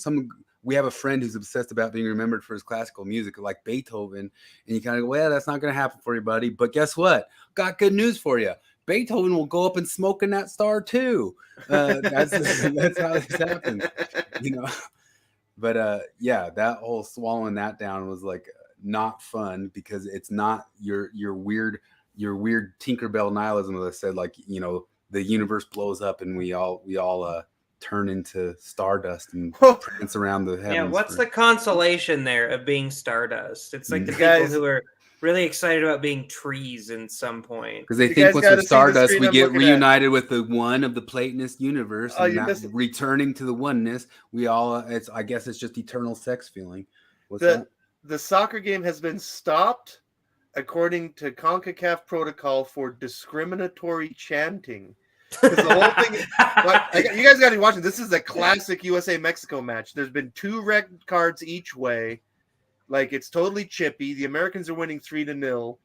we have a friend who's obsessed about being remembered for his classical music, like Beethoven. And you kind of go, well, that's not going to happen for you, buddy. But guess what? Got good news for you. Beethoven will go up and smoke in that star too. That's how this happens, you know. But yeah, that whole swallowing that down was like not fun, because it's not your weird Tinkerbell nihilism that said, like, you know, the universe blows up and we all turn into stardust and prance around the heavens. Yeah, what's the consolation there of being stardust? It's like the people who are really excited about being trees in some point. Because they think once we're stardust, we get reunited with the one of the Platonist universe, and that returning to the oneness, we all, I guess it's just eternal sex feeling. The soccer game has been stopped according to CONCACAF protocol for discriminatory chanting. The whole thing, you guys got to be watching. This is a classic USA-Mexico match. There's been 2 red cards each way. Like, it's totally chippy. The Americans are winning 3-0.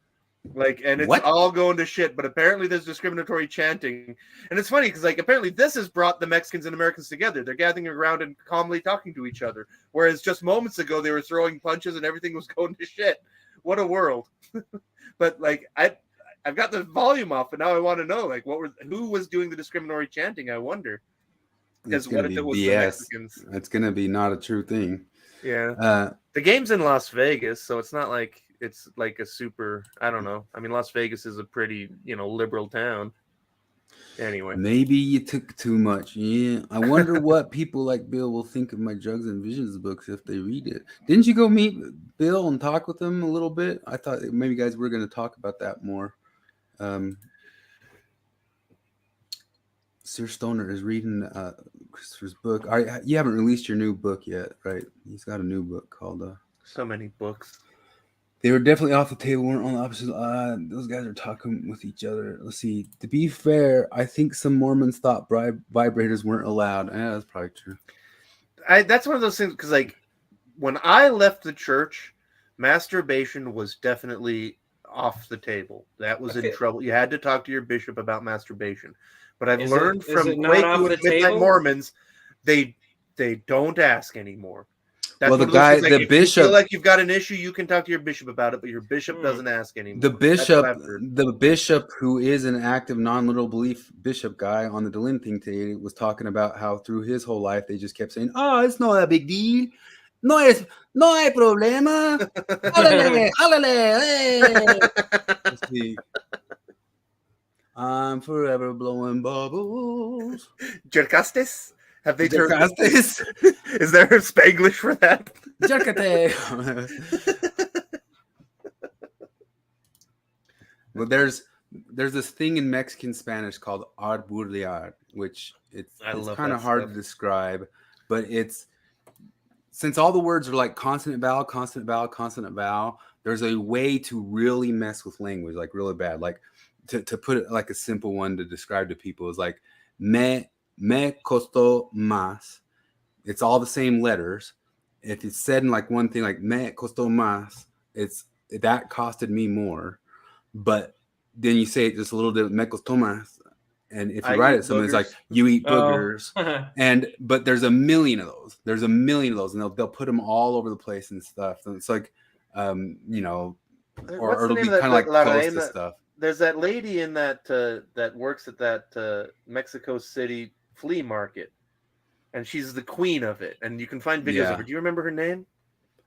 Like, and it's all going to shit. But apparently there's discriminatory chanting. And it's funny because, like, apparently this has brought the Mexicans and Americans together. They're gathering around and calmly talking to each other. Whereas just moments ago, they were throwing punches and everything was going to shit. What a world. But, like, I've got the volume off, and now I want to know, like, who was doing the discriminatory chanting? I wonder. Because what if it was the Mexicans? It's gonna be not a true thing. Yeah. The game's in Las Vegas, so it's not like it's like a super. I don't know. I mean, Las Vegas is a pretty, liberal town. Anyway, maybe you took too much. Yeah, I wonder what people like Bill will think of my Drugs and Visions books if they read it. Didn't you go meet Bill and talk with him a little bit? I thought maybe you guys were going to talk about that more. Sir Stoner is reading Christopher's book. You haven't released your new book yet, right? He's got a new book called so many books. They were definitely off the table, weren't on the opposite. Those guys are talking with each other. Let's see. To be fair, I think some Mormons thought vibrators weren't allowed. Yeah, that's probably true. That's one of those things, because, like, when I left the church, masturbation was definitely off the table. That was in trouble. You had to talk to your bishop about masturbation. But I've learned from Quaker and Midnight Mormons, they don't ask anymore. That's the guy, the bishop. If you feel like you've got an issue, you can talk to your bishop about it, but your bishop doesn't ask anymore. The bishop, who is an active non-literal belief bishop guy on the Delin thing today, was talking about how through his whole life they just kept saying, "Oh, it's not a big deal. No hay problema. Álale, hey." Let's see. I'm forever blowing bubbles. Jercastes? Have they turned? Is there a Spanglish for that? Jercate. Well, there's this thing in Mexican Spanish called arburlear, which it's kind of hard to describe, but since all the words are like consonant vowel, consonant vowel, consonant vowel, there's a way to really mess with language, like really bad. Like to put it like a simple one to describe to people is like me costó más. It's all the same letters. If it's said in like one thing, like me costó más, that costed me more. But then you say it just a little bit, me costó más. And if you write it, something it's like you eat boogers. But there's a million of those. And they'll put them all over the place and stuff. And it's like, or it'll be kind of like close to stuff. There's that lady in that works at that Mexico City flea market, and she's the queen of it. And you can find videos of her. Do you remember her name?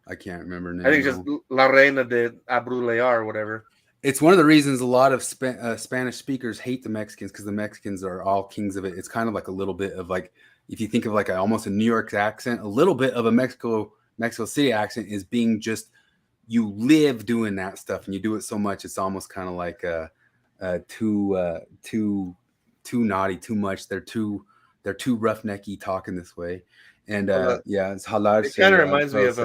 I can't remember her name. I think it's just La Reina de Abrulear or whatever. it's one of the reasons a lot of Spanish speakers hate the Mexicans, because the Mexicans are all kings of it. It's kind of like a little bit of like, if you think of like almost a New York accent, a little bit of a Mexico City accent is being just, you live doing that stuff and you do it so much, it's almost kind of like too naughty, too much. They're too roughnecky talking this way. And yeah, it's halal. It kind of reminds me of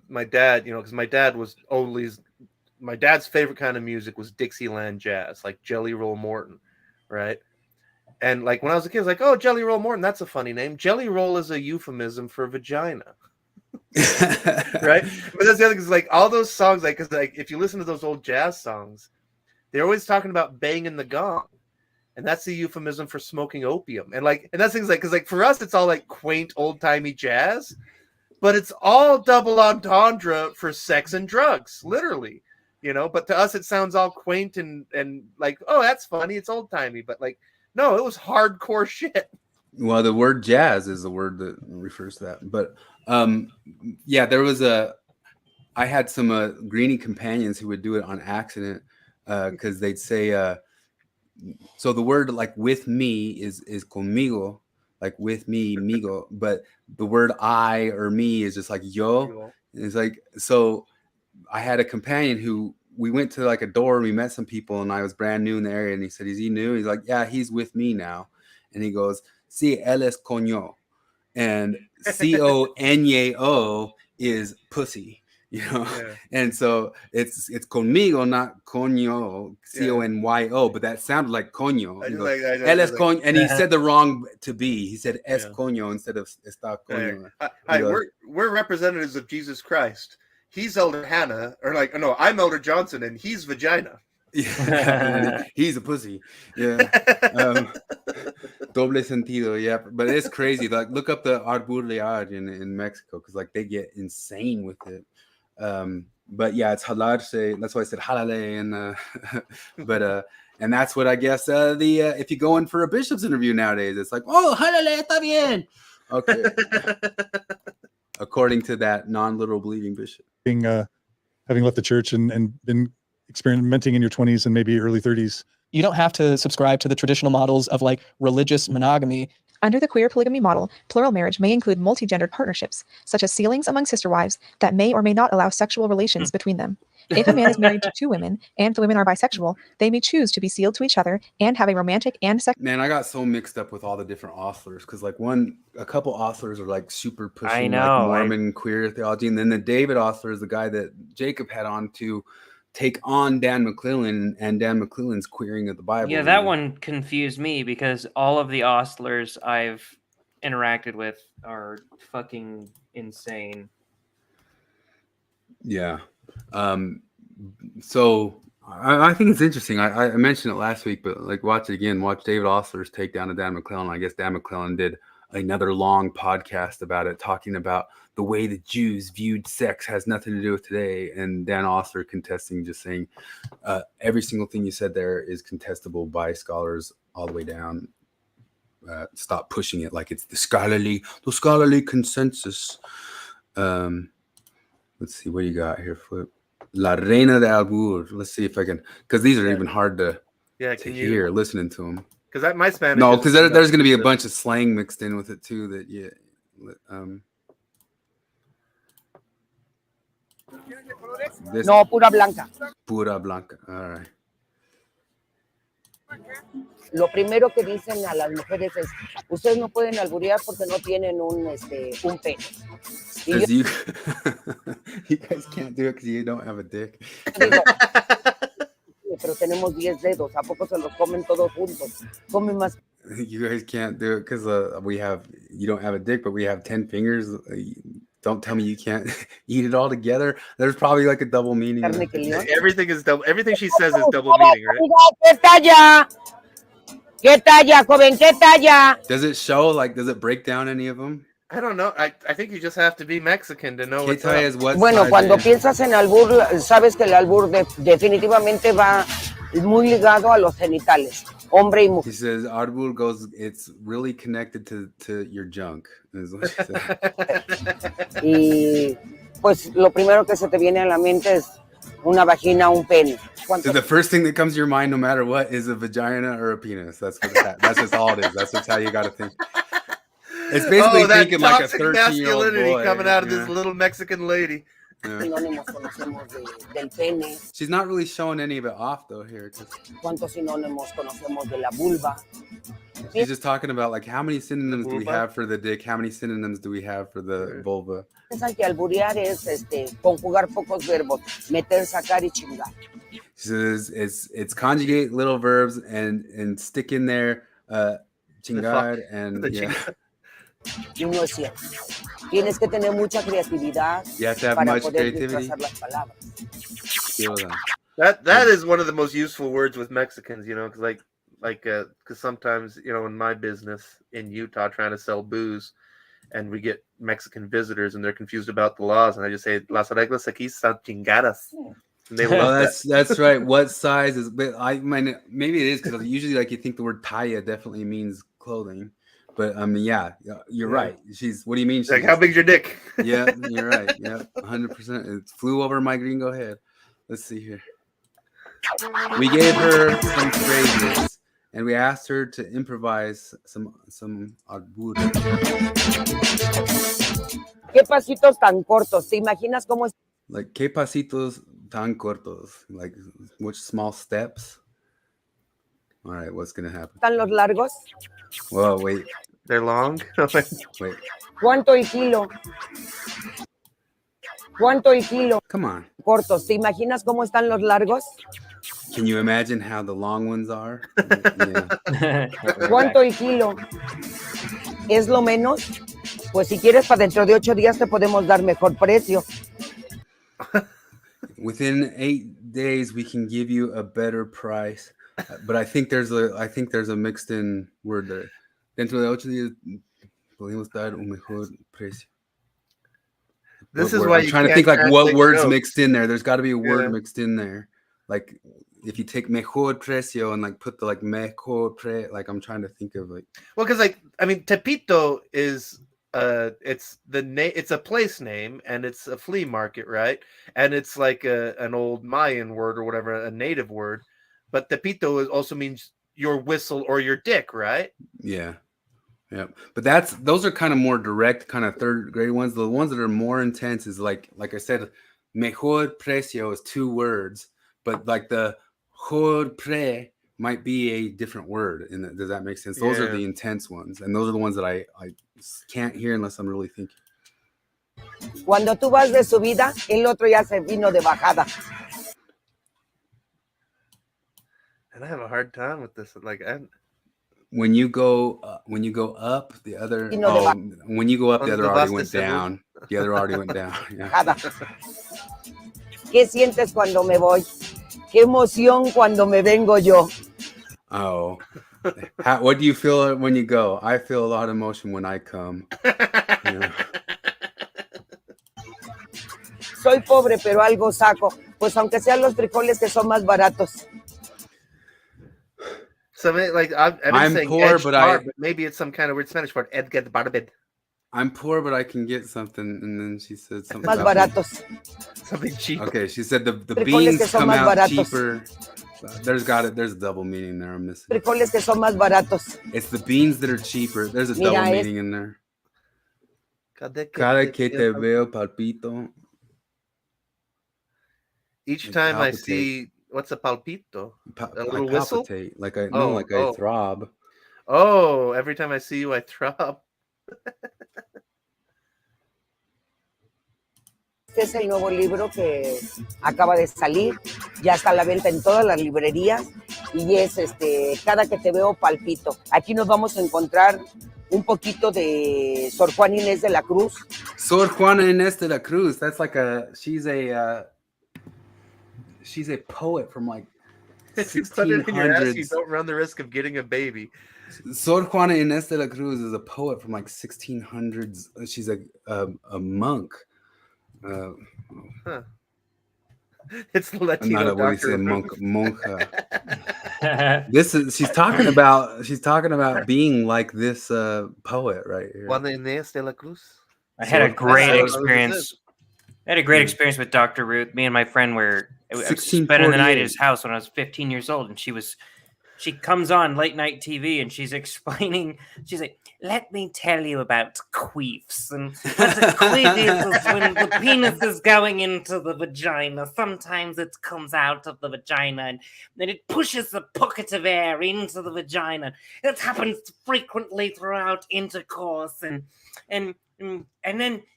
my dad, because my dad was always, my dad's favorite kind of music was Dixieland jazz, like Jelly Roll Morton, right? And like when I was a kid, I was like, oh, Jelly Roll Morton, that's a funny name. Jelly Roll is a euphemism for vagina. Right? But that's the other thing, is like all those songs, like, because like if you listen to those old jazz songs, they're always talking about banging the gong. And that's the euphemism for smoking opium. And that's things like, because like for us, it's all like quaint old timey jazz, but it's all double entendre for sex and drugs, literally. But to us, it sounds all quaint and like, oh, that's funny. It's old timey. But like, no, it was hardcore shit. Well, the word jazz is the word that refers to that. But yeah, I had some greenie companions who would do it on accident because they'd say, so the word like with me is conmigo, like with me, migo. But the word I or me is just like yo. It's like, so I had a companion who, we went to like a door and we met some people and I was brand new in the area and he said, is he new? He's like, yeah, he's with me now. And he goes, sí, él es coño. And CONYO is pussy, Yeah. And so it's conmigo, not coño, CONYO, but that sounded like coño. He goes, él es coño, and he said the wrong to be. He said es coño instead of está coño. Hi, we're representatives of Jesus Christ. He's Elder Hannah, or like, no, I'm Elder Johnson, and he's vagina. Yeah, he's a pussy. Yeah, doble sentido. Yeah, but it's crazy. Like, look up the arbur leal in Mexico, because like they get insane with it. But yeah, it's halarse. That's why I said halale, and but and that's what I guess if you go in for a bishop's interview nowadays, it's like, oh, halale está bien. Okay. According to that non-literal believing bishop. Having left the church and been experimenting in your 20s and maybe early 30s. You don't have to subscribe to the traditional models of like religious monogamy. Under the queer polygamy model, plural marriage may include multi-gendered partnerships, such as sealings among sister wives that may or may not allow sexual relations between them. If a man is married to two women and the women are bisexual, they may choose to be sealed to each other and have a romantic and sexual. Man, I got so mixed up with all the different Ostlers, because like a couple Ostlers are like super pushing I know, like Mormon queer theology, and then the David Ostler is the guy that Jacob had on to take on Dan Maclellan and Dan Maclellan's queering of the Bible. Yeah, that one confused me because all of the Ostlers I've interacted with are fucking insane. Yeah. So I think it's interesting. I mentioned it last week, but like watch it again. Watch David Ostler's take down of Dan Maclellan. I guess Dan Maclellan did another long podcast about it, talking about the way the Jews viewed sex has nothing to do with today. And Dan Ostler contesting, just saying every single thing you said there is contestable by scholars all the way down. Stop pushing it like it's the scholarly consensus. Let's see what you got here, Flip. La Reina de Albur. Let's see if I can, because these are even hard to hear listening to them. Because my Spanish. No, because there's going to be a bunch of slang mixed in with it too. That No, pura blanca. Pura blanca. All right. Lo primero que dicen a las mujeres es, ustedes no pueden alburear porque no tienen un pene. Because you guys can't do it because you don't have a dick. Pero tenemos 10 dedos, ¿a poco se los comen todos juntos? Comen más. You guys can't do it because you don't have a dick, but we have 10 fingers. Don't tell me you can't eat it all together. There's probably like a double meaning. Everything is double. Everything she says is double meaning, right? ¿Qué talla? ¿Qué talla, joven? ¿Qué talla? Does it show, like, does it break down any of them? I don't know. I think you just have to be Mexican to know what's up. Bueno, cuando piensas en albur, sabes que el albur definitivamente va muy ligado a los genitales, hombre y mujer. He says albur goes, it's really connected to your junk. Is what she said. Y pues lo primero que se te viene a la mente es Una vagina, un pene. So the first thing that comes to your mind, no matter what, is a vagina or a penis. That's just all it is. That's just how you got to think. It's basically that thinking like a toxic 13-year-old masculinity boy coming out of yeah. this little Mexican lady. Yeah. Sinónimos conocemos del pene? She's not really showing any of it off though here. ¿Cuántos sinónimos conocemos de la vulva? She's just talking about like how many synonyms do we have for the dick? How many synonyms do we have for the vulva? Piensan que alburear es conjugar pocos verbos, meter, sacar y chingar. She says it's conjugate little verbs and stick in there chingar and yeah. Y no es cierto. Tienes que tener mucha creatividad You have to have para much poder creativity. disfrazar las palabras. That is one of the most useful words with Mexicans, you know, because because sometimes, you know, in my business in Utah trying to sell booze, and we get Mexican visitors and they're confused about the laws, and I just say las reglas aquí están chingadas. And they love that's right. What size is? But I mean, maybe it is because usually like you think the word talla definitely means clothing. But I mean, yeah, you're right. What do you mean? Like, how big's your dick? Yeah, you're right. Yeah, 100%. It flew over my gringo head. Let's see here. We gave her some phrases, and we asked her to improvise some albur. ¿Qué pasitos tan cortos? ¿Te imaginas cómo es? Like, ¿qué pasitos tan cortos? Like, which small steps? All right, what's gonna happen? ¿Están los largos? Whoa, wait. They're long? Wait. ¿Cuánto el kilo? ¿Cuánto el kilo? Come on. Cortos. ¿Te imaginas cómo están los largos? Can you imagine how the long ones are? Yeah. ¿Cuánto el kilo? ¿Es lo menos? Pues si quieres, para dentro de 8 días te podemos dar mejor precio. Within 8 days, we can give you a better price. But I think there's a mixed in word there. Dentro de 8 días podemos dar un mejor precio. This is why I'm you trying to can't think like what translate words notes. mixed in there. There's got to be a word Yeah. mixed in there. Like if you take mejor precio and like put the like mejor like I'm trying to think of like. Well, because I mean, Tepito is it's a place name and it's a flea market, right? And it's like an old Mayan word or whatever, a native word. But Tepito also means your whistle or your dick, right? Yeah. Yeah. But those are kind of more direct, kind of third grade ones. The ones that are more intense is like I said, mejor precio is 2 words, but like the mejor pre might be a different word. Does that make sense? Those are the intense ones. And those are the ones that I can't hear unless I'm really thinking. Cuando tú vas de subida, el otro ya se vino de bajada. And I have a hard time with this. Like, when you go up, the other when you go up, the other already went down. The other already went down. Yeah. ¿Qué sientes cuando me voy? ¿Qué emoción cuando me vengo yo? Oh, what do you feel when you go? I feel a lot of emotion when I come. Yeah. Soy pobre, pero algo saco. Pues aunque sean los frijoles que son más baratos. So like I'm saying poor, but maybe it's some kind of weird Spanish word. I'm poor, but I can get something. And then she said something Más baratos. Something cheap. Okay, she said the Frijoles que beans son come más out baratos. cheaper. There's a double meaning there I'm missing. Frijoles que son más baratos. It's the beans that are cheaper. There's a Mira, double meaning in there. Cada que te veo palpito. Each time I palpitate. see what's a palpito? A I little whistle? palpitate, like I throb. Oh, every time I see you, I throb. Este es el nuevo libro que acaba de salir, ya está a la venta en todas las librerías y es Cada que te veo palpito. Aquí nos vamos a encontrar un poquito de Sor Juana Inés de la Cruz. Sor Juana Inés de la Cruz. That's like she's a poet from like If you put it in your ass, you 1600s. don't run the risk of getting a baby. Sor Juana Inés de la Cruz is a poet from like 1600s. She's a monk. Huh. It's the Latino I'm not what do you doctor. say, monja. She's talking about being like this poet right here. Juana Inés de la Cruz. I had a great That's- experience. I had a great experience with Dr. Ruth. Me and my friend were I was spending the night at his 1648. house when I was 15 years old, and she comes on late night TV and she's explaining. She's like, "Let me tell you about queefs. And what a queef is when the penis is going into the vagina. Sometimes it comes out of the vagina and then it pushes a pocket of air into the vagina. It happens frequently throughout intercourse, and then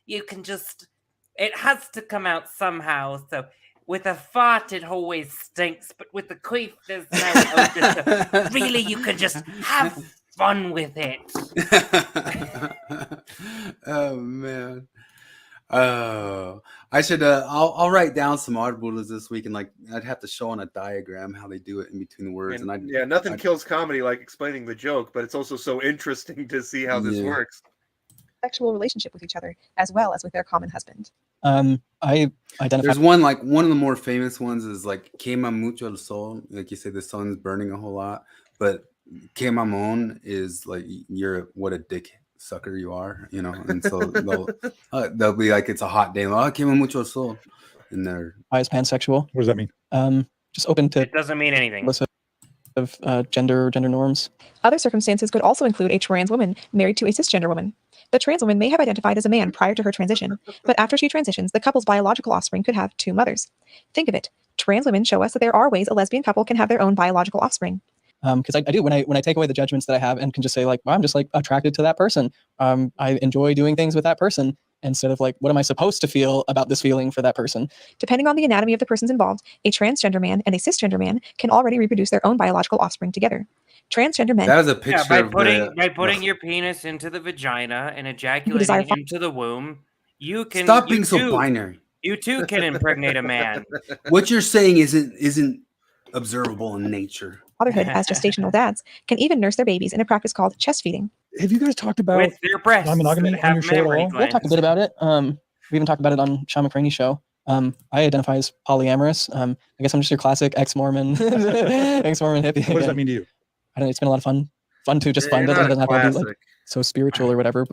you can just, it has to come out somehow. So with a fart, it always stinks, but with the queef, there's no odor. So really, you could just have fun with it." Oh man. Oh, I should. I'll write down some articles this week, and like I'd have to show on a diagram how they do it in between the words. And yeah, nothing kills comedy like explaining the joke, but it's also so interesting to see how this works. Sexual relationship with each other, as well as with their common husband. I identify. There's one of the more famous ones is like quema mucho el sol. Like you say, the sun's burning a whole lot, but que mamon is like what a dick sucker you are, you know. And so they'll be like, it's a hot day. Oh, quema mucho el sol, and they're as pansexual. What does that mean? Just open to. It doesn't mean anything. List of gender norms. Other circumstances could also include a trans woman married to a cisgender woman. The trans woman may have identified as a man prior to her transition, but after she transitions, the couple's biological offspring could have two mothers. Think of it. Trans women show us that there are ways a lesbian couple can have their own biological offspring. Because I do when I take away the judgments that I have and can just say like, well, I'm just like attracted to that person. I enjoy doing things with that person instead of like, what am I supposed to feel about this feeling for that person? Depending on the anatomy of the persons involved, a transgender man and a cisgender man can already reproduce their own biological offspring together. Transgender men. That was a picture by of putting your penis into the vagina and ejaculating into the womb, you can stop being so binary. You too can impregnate a man. What you're saying isn't observable in nature. Fatherhood as gestational dads can even nurse their babies in a practice called chest feeding. Have you guys talked about with their breasts non-monogamy that on your have show at mammary all? We'll talk a bit about it. We even talked about it on Sean McCraney's show. I identify as polyamorous. I guess I'm just your classic ex-Mormon, ex-Mormon hippie. What does that mean to you? I don't know. It's been a lot of fun to just find it. It doesn't have to be like so spiritual or whatever.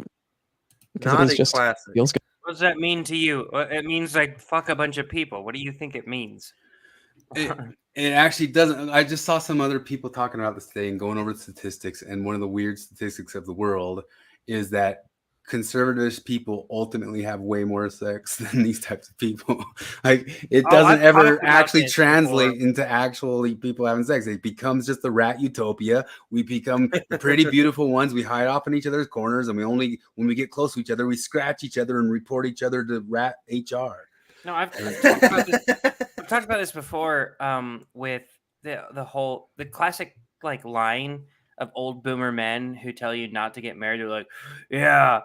Because it is just feels good. What does that mean to you? It means like fuck a bunch of people. What do you think it means? It actually doesn't. I just saw some other people talking about this today and going over the statistics. And one of the weird statistics of the world is that conservative people ultimately have way more sex than these types of people. Like it doesn't ever actually translate into actually people having sex. It becomes just the rat utopia. We become the pretty beautiful ones. We hide off in each other's corners, and when we get close to each other, we scratch each other and report each other to rat HR. No, I've talked about this before with the classic like line of old boomer men who tell you not to get married. They're like, yeah,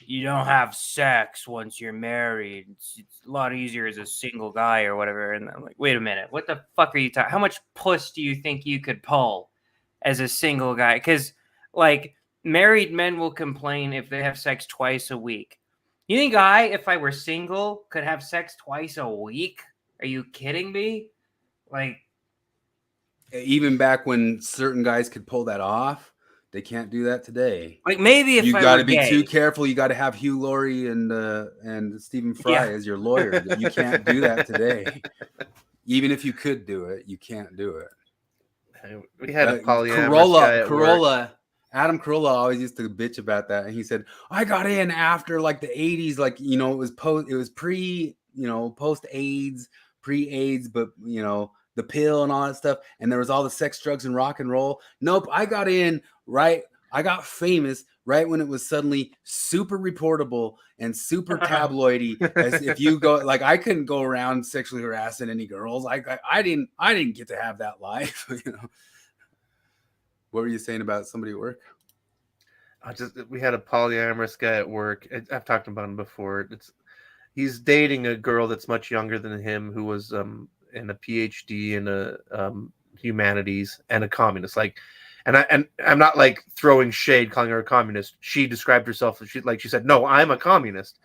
you don't have sex once you're married. It's a lot easier as a single guy or whatever. And I'm like, wait a minute, what the fuck are you talking? How much puss do you think you could pull as a single guy? Because like married men will complain if they have sex twice a week. You think if I were single, could have sex twice a week? Are you kidding me? Like, even back when certain guys could pull that off, they can't do that today. Like maybe if you I got to were be gay. too careful. You got to have Hugh Laurie and Stephen Fry as your lawyer. You can't do that today. Even if you could do it, you can't do it. We had a polyamorous guy at work. Adam Carolla always used to bitch about that, and he said, "I got in after like the '80s, like it was post AIDS, pre-AIDS, but the pill and all that stuff, and there was all the sex, drugs, and rock and roll. Nope, I got in right. I got famous right when it was suddenly super reportable and super tabloidy. As if you go, like I couldn't go around sexually harassing any girls. I didn't get to have that life, What were you saying about somebody at work? We had a polyamorous guy at work. I've talked about him before. He's dating a girl that's much younger than him, who was in a PhD in humanities and a communist. And I'm not like throwing shade, calling her a communist. She described herself as she said, "No, I'm a communist."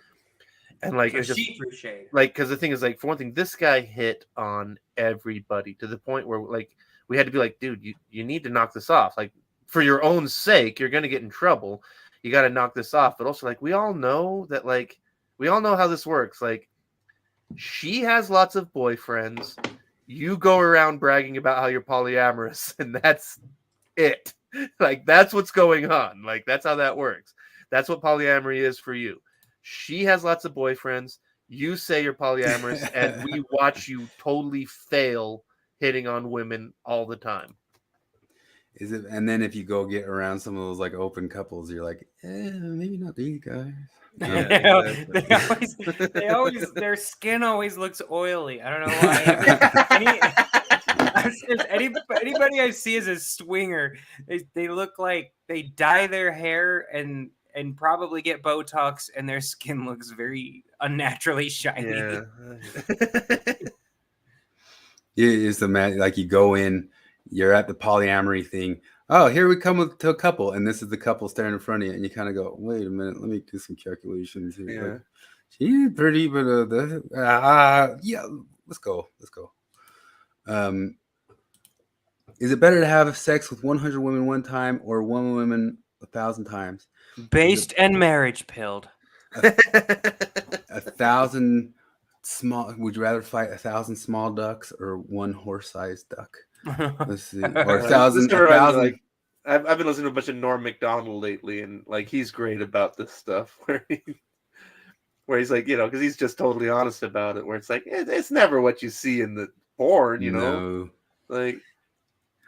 And like, it's just shade. Like, because the thing is, like, for one thing, this guy hit on everybody to the point where like we had to be like, dude, you need to knock this off. Like, for your own sake, you're gonna get in trouble. You got to knock this off. But also, like, we all know how this works. Like, she has lots of boyfriends. you go around bragging about how you're polyamorous, and that's it. Like, that's what's going on. Like, that's how that works. That's what polyamory is for you. She has lots of boyfriends. You say you're polyamorous, and we watch you totally fail hitting on women all the time. Is it? And then if you go get around some of those like open couples, you're like, maybe not these guys. They always their skin always looks oily. I don't know why. Anybody I see as a swinger, they look like they dye their hair and probably get Botox, and their skin looks very unnaturally shiny. Yeah, it's like you go in, you're at the polyamory thing. Oh, here we come to a couple, and this is the couple staring in front of you, and you kind of go, wait a minute, let me do some calculations here. Yeah. Like, she's pretty, but yeah, let's go. Is it better to have sex with 100 women one time or one woman 1,000 times? Based and marriage pilled. 1,000 small. Would you rather fight 1,000 small ducks or one horse-sized duck? Let's see. Or 1,000. Like, I've been listening to a bunch of Norm Macdonald lately, and like he's great about this stuff where he's like, you know, because he's just totally honest about it. Where it's like it's never what you see in the porn, you know. Like,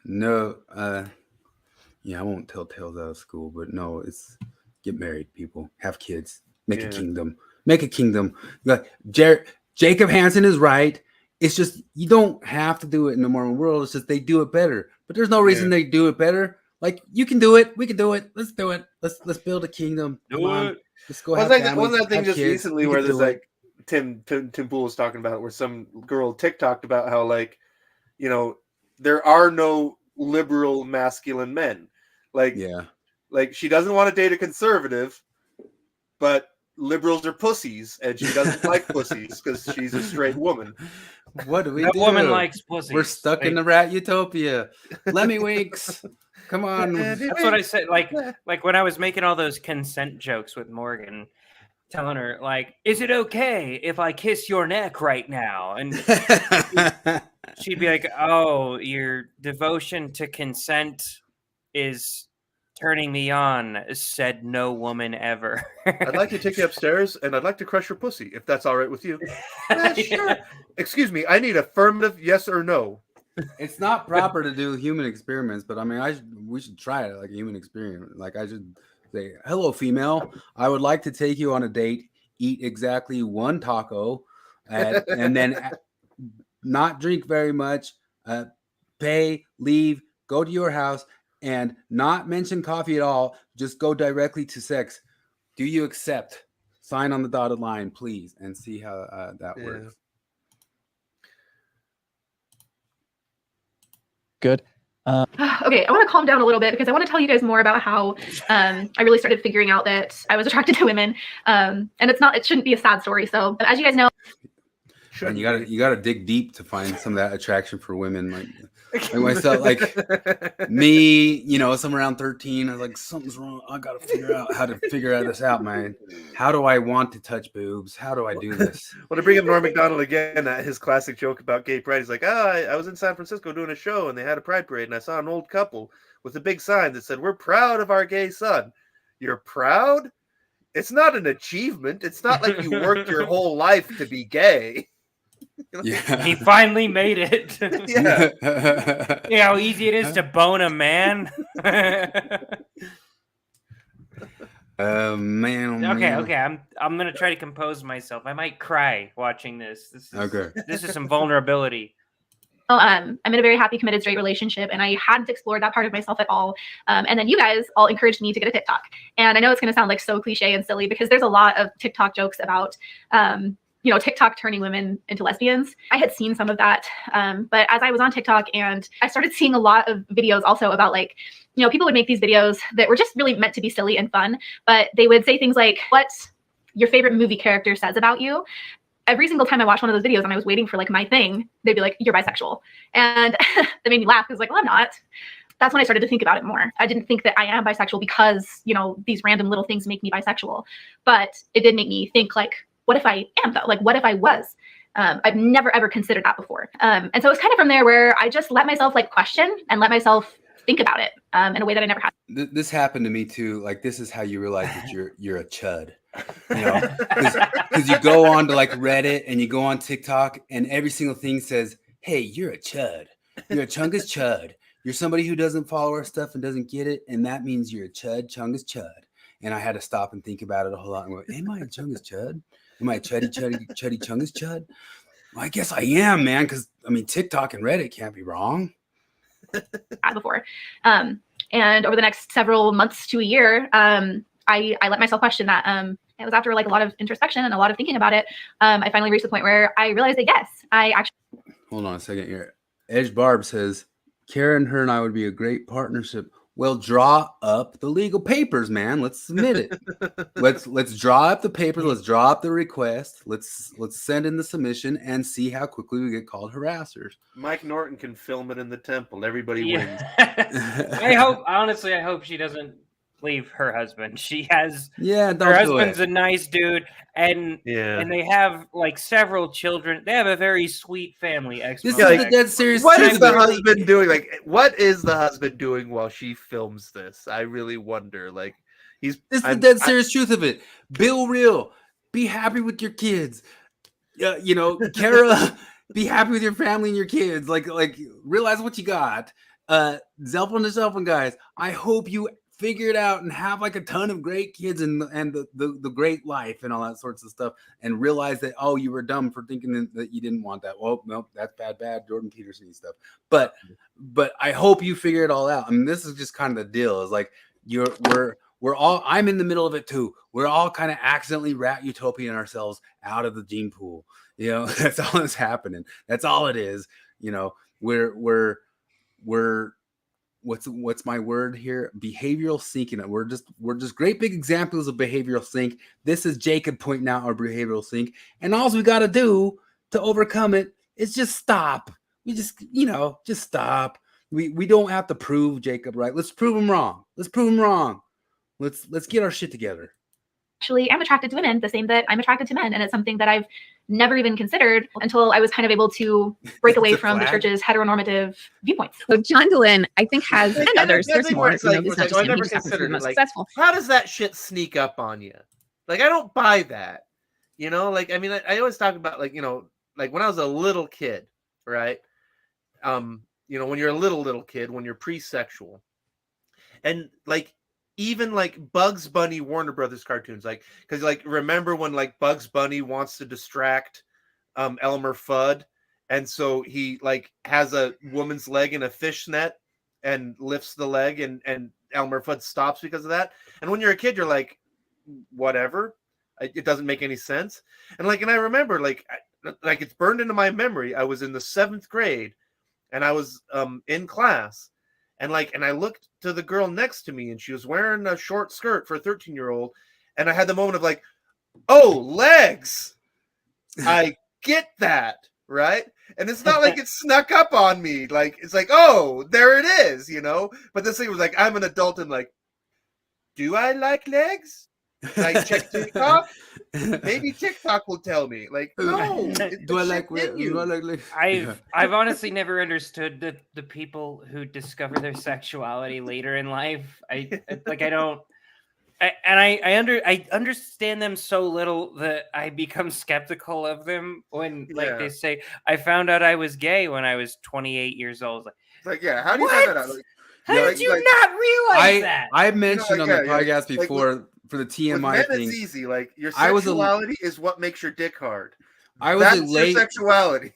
no, yeah, I won't tell tales out of school, but no, it's get married, people, have kids, make a kingdom. Like, Jacob Hansen is right. It's just you don't have to do it in the Mormon world. It's just they do it better. But there's no reason they do it better. Like, you can do it, we can do it. Let's do it. Let's build a kingdom. Come on. Let's go. Wasn't that thing just recently where there's like Tim Pool was talking about it, where some girl TikToked about how, like, you know, there are no liberal masculine men. Like, like she doesn't want to date a conservative, but liberals are pussies, and she doesn't like pussies because she's a straight woman. What do we that do? Woman likes pussies. We're stuck in the rat utopia. Lemmy winks. Come on. That's what I said. Like when I was making all those consent jokes with Morgan, telling her, like, is it okay if I kiss your neck right now? And she'd be like, oh, your devotion to consent is turning me on, said no woman ever. I'd like to take you upstairs, and I'd like to crush your pussy, if that's all right with you. Sure. Excuse me, I need affirmative yes or no. It's not proper to do human experiments, but I mean, we should try it like a human experiment. Like, I should say, hello, female. I would like to take you on a date, eat exactly one taco, and then not drink very much, pay, leave, go to your house, and not mention coffee at all. Just go directly to sex. Do you accept? Sign on the dotted line, please, and see how that works. Good. Okay, I want to calm down a little bit because I want to tell you guys more about how I really started figuring out that I was attracted to women, and it shouldn't be a sad story. So, as you guys know, and you gotta dig deep to find some of that attraction for women. Like myself, like me, you know, somewhere around 13, I was like, something's wrong. I gotta figure out how to figure this out, man. How do I want to touch boobs? How do I do this? Well, to bring up Norm Macdonald again, his classic joke about gay pride, he's like, I was in San Francisco doing a show, and they had a pride parade, and I saw an old couple with a big sign that said, "We're proud of our gay son." You're proud? It's not an achievement. It's not like you worked your whole life to be gay. Yeah, he finally made it. Yeah. You know how easy it is to bone a man. Man. Okay. I'm gonna try to compose myself. I might cry watching this. This is some vulnerability. I'm in a very happy, committed, straight relationship, and I hadn't explored that part of myself at all. And then you guys all encouraged me to get a TikTok. And I know it's going to sound like so cliche and silly because there's a lot of TikTok jokes about TikTok turning women into lesbians. I had seen some of that. But as I was on TikTok and I started seeing a lot of videos also about, like, you know, people would make these videos that were just really meant to be silly and fun, but they would say things like, what your favorite movie character says about you. Every single time I watched one of those videos and I was waiting for, like, my thing, they'd be like, you're bisexual. And that made me laugh. I was like, well, I'm not. That's when I started to think about it more. I didn't think that I am bisexual because, you know, these random little things make me bisexual. But it did make me think, like, what if I am though? Like, what if I was? I've never ever considered that before. And so it's kind of from there where I just let myself like question and let myself think about it in a way that I never had. This happened to me too. Like, this is how you realize that you're a chud. You know, because you go on to like Reddit and you go on TikTok and every single thing says, "Hey, you're a chud. You're a chungus chud. You're somebody who doesn't follow our stuff and doesn't get it, and that means you're a chud, chungus chud." And I had to stop and think about it a whole lot and go, "Am I a chungus chud? Am I a chuddy chungus chud?" Well, I guess I am, man. Because I mean, TikTok and Reddit can't be wrong. Before, and over the next several months to a year, I let myself question that. It was after like a lot of introspection and a lot of thinking about it. I finally reached the point where I realized that yes, I actually. Hold on a second here. Edge Barb says, "Karen, her and I would be a great partnership." Well, draw up the legal papers, man. Let's submit it. let's draw up the papers. Let's draw up the request. Let's send in the submission and see how quickly we get called harassers. Mike Norton can film it in the temple. Everybody wins. I hope she doesn't leave her husband. She has her husband's a nice dude, and they have like several children. They have a very sweet family. This is the dead serious. What is the husband doing? Like, what is the husband doing while she films this? I really wonder. Like, this is the dead serious truth of it. Bill Real, be happy with your kids. You know, Kara, be happy with your family and your kids. Like realize what you got. Zelpin guys, I hope you figure it out and have like a ton of great kids and the great life and all that sorts of stuff, and realize that, oh, you were dumb for thinking that you didn't want that. Well, no, that's bad Jordan Peterson stuff. But I hope you figure it all out. I mean, this is just kind of the deal. Is like we're all, I'm in the middle of it too. We're all kind of accidentally rat utopian ourselves out of the gene pool. You know, that's all that's happening. That's all it is. You know, we're what's my word here? Behavioral syncing. We're just great big examples of behavioral sync. This is Jacob pointing out our behavioral sync, and all we got to do to overcome it is just stop. We just stop. We don't have to prove Jacob right. Let's prove him wrong. Let's get our shit together. Actually am attracted to women the same that I'm attracted to men, and it's something that I've never even considered until I was kind of able to break away from the church's heteronormative viewpoints. So John Dehlin, I think, has and others. There's more. It's like, I never considered it. Like, successful. How does that shit sneak up on you? Like, I don't buy that. You know, like, I mean, I always talk about, like, you know, like when I was a little kid, right? You know, when you're a little kid, when you're pre-sexual, and like, even like Bugs Bunny Warner Brothers cartoons, like, because like, remember when like Bugs Bunny wants to distract Elmer Fudd, and so he like has a woman's leg in a fishnet and lifts the leg, and Elmer Fudd stops because of that. And when you're a kid, you're like, whatever, it doesn't make any sense. And I remember like it's burned into my memory. I was in the 7th grade, and I was in class. And I looked to the girl next to me, and she was wearing a short skirt for a 13-year-old. And I had the moment of like, oh, legs. I get that, right? And it's not like it snuck up on me. Like, it's like, oh, there it is, you know? But this thing was like, I'm an adult and like, do I like legs? Like, check TikTok? Maybe TikTok will tell me. Like, no. Do I like legs? I've honestly never understood the people who discover their sexuality later in life. I understand them so little that I become skeptical of them when they say, I found out I was gay when I was 28 years old. Like, yeah, how do you find that out? Like, how did you not realize that? I mentioned on the podcast before for the TMI thing. It's easy. Like, your sexuality is what makes your dick hard. That's your sexuality.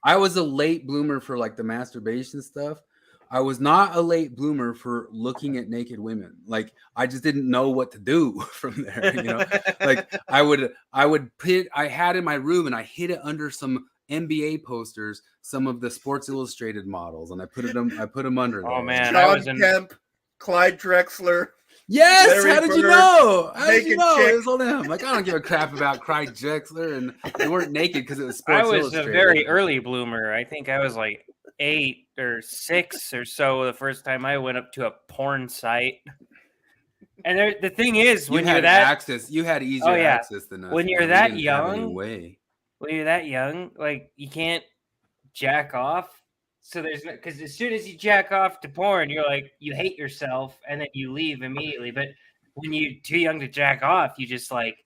I was a late bloomer for like the masturbation stuff. I was not a late bloomer for looking at naked women. Like, I just didn't know what to do from there. You know, like I had in my room and I hid it under some NBA posters, some of the Sports Illustrated models, and I put them under there. Oh man, John Kemp, Clyde Drexler. Yes, Larry how did you Bird, know? How did you naked know? chick. It was all them. Like, I don't give a crap about Clyde Drexler, and they weren't naked because it was Sports Illustrated. I was a very early bloomer. I think I was like 8 or 6 or so the first time I went up to a porn site. And the thing is, when you had you're that access, you had easier access than us. When you're that young, when you're that young, like you can't jack off. So there's no, because as soon as you jack off to porn, you're like, you hate yourself and then you leave immediately. But when you're too young to jack off, you just like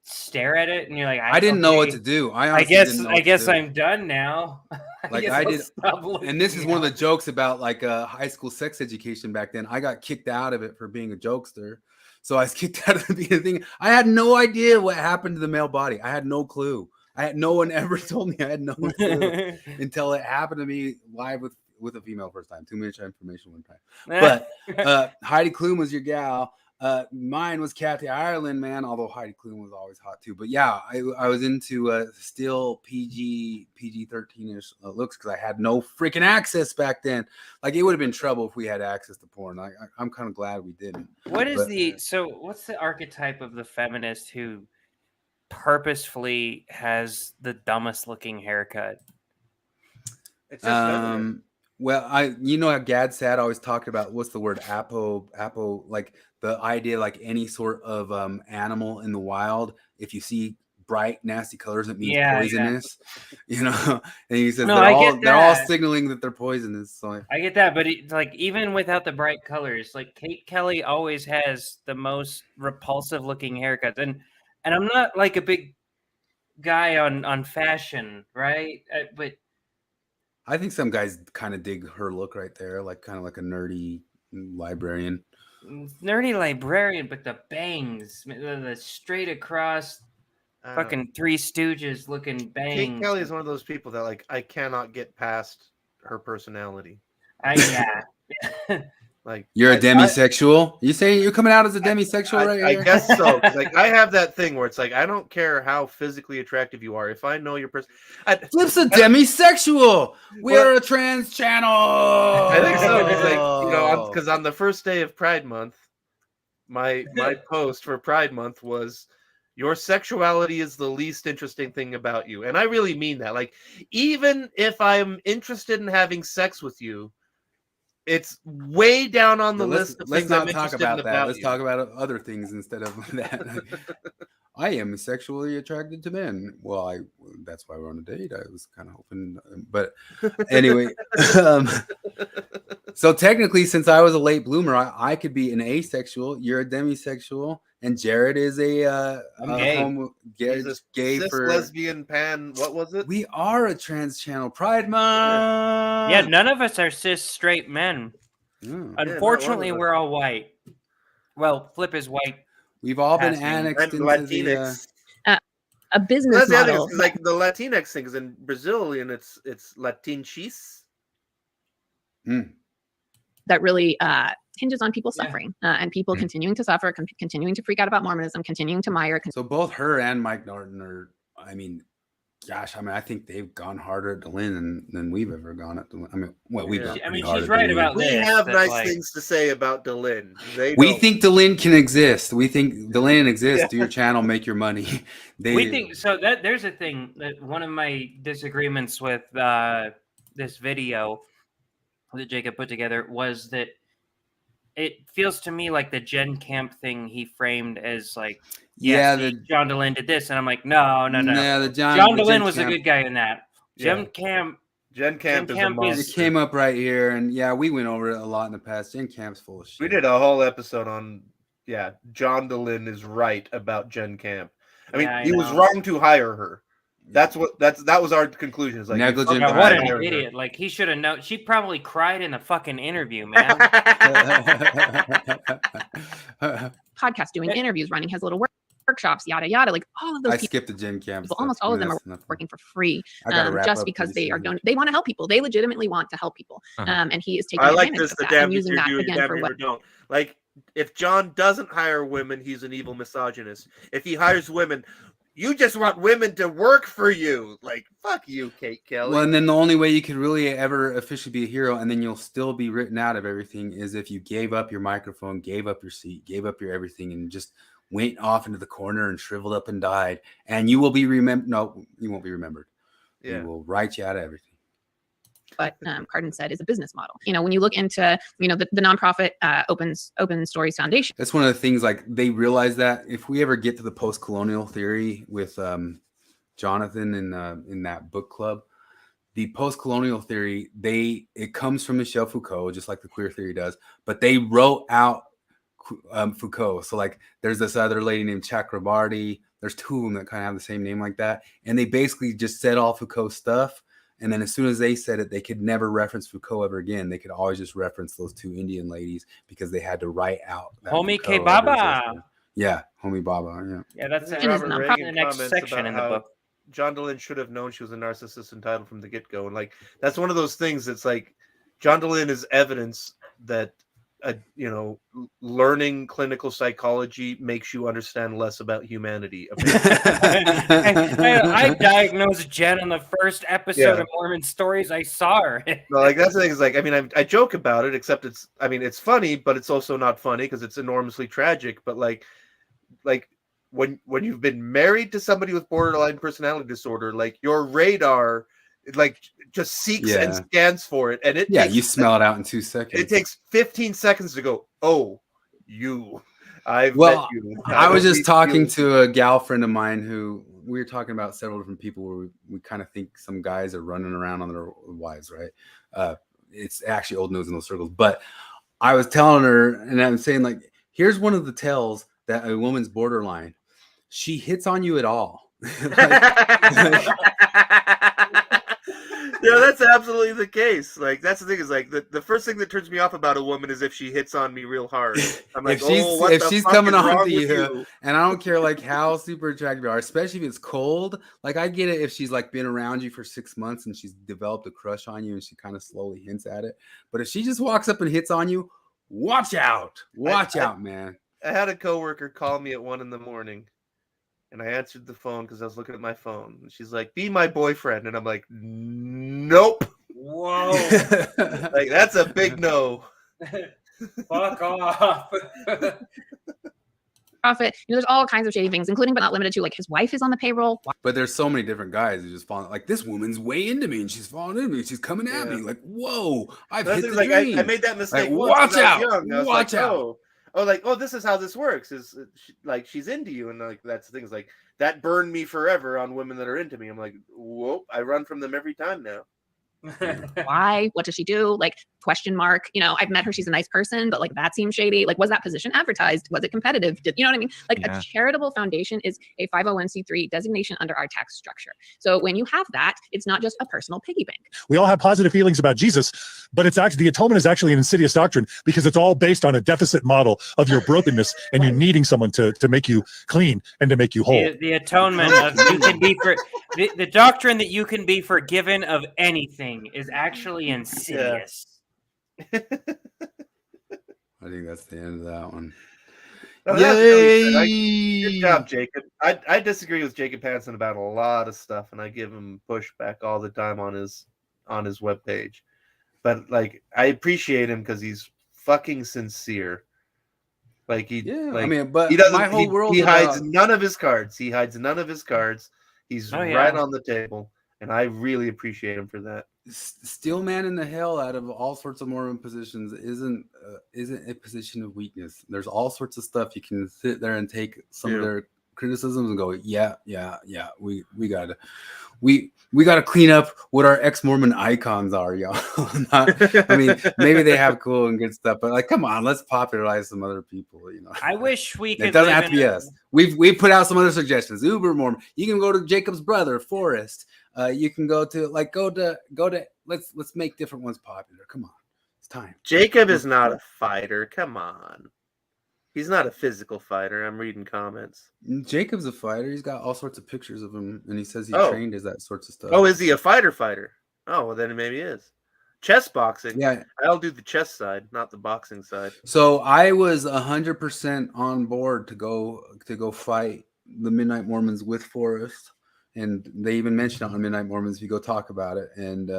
stare at it and you're like, I didn't know what to do. I honestly didn't know what to guess do. I'm done now. Like guess I I'll did, stop looking and this is one of now. the jokes about like high school sex education back then. I got kicked out of it for being a jokester. So I was kicked out of the thing. I had no idea what happened to the male body. I had no clue. No one ever told me. I had no clue until it happened to me live with a female first time. Too much information one time. But Heidi Klum was your gal. Mine was Kathy Ireland, man. Although Heidi Klum was always hot too. But yeah, I was into still PG-13ish looks because I had no freaking access back then. Like it would have been trouble if we had access to porn. I'm kind of glad we didn't. What's the archetype of the feminist who purposefully has the dumbest looking haircut? It's just feminine. Well, how Gad Sad always talked about what's the word apo, like the idea like any sort of animal in the wild, if you see bright nasty colors, it means poisonous. You know, and he says they're all signaling that they're poisonous. So I get that, but like even without the bright colors, like Kate Kelly always has the most repulsive looking haircuts, and I'm not like a big guy on fashion, right? But I think some guys kind of dig her look right there, like kind of like a nerdy librarian. But the bangs, the straight across, fucking Three Stooges looking bangs. Kate Kelly is one of those people that like I cannot get past her personality. Like you're a demisexual? You saying you're coming out as a demisexual right I here? guess so. Like I have that thing where it's like I don't care how physically attractive you are. If I know your person, Flip's a demisexual. We are a trans channel. I think so. It's like because on the first day of Pride Month, my post for Pride Month was, "Your sexuality is the least interesting thing about you," and I really mean that. Like even if I'm interested in having sex with you, it's way down on the list of things I'm interested in about Let's you. talk about other things instead of that. I am sexually attracted to men. Well, that's why we're on a date. I was kind of hoping, but anyway. So technically, since I was a late bloomer, I could be an asexual. You're a demisexual, and Jared is a gay cis for lesbian pan. What was it? We are a trans channel. Pride Month. Yeah, none of us are cis straight men. Unfortunately, we're all white. Well, Flip is white. We've all been annexed into Latinx. A business That's the other model. thing, like the Latinx thing is in Brazilian. It's Latinchis. That really hinges on people suffering and people continuing to suffer, continuing to freak out about Mormonism, continuing to mire. So both her and Mike Norton are, I think they've gone harder at Delin than we've ever gone at Delin. We've gone pretty hard she's at right Delin. about We this. have that, nice like, things to say about Delin. We think Delin can exist. We think Delin exists. Do your channel, make your money. We think so. That there's a thing that one of my disagreements with this video that Jacob put together was that it feels to me like the Gen Camp thing he framed as like, John Delin did this, and I'm like, no. John Delin was a good guy in that. Gen Camp is a monster. It came up right here, and we went over it a lot in the past. Gen Camp's full of shit. We did a whole episode on John Delin is right about Gen Camp. I mean, he was wrong to hire her. That was our conclusion. Is like negligent. What an idiot! Like he should have known. She probably cried in the fucking interview, man. Podcast doing interviews, running his little workshops, yada yada. Like all of those. I skipped the Gen Camp. People, almost all of them are working for free, just because they are they want to help people. They legitimately want to help people, and he is taking I like advantage this. of The that damn and using you're that doing, again damn for you what. don't. Like if John doesn't hire women, he's an evil misogynist. If he hires women, you just want women to work for you. Like, fuck you, Kate Kelly. Well, and then the only way you could really ever officially be a hero, and then you'll still be written out of everything, is if you gave up your microphone, gave up your seat, gave up your everything, and just went off into the corner and shriveled up and died. And you will be remembered. No, you won't be remembered. Yeah. We will write you out of everything. But Cardin said is a business model. When you look into, the nonprofit Open Stories Foundation. That's one of the things, like they realize that if we ever get to the post-colonial theory with Jonathan in that book club. The post-colonial theory, it comes from Michel Foucault, just like the queer theory does, but they wrote out Foucault. So like there's this other lady named Chakrabarty. There's two of them that kind of have the same name like that. And they basically just said all Foucault stuff. And then as soon as they said it, they could never reference Foucault ever again. They could always just reference those two Indian ladies because they had to write out that Homie K Foucault Baba. existed. Yeah, Homie Baba. Yeah. Yeah, that's Robert the Reagan next comments section about in the how book. John Dehlin should have known she was a narcissist entitled from the get-go. And like that's one of those things that's like John Dehlin is evidence that learning clinical psychology makes you understand less about humanity. I diagnosed Jen on the first episode of Mormon Stories. I saw her. No, like that's the thing is like, I mean, I joke about it, except it's funny, but it's also not funny because it's enormously tragic. But like when you've been married to somebody with borderline personality disorder, like your radar like just seeks and scans for it, and you smell it out in 2 seconds. It takes 15 seconds to go, oh, I've met met you. I was just talking to a gal friend of mine who we were talking about several different people where we kind of think some guys are running around on their wives, right? It's actually old news in those circles. But I was telling her, and I'm saying, like, here's one of the tells that a woman's borderline. She hits on you at all. Yeah, that's absolutely the case. Like that's the thing is like the first thing that turns me off about a woman is if she hits on me real hard. I'm like, if she's coming on to you, and I don't care like how super attractive you are, especially if it's cold. Like I get it if she's like been around you for 6 months and she's developed a crush on you and she kind of slowly hints at it. But if she just walks up and hits on you, watch out, man. I had a coworker call me at 1 a.m. and I answered the phone because I was looking at my phone. And she's like, "Be my boyfriend," and I'm like, "Nope." Whoa, like that's a big no. Fuck off. Prophet, there's all kinds of shady things, including but not limited to like his wife is on the payroll. But there's so many different guys who just fall like this woman's way into me and she's falling into me. She's coming at me like, whoa, I've hit the like dream. I made that mistake. Like, once watch when I out, was young. I was watch like, out. This is how this works. Is like she's into you, and like that's the thing. Is like that burned me forever on women that are into me. I'm like, whoa, I run from them every time now. Why? What does she do? Like question mark. I've met her. She's a nice person, but like that seems shady. Like, was that position advertised? Was it competitive? You know what I mean? Like a charitable foundation is a 501c3 designation under our tax structure. So when you have that, it's not just a personal piggy bank. We all have positive feelings about Jesus, but it's actually the atonement is actually an insidious doctrine because it's all based on a deficit model of your brokenness and you needing someone to make you clean and to make you whole. The atonement of you can be the doctrine that you can be forgiven of anything is actually insidious. I think that's the end of that one. No, really good job, Jacob. I disagree with Jacob Hansen about a lot of stuff, and I give him pushback all the time on his webpage. But like, I appreciate him because he's fucking sincere. Like he doesn't. My whole world he hides none of his cards. He hides none of his cards. He's right on the table, and I really appreciate him for that. Steel man in the hell out of all sorts of Mormon positions isn't a position of weakness. There's all sorts of stuff you can sit there and take some of their criticisms and go, we gotta clean up what our ex-Mormon icons are, y'all. I mean, maybe they have cool and good stuff, but like, come on, let's popularize some other people. I wish we could. It doesn't have to be us. We've put out some other suggestions. Uber Mormon. You can go to Jacob's brother, Forrest. You can go to let's make different ones popular. Come on, it's time. Jacob is not a fighter. Come on. He's not a physical fighter. I'm reading comments. Jacob's a fighter. He's got all sorts of pictures of him, and he says he trained as that sorts of stuff. Oh, is he a fighter? Oh, well, then maybe he is. Chess boxing. Yeah. I'll do the chess side, not the boxing side. So I was 100% on board to go fight the Midnight Mormons with Forrest, and they even mentioned it on Midnight Mormons if you go talk about it. And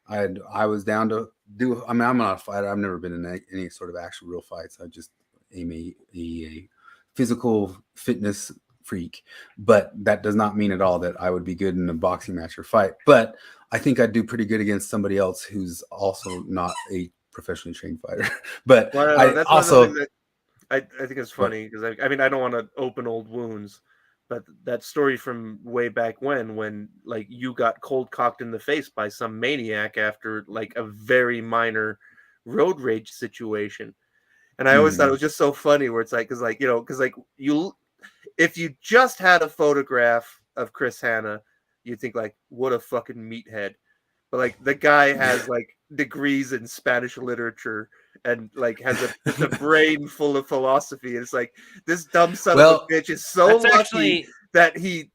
I was down to do. I mean, I'm not a fighter. I've never been in any sort of actual real fights. I just am a physical fitness freak, but that does not mean at all that I would be good in a boxing match or fight. But I think I'd do pretty good against somebody else who's also not a professionally trained fighter. But that's also I think it's funny because I mean I don't want to open old wounds, But that story from way back when like you got cold cocked in the face by some maniac after like a very minor road rage situation. And I always thought it was just so funny where it's like, because like you, if you just had a photograph of Chris Hanna, you'd think like, what a fucking meathead. But like the guy has like degrees in Spanish literature and like has a brain full of philosophy. And it's like, this dumb son of a bitch is so lucky that he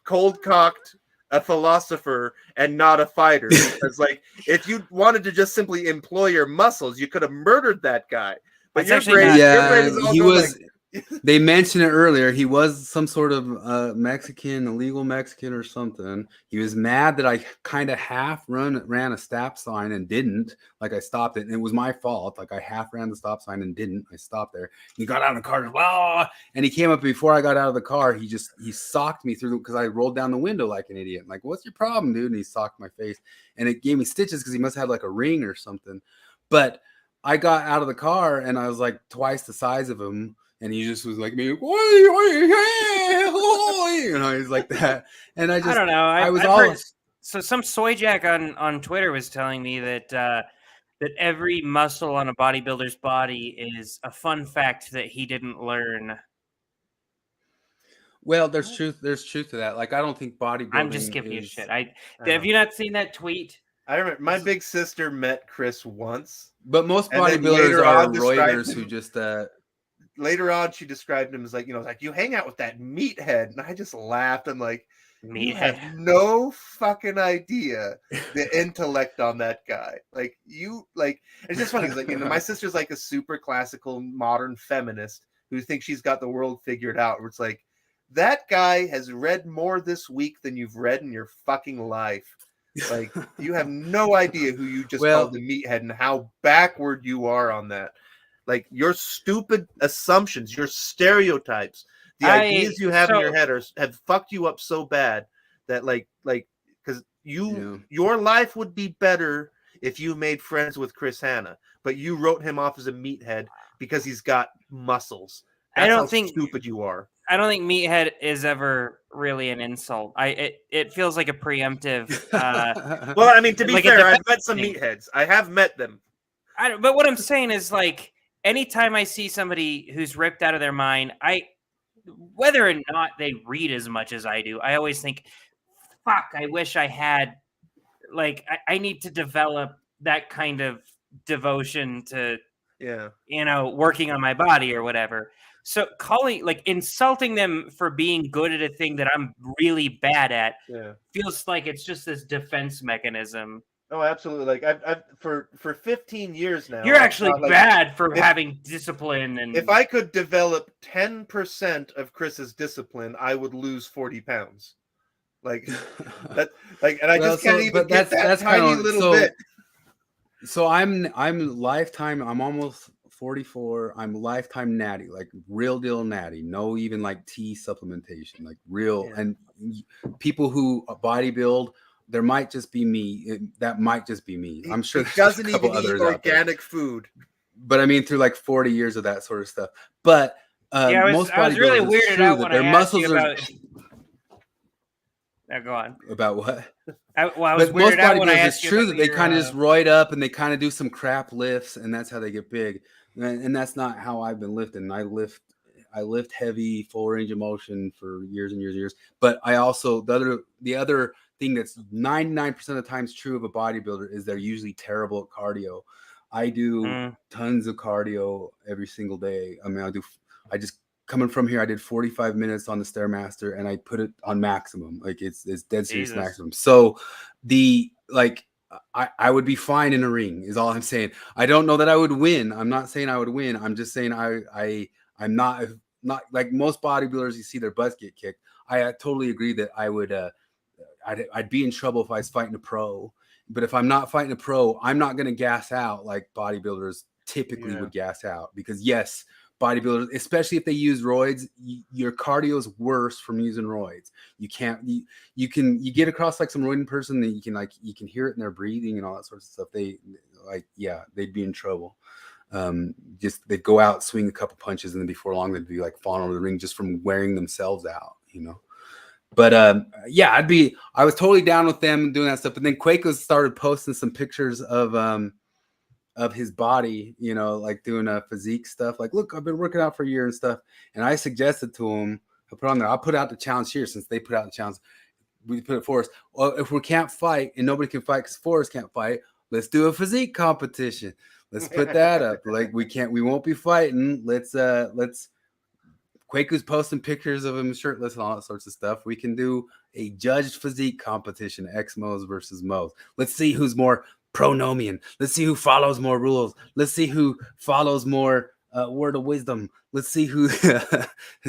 cold cocked a philosopher and not a fighter. Because like, if you wanted to just simply employ your muscles, you could have murdered that guy. But your brain is all he going was. like, They mentioned it earlier. He was some sort of Mexican, illegal Mexican or something. He was mad that I kind of half ran a stop sign and didn't. Like I stopped it, and it was my fault. Like I half ran the stop sign and didn't. I stopped there. He got out of the car, and he came up before I got out of the car. He socked me through because I rolled down the window like an idiot. I'm like, what's your problem, dude? And he socked my face, and it gave me stitches because he must have like a ring or something. But I got out of the car, and I was like twice the size of him. And he just was like me, you know, he's like that. And I don't know. I've heard, so some soy jack on Twitter was telling me that that every muscle on a bodybuilder's body is a fun fact that he didn't learn. Well, there's truth to that. Like I don't think bodybuilding. I'm just giving you shit. Have you not seen that tweet? I remember my big sister met Chris once. But most bodybuilders are roiders who just later on, she described him as like, like you hang out with that meathead, and I just laughed. I'm like, you have no fucking idea the intellect on that guy. Like it's just funny. Like my sister's like a super classical modern feminist who thinks she's got the world figured out. Where it's like that guy has read more this week than you've read in your fucking life. Like you have no idea who you just called the meathead and how backward you are on that. Like your stupid assumptions, your stereotypes, the ideas you have in your head have fucked you up so bad that like because your life would be better if you made friends with Chris Hanna, but you wrote him off as a meathead because he's got muscles. That's how stupid you are. I don't think meathead is ever really an insult. It feels like a preemptive. Well, I mean, to be fair, I've met some meatheads. I have met them. But what I'm saying is like, anytime I see somebody who's ripped out of their mind, whether or not they read as much as I do, I always think, fuck, I wish I had, like, I need to develop that kind of devotion to, working on my body or whatever. So insulting them for being good at a thing that I'm really bad at feels like it's just this defense mechanism. Oh, absolutely! Like I've for 15 years now. You're actually bad for having discipline. And if I could develop 10% of Chris's discipline, I would lose 40 pounds. Like that. Like, and I just can't even get that tiny little bit. So I'm lifetime. I'm almost 44. I'm lifetime natty, like real deal natty. No even like tea supplementation, like real. And people who bodybuild. There might just be me. That might just be me. I'm sure he doesn't even eat organic food. But I mean, through like 40 years of that sort of stuff. But I was really weirded out when their muscles are. Now go on. About what? I was weirded out when I asked you. It's true that they kind of just roid up and they kind of do some crap lifts, and that's how they get big. And that's not how I've been lifting. I lift heavy, full range of motion for years and years and years. But I also the other thing that's 99% of the times true of a bodybuilder is they're usually terrible at cardio. I do tons of cardio every single day. I mean, I just coming from here, I did 45 minutes on the Stairmaster and I put it on maximum. Like it's dead serious maximum. So I would be fine in a ring is all I'm saying. I don't know that I would win. I'm not saying I would win. I'm just saying I'm not like most bodybuilders, you see their butts get kicked. I totally agree that I would I'd be in trouble if I was fighting a pro. But if I'm not fighting a pro, I'm not going to gas out like bodybuilders typically would gas out. Because yes, bodybuilders, especially if they use roids, your cardio is worse from using roids. You you get across like some roiding person that you can hear it in their breathing and all that sort of stuff. They'd be in trouble. Just they'd go out, swing a couple punches, and then before long they'd be like falling over the ring just from wearing themselves out. you know. But yeah, I was totally down with them doing that stuff. But then Quaco started posting some pictures of his body, you know, like doing physique stuff. Like, look, I've been working out for a year and stuff. And I suggested to him, I put on there, I'll put out the challenge here since they put out the challenge. We put it for us. Well, if we can't fight and nobody can fight because Forrest can't fight, let's do a physique competition. Let's put that up. Like we won't be fighting. Let's Quaco's posting pictures of him shirtless and all that sorts of stuff. We can do a judged physique competition, Exmos versus Mos. Let's see who's more pronomian. Let's see who follows more rules. Let's see who follows more word of wisdom. Let's see who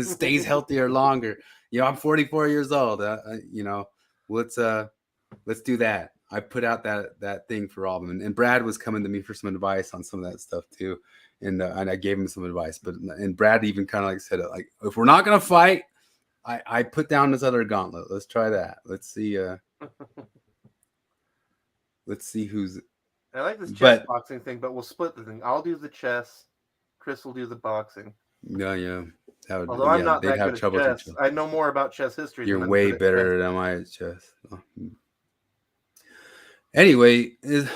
stays healthier longer. You know, I'm 44 years old. You know, let's do that. I put out that thing for all of them, and Brad was coming to me for some advice on some of that stuff too, and I gave him some advice. And Brad even kind of like said it, like, if we're not gonna fight, I put down this other gauntlet. Let's try that. Let's see. Let's see who's. I like this chess boxing thing, but we'll split the thing. I'll do the chess. Chris will do the boxing. Yeah. Although I'm not that good at chess. I know more about chess history. You're way better than I at chess. Oh. Anyway, is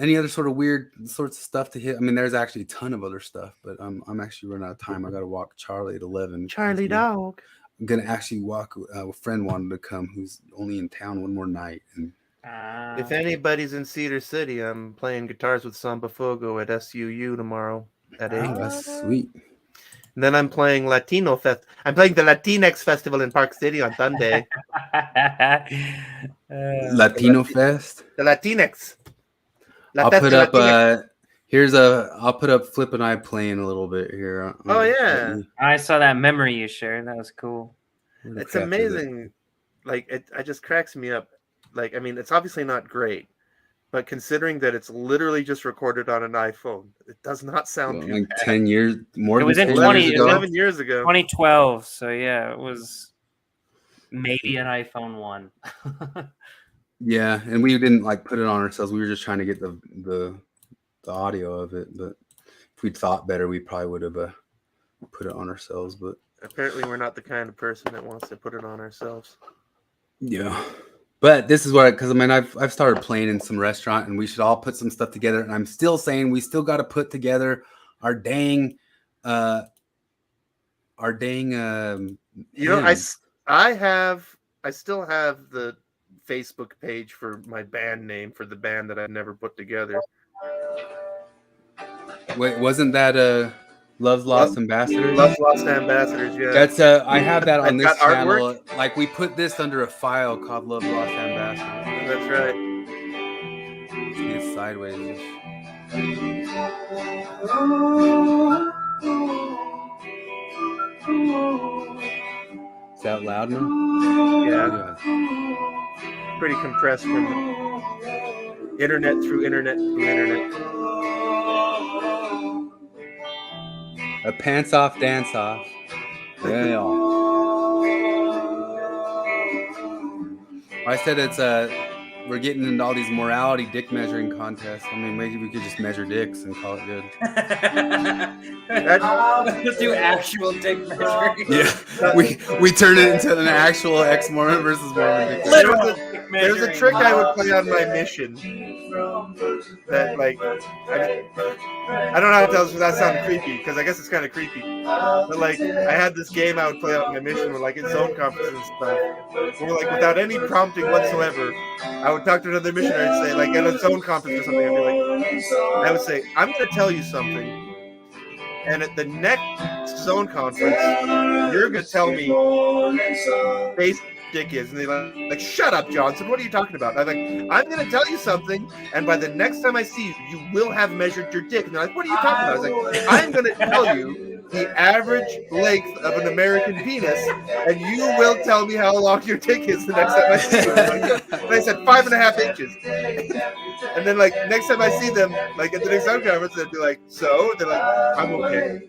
any other sort of weird sorts of stuff to hit? I mean, there's actually a ton of other stuff, but I'm actually running out of time. I got to walk Charlie at 11. Charlie dog. I'm gonna actually walk. A friend wanted to come who's only in town one more night. And if anybody's in Cedar City, I'm playing guitars with Samba Fogo at SUU tomorrow at 8. Oh, that's sweet. And then I'm playing Latino Fest. I'm playing the Latinx Festival in Park City on Sunday. Latino Fest. The Latinx. I'll put up. I'll put up Flip and I playing a little bit here. Oh yeah. I saw that memory you shared. That was cool. It's amazing. Like it just cracks me up. Like, I mean, it's obviously not great, but considering that it's literally just recorded on an iPhone, it does not sound too like bad. 10 years more. It was in 11 years ago. 2012. So yeah, it was maybe an iPhone 1. Yeah, and we didn't like put it on ourselves. We were just trying to get the audio of it. But if we'd thought better, we probably would have put it on ourselves. But apparently, we're not the kind of person that wants to put it on ourselves. Yeah. But this is what, because I mean, I've started playing in some restaurant, and we should all put some stuff together. And I'm still saying we still got to put together our dang. You know, I still have the Facebook page for my band name for the band that I never put together. Wait, wasn't that Love's Lost Ambassadors? Love's Lost Ambassadors, yeah. That's I have that on this channel. Artwork? Like we put this under a file called Love Lost Ambassadors. That's right. See it sideways. Is that loud now? Yeah. Pretty compressed from internet through internet through internet. A pants off, dance off. Yeah. I said it's we're getting into all these morality dick measuring contests. I mean, maybe we could just measure dicks and call it good. Let's do actual dick measuring. Yeah, we turn it into an actual ex-Mormon versus Mormon dick. There's a trick I would play on my mission. That like, I don't know how to tell this without sounding creepy, because I guess it's kind of creepy. But like, I had this game I would play on my mission with like its zone conferences and stuff. Where like without any prompting whatsoever, I would talk to another missionary and say like at a zone conference or something, I'd be like, I would say, I'm going to tell you something. And at the next zone conference, you're going to tell me face dick is. And they're like, shut up, Johnson. What are you talking about? I'm like, I'm going to tell you something. And by the next time I see you, you will have measured your dick. And they're like, what are you talking about? I was like, I'm going to tell you the average length of an American penis, and you will tell me how long your dick is the next time I see you. And I said 5.5 inches. And then, like, next time I see them, like, at the next zone conference, they'd be like, so? They're like, I'm okay.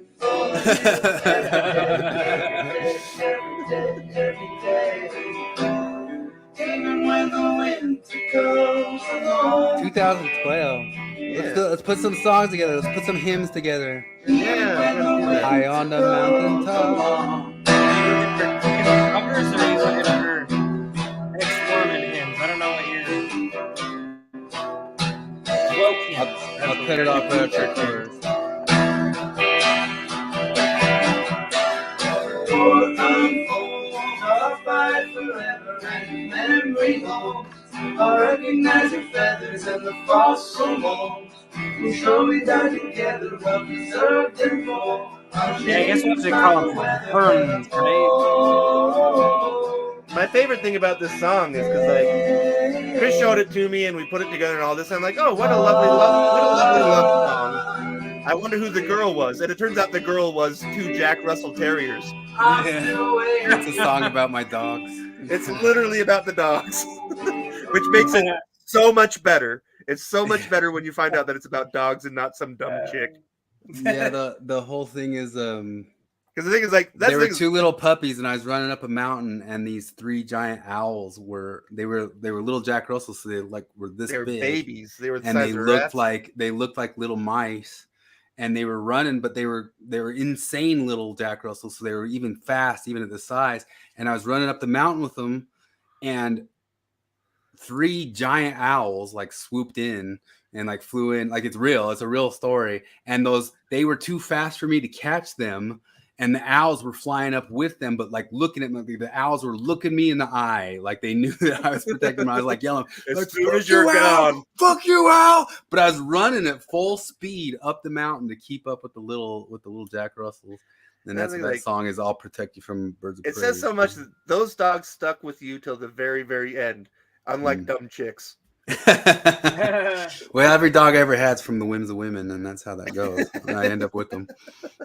2012. Yeah. Let's put some songs together. Let's put some hymns together. Yeah. High on the mountain top. Covers or cut it off after it chorus. I'll fight forever and memory home. I'll recognize your feathers and the frost so long. We'll surely die together, well preserved and more. Yeah, I guess we should call them Herms, right? My favorite thing about this song is because like Chris showed it to me and we put it together and all this. I'm like, oh, what a lovely love song. I wonder who the girl was, and it turns out the girl was 2 Jack Russell Terriers. It's a song about my dogs. It's literally about the dogs, which makes it so much better. It's so much better when you find out that it's about dogs and not some dumb chick. Yeah, the whole thing is because the thing is like there were 2 little puppies, and I was running up a mountain, and these 3 giant owls were little Jack Russells, so they were this They were big, babies. They were the and size of rats. they looked like little mice, and they were running, but they were insane little Jack Russells, so they were even fast, even at the size. And I was running up the mountain with them, and 3 giant owls like swooped in and like flew in. Like, it's a real story. And they were too fast for me to catch them, and the owls were flying up with them, but like looking at me. The owls were looking me in the eye, like they knew that I was protecting them. I was like yelling, as soon as you're gone, fuck you, owl! But I was running at full speed up the mountain to keep up with the little Jack Russells. And that's what that song is. I'll protect you from birds of prey. It says so much that those dogs stuck with you till the very, very end, unlike dumb chicks. Well, every dog I ever had's from the whims of women, and that's how that goes. And I end up with them.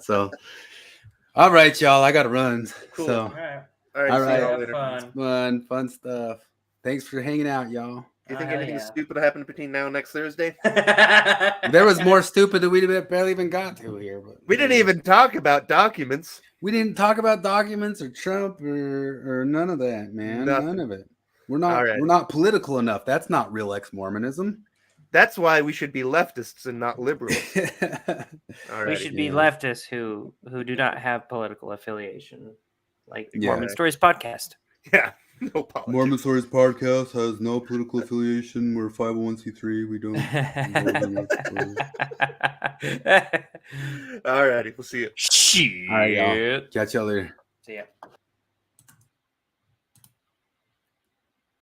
So, all right, y'all, I got to run. Cool. So, All right. See y'all later. Fun stuff. Thanks for hanging out, y'all. Do you think anything stupid will happen between now and next Thursday? There was more stupid that we barely even got to here. But we didn't even talk about documents. We didn't talk about documents or Trump or none of that, man. None of it. We're not political enough. That's not real ex-Mormonism. That's why we should be leftists and not liberals. We should be leftists who do not have political affiliation, like Mormon Stories Podcast. Yeah. No politics. Mormon Stories Podcast has no political affiliation. We're 501c3. We don't. All righty. We'll see you. All right, y'all. Catch y'all later. See ya.